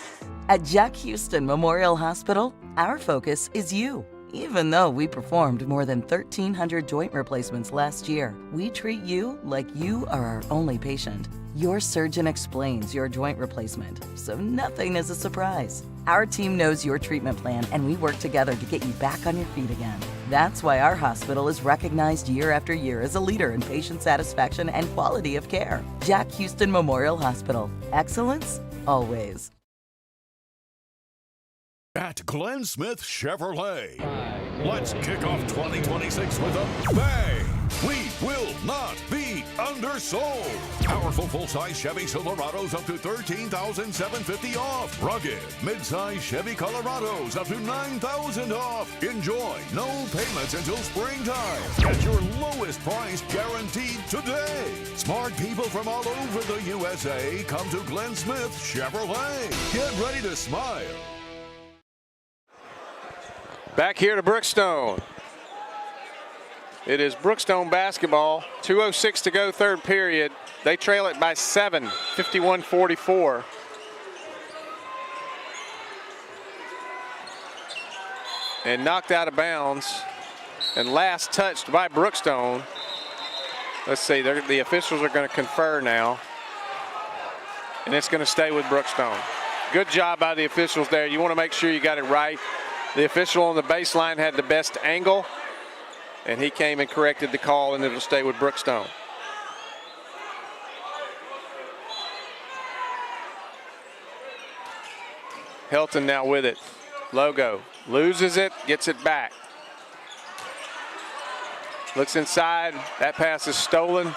At Jack Houston Memorial Hospital, our focus is you. Even though we performed more than 1,300 joint replacements last year, we treat you like you are our only patient. Your surgeon explains your joint replacement, so nothing is a surprise. Our team knows your treatment plan, and we work together to get you back on your feet again. That's why our hospital is recognized year after year as a leader in patient satisfaction and quality of care. Jack Houston Memorial Hospital. Excellence, always. At Glenn Smith Chevrolet, let's kick off 2026 with a bang. We will not be undersold. Powerful full-size Chevy Silverados up to $13,750 off. Rugged mid-size Chevy Colorados up to $9,000 off. Enjoy no payments until springtime. Get your lowest price guaranteed today. Smart people from all over the USA come to Glenn Smith Chevrolet. Get ready to smile. Back here to Brookstone. It is Brookstone basketball. 2:06 to go, third period. They trail it by 7, 51-44. And knocked out of bounds. And last touched by Brookstone. Let's see, the officials are going to confer now. And it's going to stay with Brookstone. Good job by the officials there. You want to make sure you got it right. The official on the baseline had the best angle, and he came and corrected the call, and it'll stay with Brookstone. Helton now with it. Logo loses it, gets it back. Looks inside. That pass is stolen.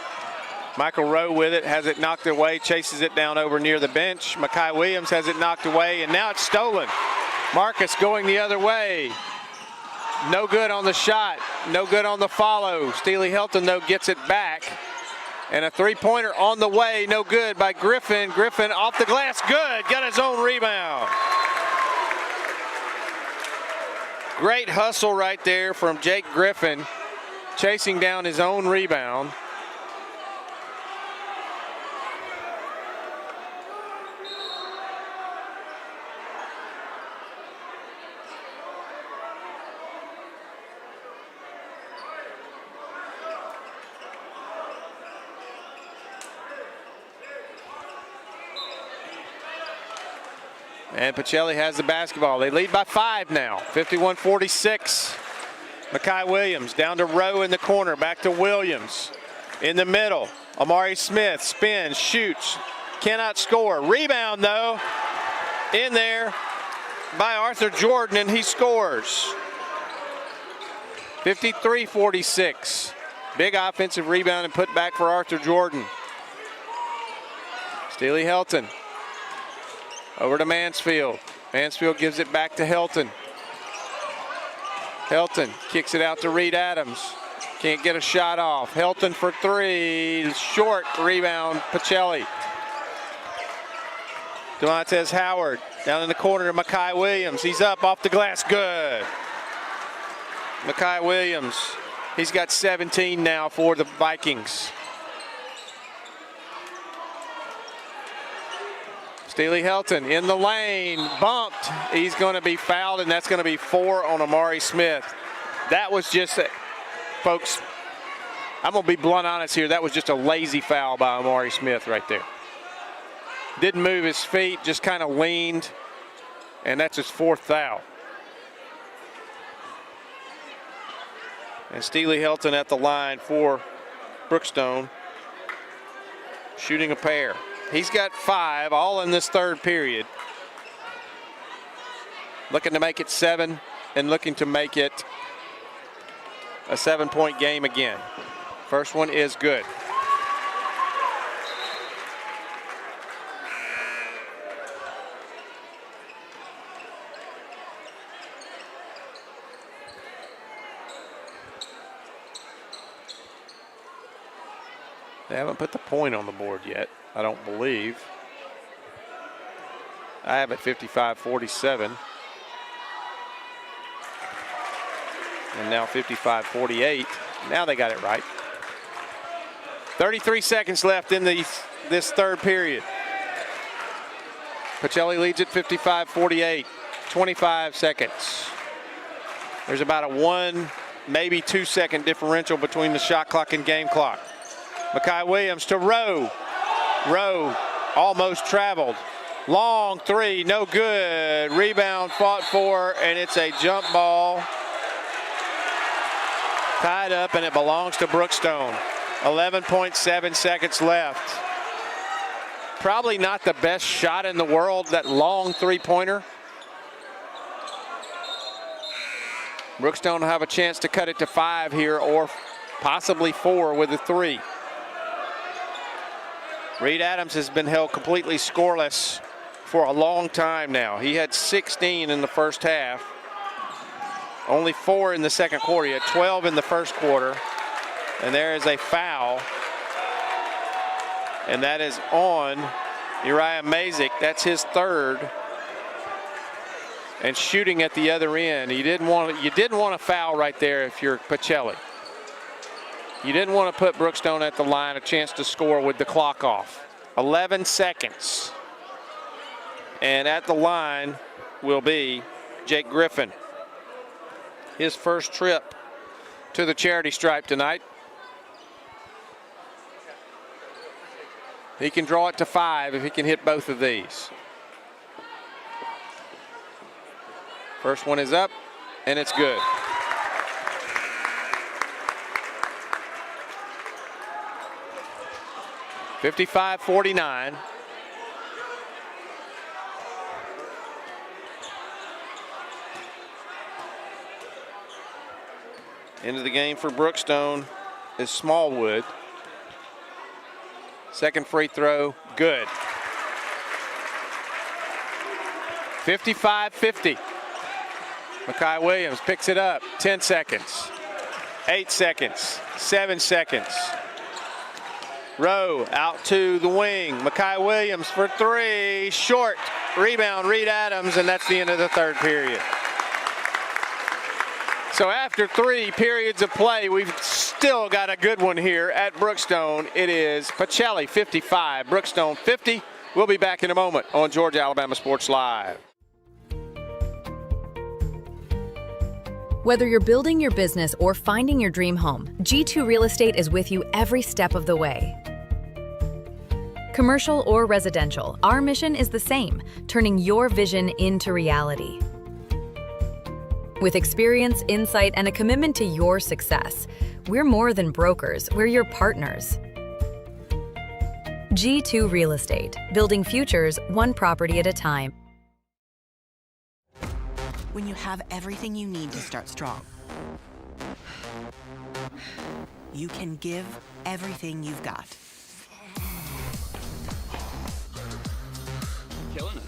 Michael Rowe with it, has it knocked away, chases it down over near the bench. Makai Williams has it knocked away, and now it's stolen. Marcus going the other way. No good on the shot. No good on the follow. Steely Helton, though, gets it back. And a three-pointer on the way. No good by Griffin. Griffin off the glass. Good. Got his own rebound. Great hustle right there from Jake Griffin, chasing down his own rebound. And Pacelli has the basketball. They lead by 5 now, 51-46. Makai Williams down to Rowe in the corner, back to Williams. In the middle, Amari Smith spins, shoots, cannot score. Rebound, though, in there by Arthur Jordan, and he scores. 53-46. Big offensive rebound and put back for Arthur Jordan. Steely Helton. Over to Mansfield. Mansfield gives it back to Helton. Helton kicks it out to Reed Adams. Can't get a shot off. Helton for 3. Short rebound, Pacelli. Demontez Howard down in the corner to Makai Williams. He's up off the glass. Good. Makai Williams. He's got 17 now for the Vikings. Steely Helton in the lane, bumped. He's going to be fouled, and that's going to be 4 on Amari Smith. That was just, folks, I'm going to be blunt honest here. That was just a lazy foul by Amari Smith right there. Didn't move his feet, just kind of leaned, and that's his 4th foul. And Steely Helton at the line for Brookstone, shooting a pair. He's got 5, all in this 3rd period. Looking to make it 7 and looking to make it a 7-point game again. First one is good. They haven't put the point on the board yet, I don't believe. I have it 55-47. And now 55-48. Now they got it right. 33 seconds left in this 3rd period. Pacelli leads at 55-48. 25 seconds. There's about a 1, maybe 2 second differential between the shot clock and game clock. Makai Williams to Rowe. Rowe almost traveled. Long 3, no good. Rebound fought for, and it's a jump ball. Tied up, and it belongs to Brookstone. 11.7 seconds left. Probably not the best shot in the world, that long 3-pointer. Brookstone will have a chance to cut it to 5 here, or possibly 4 with a 3. Reed Adams has been held completely scoreless for a long time now. He had 16 in the first half. Only 4 in the second quarter. He had 12 in the first quarter. And there is a foul. And that is on Uriah Mazik. That's his 3rd. And shooting at the other end. You didn't want a foul right there if you're Pacelli. You didn't want to put Brookstone at the line, a chance to score with the clock off. 11 seconds. And at the line will be Jake Griffin. His first trip to the charity stripe tonight. He can draw it to 5 if he can hit both of these. First one is up, and it's good. (55-49). Into the game for Brookstone is Smallwood. Second free throw, good. 55-50. Makai Williams picks it up. 10 seconds. 8 seconds. 7 seconds. Rowe out to the wing. Makai Williams for 3. Short. Rebound, Reed Adams, and that's the end of the 3rd period. So after 3 periods of play, we've still got a good one here at Brookstone. It is Pacelli 55, Brookstone 50. We'll be back in a moment on Georgia Alabama Sports Live. Whether you're building your business or finding your dream home, G2 Real Estate is with you every step of the way. Commercial or residential, our mission is the same, turning your vision into reality. With experience, insight, and a commitment to your success, we're more than brokers, we're your partners. G2 Real Estate, building futures one property at a time. When you have everything you need to start strong, you can give everything you've got. Killing it.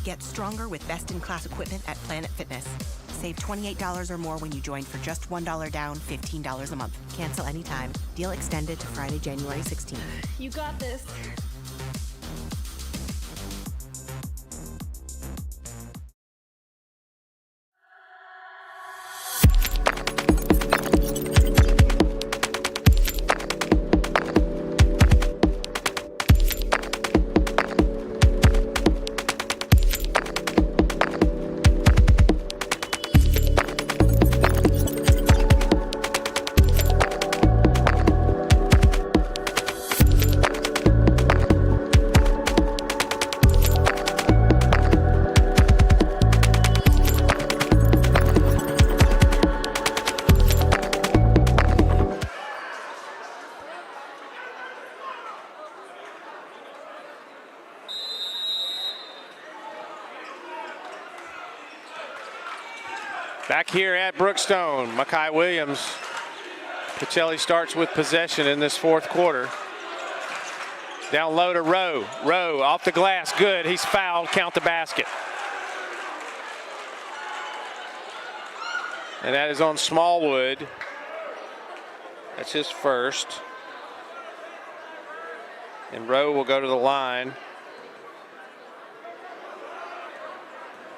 Get stronger with best-in-class equipment at Planet Fitness. Save $28 or more when you join for just $1 down, $15 a month. Cancel anytime. Deal extended to Friday, January 16th. You got this. Back here at Brookstone, Makai Williams. Pacelli starts with possession in this fourth quarter. Down low to Rowe. Rowe off the glass, good. He's fouled, count the basket. And that is on Smallwood. That's his first. And Rowe will go to the line.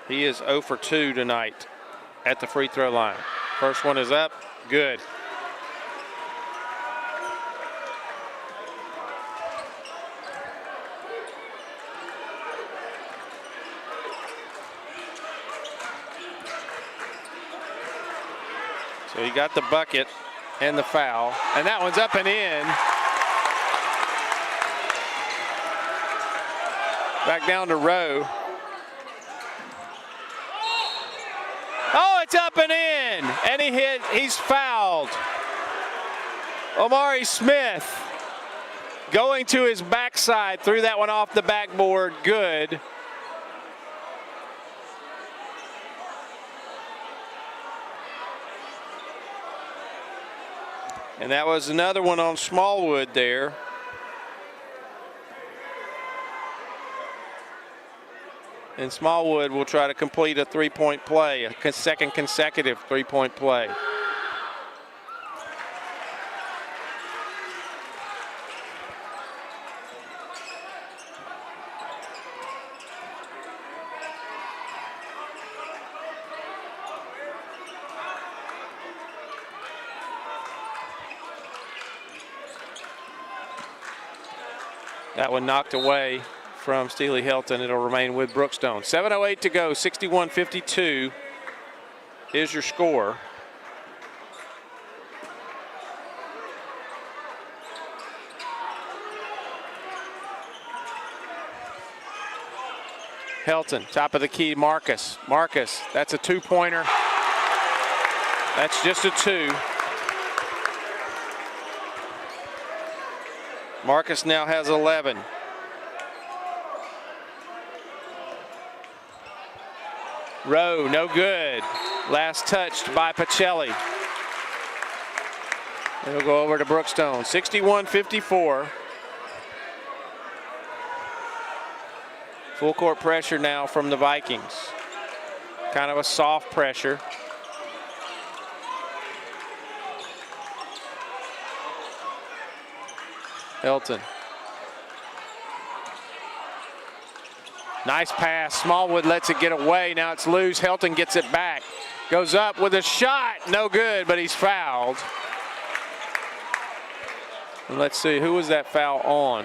He is 0 for 2 tonight at the free throw line. First one is up, good. So he got the bucket and the foul, and that one's up and in. Back down to Rowe. Oh, it's up and in, and he's fouled. Omari Smith going to his backside, threw that one off the backboard, good. And that was another one on Smallwood there. And Smallwood will try to complete a three-point play, a second consecutive three-point play. That one knocked away from Steely Helton. It'll remain with Brookstone. 7:08 to go, 61-52 is your score. Helton, top of the key, Marcus. Marcus, that's a two-pointer. That's just a two. Marcus now has 11. Rowe, no good. Last touched by Pacelli. It'll go over to Brookstone. 61-54. Full court pressure now from the Vikings. Kind of a soft pressure. Helton. Nice pass. Smallwood lets it get away. Now it's loose. Helton gets it back. Goes up with a shot. No good, but he's fouled. And let's see, who was that foul on?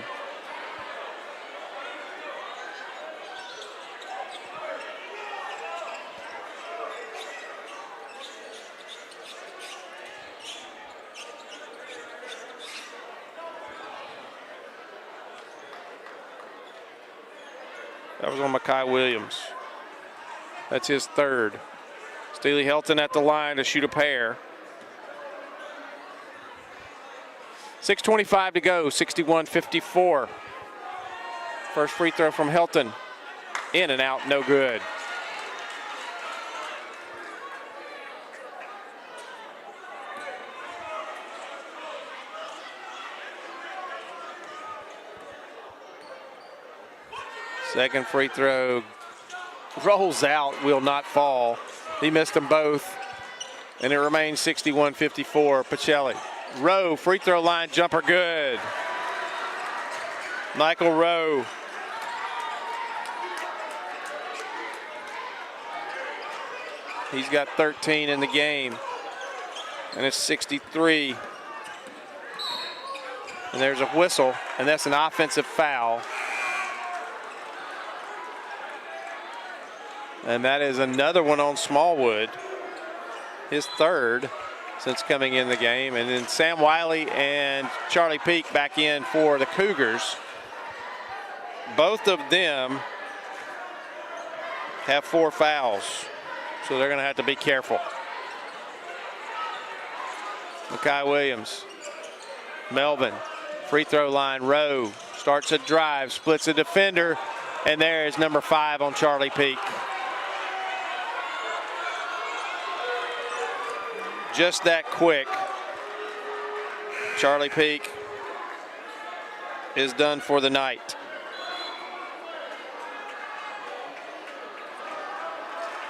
That was on Makai Williams. That's his third. Steely Helton at the line to shoot a pair. 6:25 to go, 61-54. First free throw from Helton. In and out, no good. Second free throw rolls out, will not fall. He missed them both, and it remains 61-54. Pacelli. Rowe, free throw line jumper, good. Michael Rowe. He's got 13 in the game, and it's 63. And there's a whistle, and that's an offensive foul. And that is another one on Smallwood, his third since coming in the game. And then Sam Wiley and Charlie Peak back in for the Cougars. Both of them have 4 fouls, so they're going to have to be careful. Makai Williams, Melvin, free throw line, Rowe starts a drive, splits a defender, and there is number 5 on Charlie Peak. just that quick. Charlie Peak is done for the night.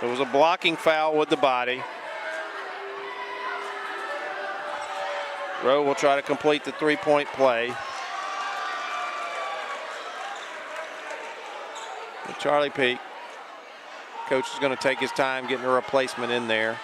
It was a blocking foul with the body. Rowe will try to complete the three-point play. And Charlie Peak, coach is going to take his time getting a replacement in there.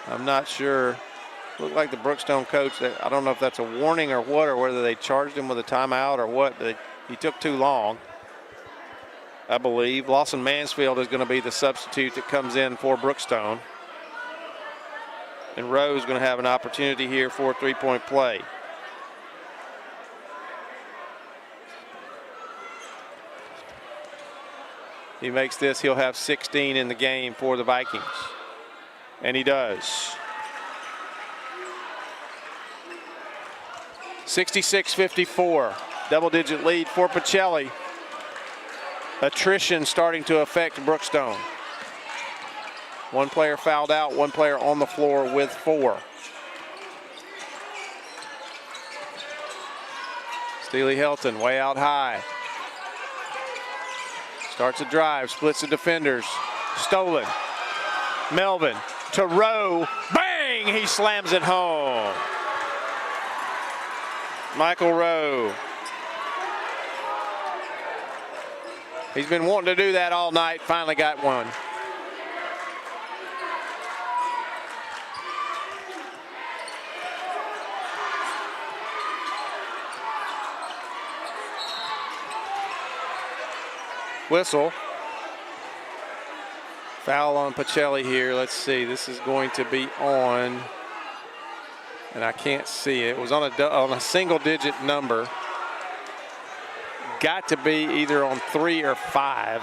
I'm not sure. Looked like the Brookstone coach, I don't know if that's a warning or what, or whether they charged him with a timeout or what. He took too long, I believe. Lawson Mansfield is going to be the substitute that comes in for Brookstone. And Rowe is going to have an opportunity here for a three-point play. He makes this, he'll have 16 in the game for the Vikings. And he does. 66-54, double-digit lead for Pacelli. Attrition starting to affect Brookstone. One player fouled out, one player on the floor with 4. Steely Helton way out high. Starts a drive, splits the defenders. Stolen. Melvin to Rowe. Bang! He slams it home. Michael Rowe. He's been wanting to do that all night, finally got one. Whistle. Foul on Pacelli here. Let's see. This is going to be on, and I can't see it. It was on a single-digit number. Got to be either on 3 or 5.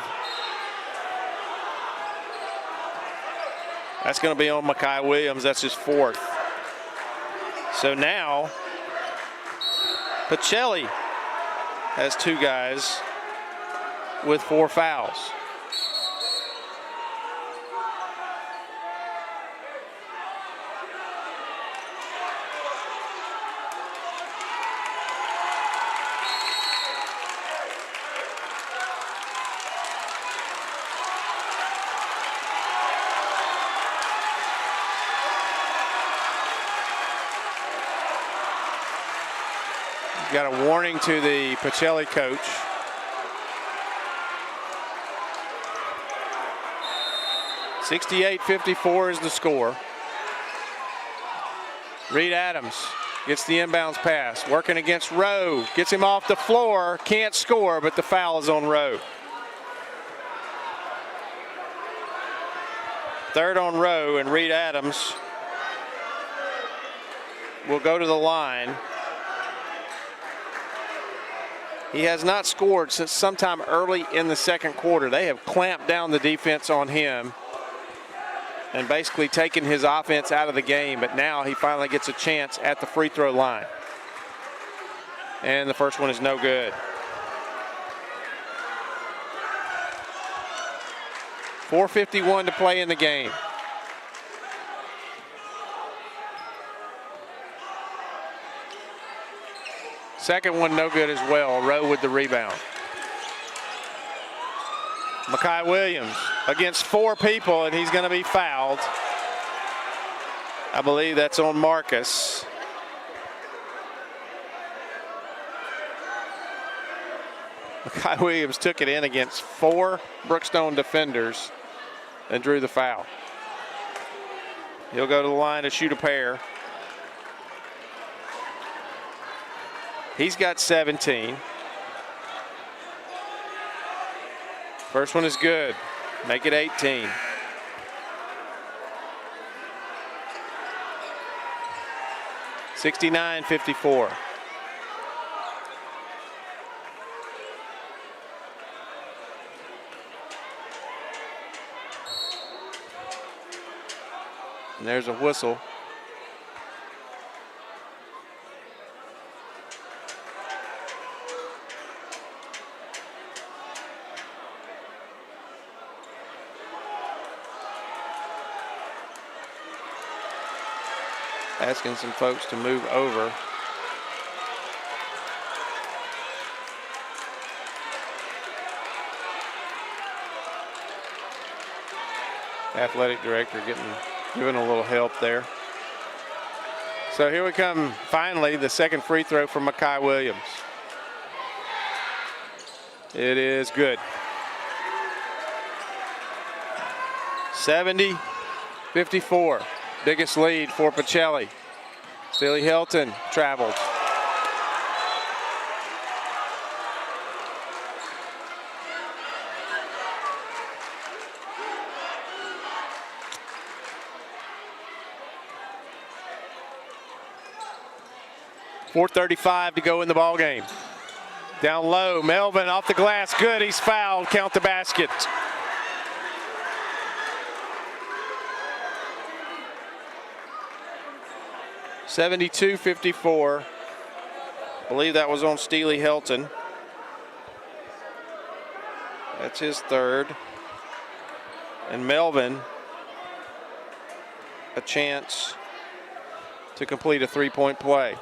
That's going to be on Mekhi Williams. That's his 4th. So now Pacelli has 2 guys with 4 fouls. Got a warning to the Pacelli coach. (68-54) is the score. Reed Adams gets the inbounds pass, working against Rowe, gets him off the floor, can't score, but the foul is on Rowe. 3rd on Rowe, and Reed Adams will go to the line. He has not scored since sometime early in the second quarter. They have clamped down the defense on him and basically taken his offense out of the game, but now he finally gets a chance at the free throw line. And the first one is no good. 4:51 to play in the game. Second one no good as well. Rowe with the rebound. Mekhi Williams against 4 people, and he's going to be fouled. I believe that's on Marcus. Mekhi Williams took it in against 4 Brookstone defenders and drew the foul. He'll go to the line to shoot a pair. He's got 17. First one is good. Make it 18. (69-54). And there's a whistle. Asking some folks to move over. Athletic director giving a little help there. So here we come, finally, the second free throw from Makai Williams. It is good. 70-54. Biggest lead for Pacelli. Steely Hilton traveled. .4:35 to go in the ball game. Down low, Melvin off the glass, good, he's fouled, count the basket. .72-54. I believe that was on Steely Hilton. That's his third. And Melvin, a chance to complete a three-point play.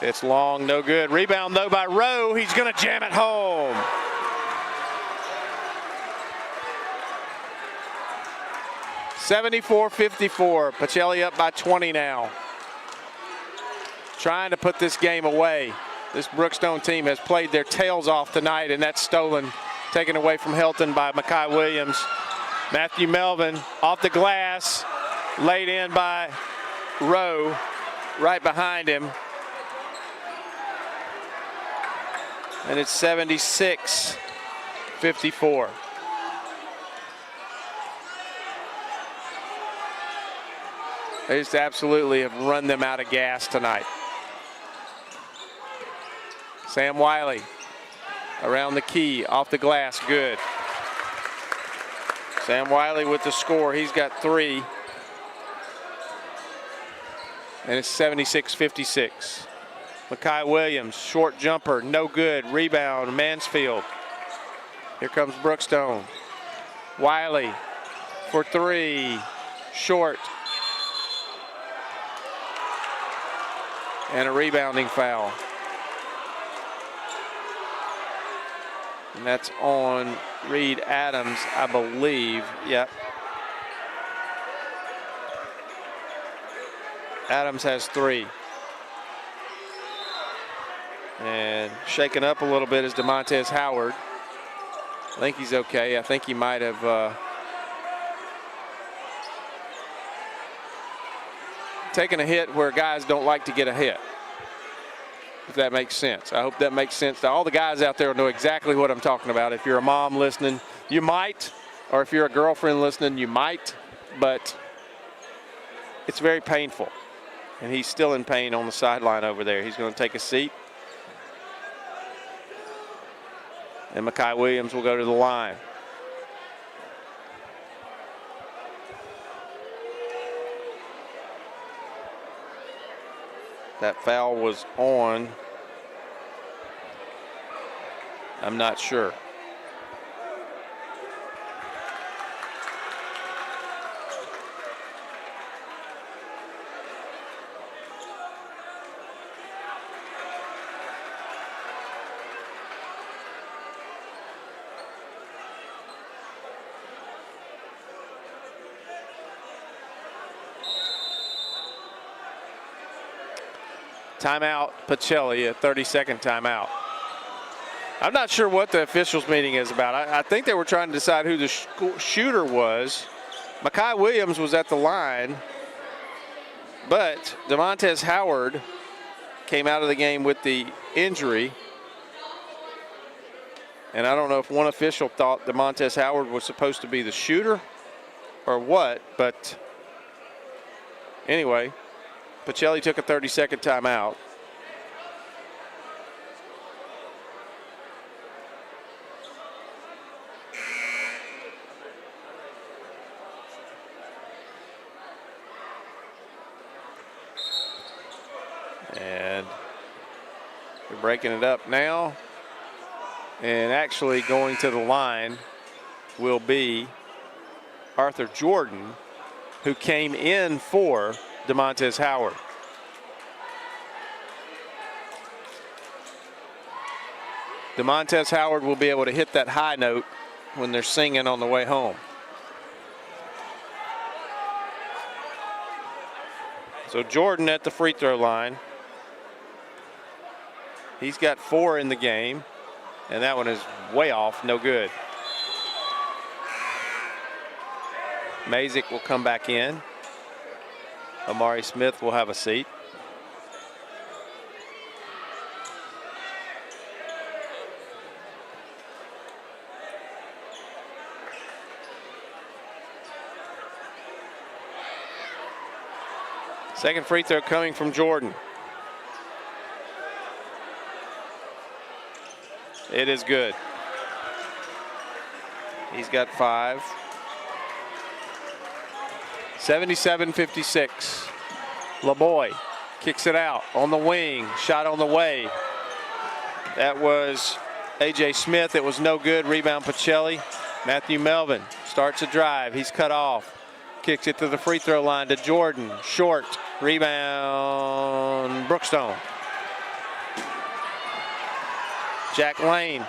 It's long, no good. Rebound though by Rowe. He's going to jam it home. .74-54. Pacelli up by 20 now. Trying to put this game away. This Brookstone team has played their tails off tonight, and that's stolen, taken away from Hilton by Makai Williams. Matthew Melvin off the glass, laid in by Rowe, right behind him. And it's 76-54. They just absolutely have run them out of gas tonight. Sam Wiley around the key, off the glass, good. Sam Wiley with the score, he's got 3. And it's 76-56. Makai Williams, short jumper, no good. Rebound, Mansfield. Here comes Brookstone. Wiley for 3, short. And a rebounding foul. And that's on Reed Adams, I believe. Yep. Adams has 3. And shaken up a little bit is DeMontez Howard. I think he's okay. I think he might have taken a hit where guys don't like to get a hit, if that makes sense. I hope that makes sense to all the guys out there who know exactly what I'm talking about. If you're a mom listening, you might, or if you're a girlfriend listening, you might, but it's very painful. And he's still in pain on the sideline over there. He's going to take a seat. And Makai Williams will go to the line. That foul was on. I'm not sure. Timeout, Pacelli, a 30-second timeout. I'm not sure what the officials meeting is about. I think they were trying to decide who the shooter was. Makai Williams was at the line, but DeMontez Howard came out of the game with the injury. And I don't know if one official thought DeMontez Howard was supposed to be the shooter or what, but anyway, Pacelli took a 30-second timeout. Breaking it up now. And actually going to the line will be Arthur Jordan, who came in for DeMontez Howard. DeMontez Howard will be able to hit that high note when they're singing on the way home. So Jordan at the free throw line. He's got 4 in the game, and that one is way off, no good. Mazik will come back in. Amari Smith will have a seat. Second free throw coming from Jordan. It is good. He's got 5. 77-56. LeBoy kicks it out on the wing. Shot on the way. That was A.J. Smith. It was no good. Rebound Pacelli. Matthew Melvin starts a drive. He's cut off. Kicks it to the free throw line to Jordan. Short. Rebound Brookstone. Jack Lane.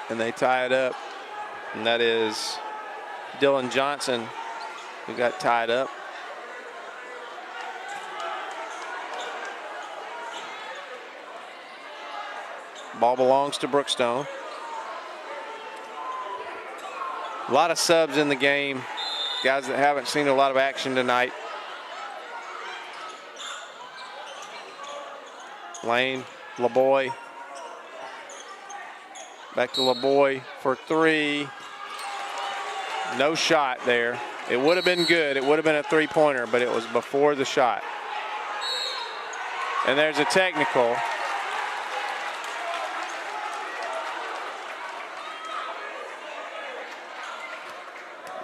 And they tie it up. And that is Dylan Johnson who got tied up. Ball belongs to Brookstone. A lot of subs in the game. Guys that haven't seen a lot of action tonight. Lane, LeBoy. Back to LeBoy for 3. No shot there. It would have been good. It would have been a three-pointer, but it was before the shot. And there's a technical.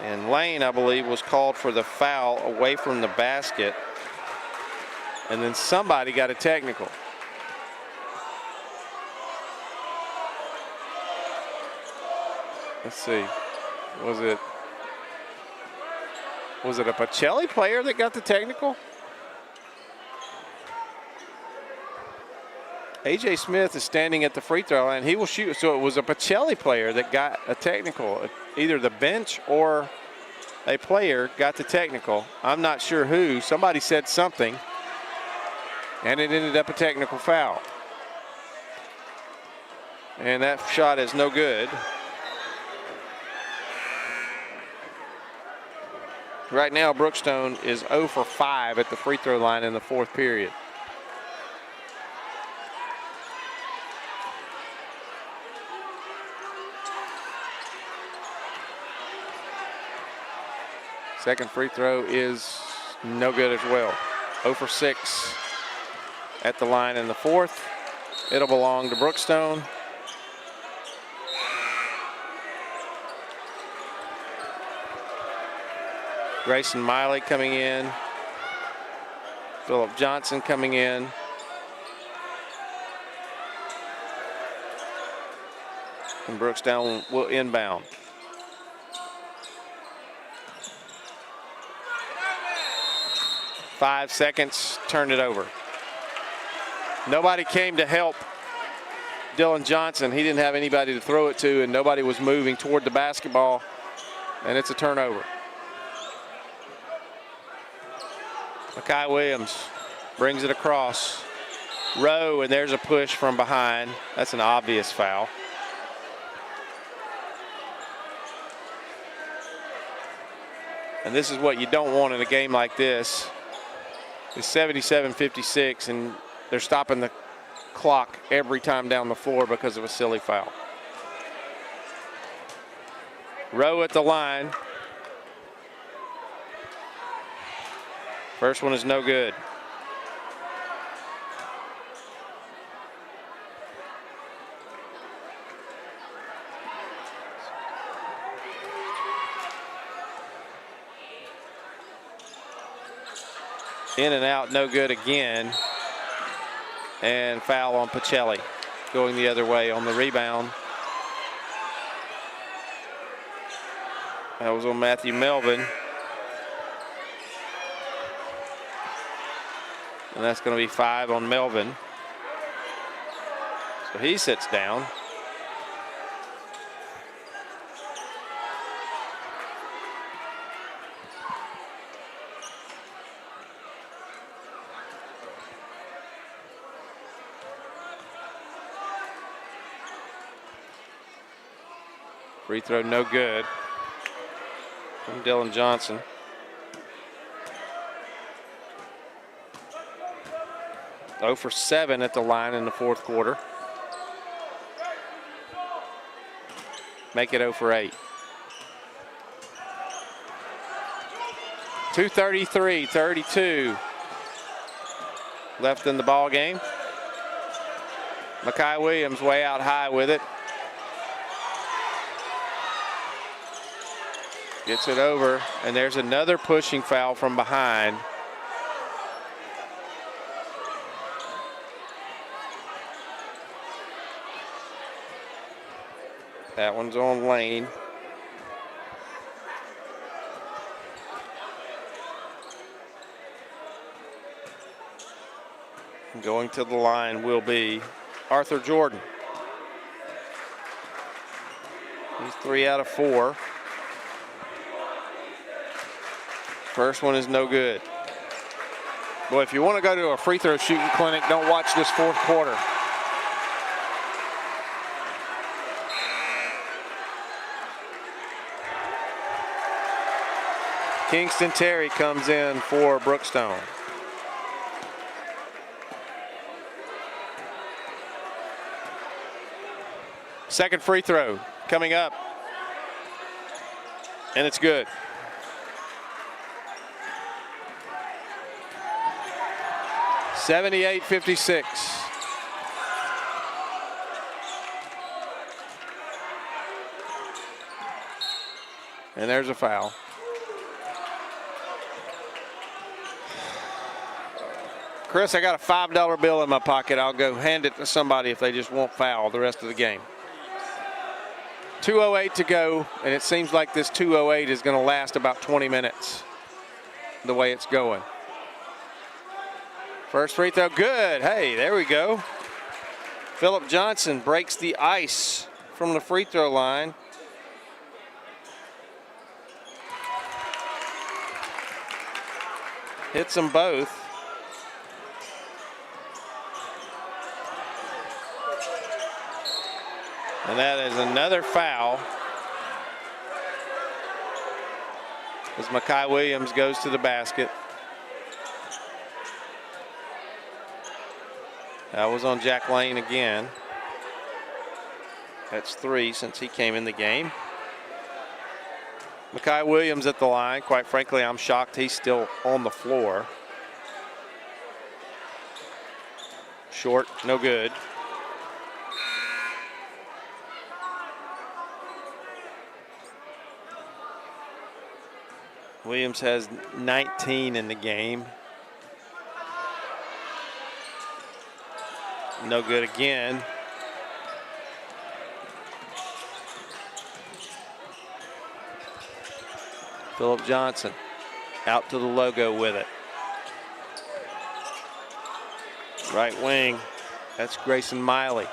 And Lane, I believe, was called for the foul away from the basket. And then somebody got a technical. Let's see. Was it a Pacelli player that got the technical? A.J. Smith is standing at the free throw line. He will shoot. So it was a Pacelli player that got a technical. Either the bench or a player got the technical. I'm not sure who. Somebody said something, and it ended up a technical foul. And that shot is no good. Right now, Brookstone is 0 for 5 at the free throw line in the fourth period. Second free throw is no good as well. 0 for 6 at the line in the fourth. It'll belong to Brookstone. Grayson Miley coming in. Philip Johnson coming in. And Brookstone will inbound. Five seconds, turned it over. Nobody came to help Dylan Johnson. He didn't have anybody to throw it to, and nobody was moving toward the basketball, and it's a turnover. Makai Williams brings it across. Rowe, and there's a push from behind. That's an obvious foul. And this is what you don't want in a game like this. It's 77-56, and they're stopping the clock every time down the floor because of a silly foul. Rowe at the line. First one is no good. In and out, no good again. And foul on Pacelli, going the other way on the rebound. That was on Matthew Melvin. And that's going to be 5 on Melvin. So he sits down. Free throw no good from Dylan Johnson. Oh for 7 at the line in the fourth quarter. Make it 0 for 8. 2:33-32 left in the ball game. Makai Williams way out high with it. Gets it over, and there's another pushing foul from behind. That one's on Lane. Going to the line will be Arthur Jordan. He's 3 out of 4. First one is no good. Boy, if you want to go to a free throw shooting clinic, don't watch this fourth quarter. Kingston Terry comes in for Brookstone. Second free throw coming up. And it's good. (78-56). And there's a foul. Chris, I got a $5 bill in my pocket. I'll go hand it to somebody if they just won't foul the rest of the game. 2:08 to go, and it seems like this 2:08 is going to last about 20 minutes, the way it's going. First free throw, good. Hey, there we go. Philip Johnson breaks the ice from the free throw line. Hits them both. And that is another foul as Makai Williams goes to the basket. That was on Jack Lane again. That's 3 since he came in the game. Makai Williams at the line. Quite frankly, I'm shocked he's still on the floor. Short, no good. Williams has 19 in the game. No good again. Philip Johnson out to the logo with it. Right wing, that's Grayson Miley.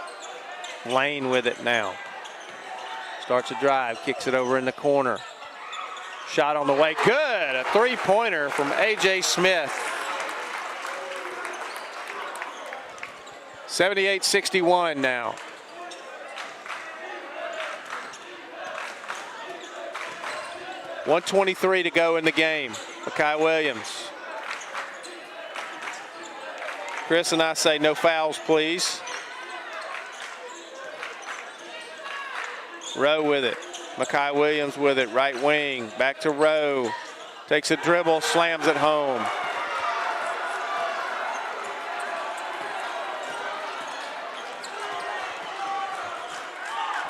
Lane with it now. Starts a drive, kicks it over in the corner. Shot on the way, good. A three-pointer from A.J. Smith. 78-61 now. .123 to go in the game. Makai Williams. Chris and I say no fouls, please. Rowe with it. Makai Williams with it, right wing, back to Rowe. Takes a dribble, slams it home.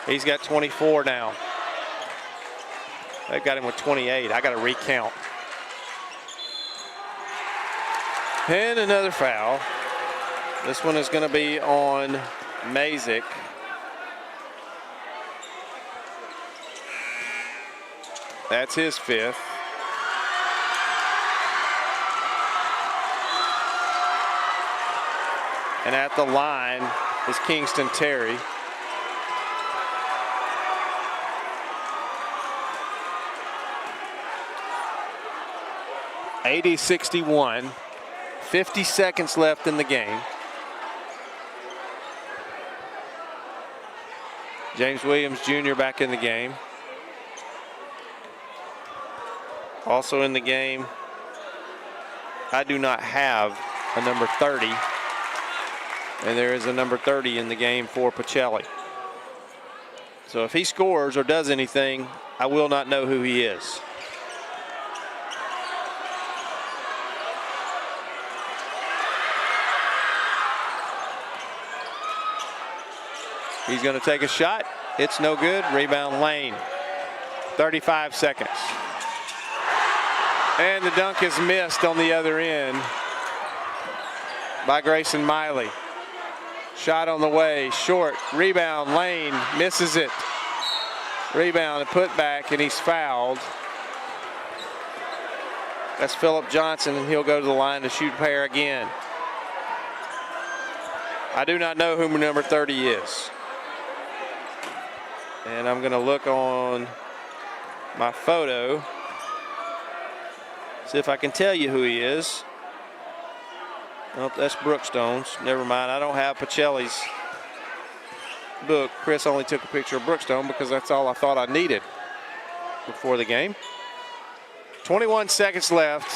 He's got 24 now. They've got him with 28. I got to recount. And another foul. This one is going to be on Mazik. That's his 5th. And at the line is Kingston Terry. (80-61). 50 seconds left in the game. James Williams Jr. back in the game. Also in the game, I do not have a number 30. And there is a number 30 in the game for Pacelli. So if he scores or does anything, I will not know who he is. He's going to take a shot. It's no good. Rebound Lane. 35 seconds. And the dunk is missed on the other end by Grayson Miley. Shot on the way, short. Rebound, Lane misses it. Rebound and put back, and he's fouled. That's Phillip Johnson, and he'll go to the line to shoot a pair again. I do not know who number 30 is. And I'm going to look on my photo, see if I can tell you who he is. Oh, that's Brookstone's. Never mind. I don't have Pacelli's book. Chris only took a picture of Brookstone because that's all I thought I needed before the game. 21 seconds left.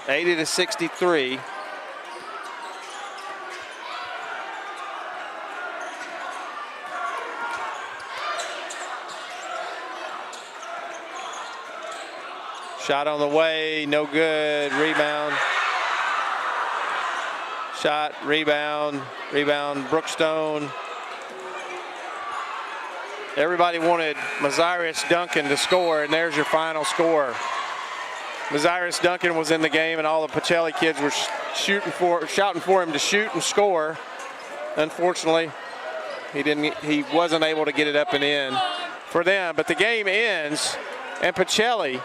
80-63. Shot on the way, no good. Rebound. Shot, rebound, Brookstone. Everybody wanted Maziris Duncan to score, and there's your final score. Maziris Duncan was in the game, and all the Pacelli kids were shouting for him to shoot and score. Unfortunately, he wasn't able to get it up and in for them. But the game ends, and Pacelli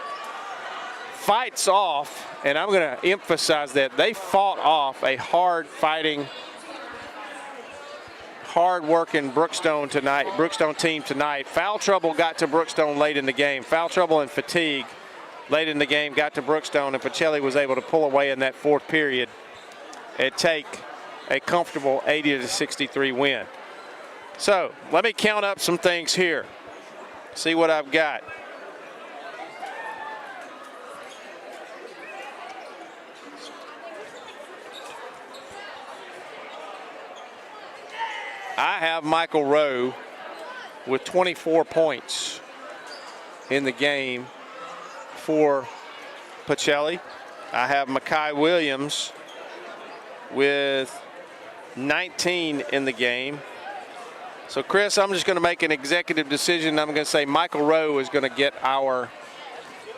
fights off, and I'm going to emphasize that they fought off a hard-fighting, hard-working Brookstone team tonight. Foul trouble got to Brookstone late in the game. Foul trouble and fatigue late in the game got to Brookstone, and Pacelli was able to pull away in that fourth period and take a comfortable 80-63 win. So let me count up some things here, see what I've got. I have Michael Rowe with 24 points in the game for Pacelli. I have Makai Williams with 19 in the game. So, Chris, I'm just going to make an executive decision. I'm going to say Michael Rowe is going to get our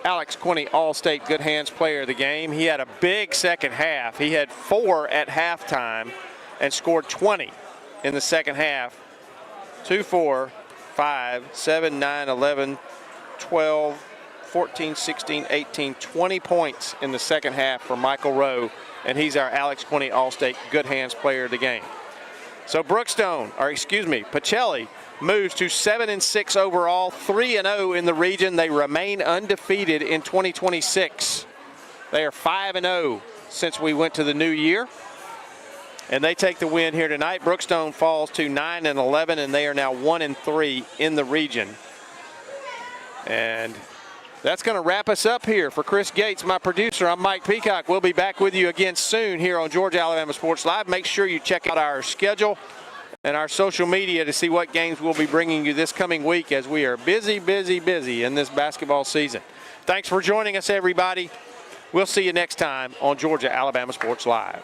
Alex Quinney All-State Good Hands Player of the Game. He had a big second half. He had 4 at halftime and scored 20 in the second half. 2, 4, 5, 7, 9, 11, 12, 14, 16, 18, 20 points in the second half for Michael Rowe, and he's our Alex Quinney All-State Good Hands Player of the Game. So Pacelli moves to 7-6 overall, 3-0 in the region. They remain undefeated in 2026. They are 5-0 since we went to the new year. And they take the win here tonight. Brookstone falls to 9-11, and they are now 1-3 in the region. And that's going to wrap us up here. For Chris Gates, my producer, I'm Mike Peacock. We'll be back with you again soon here on Georgia Alabama Sports Live. Make sure you check out our schedule and our social media to see what games we'll be bringing you this coming week, as we are busy in this basketball season. Thanks for joining us, everybody. We'll see you next time on Georgia Alabama Sports Live.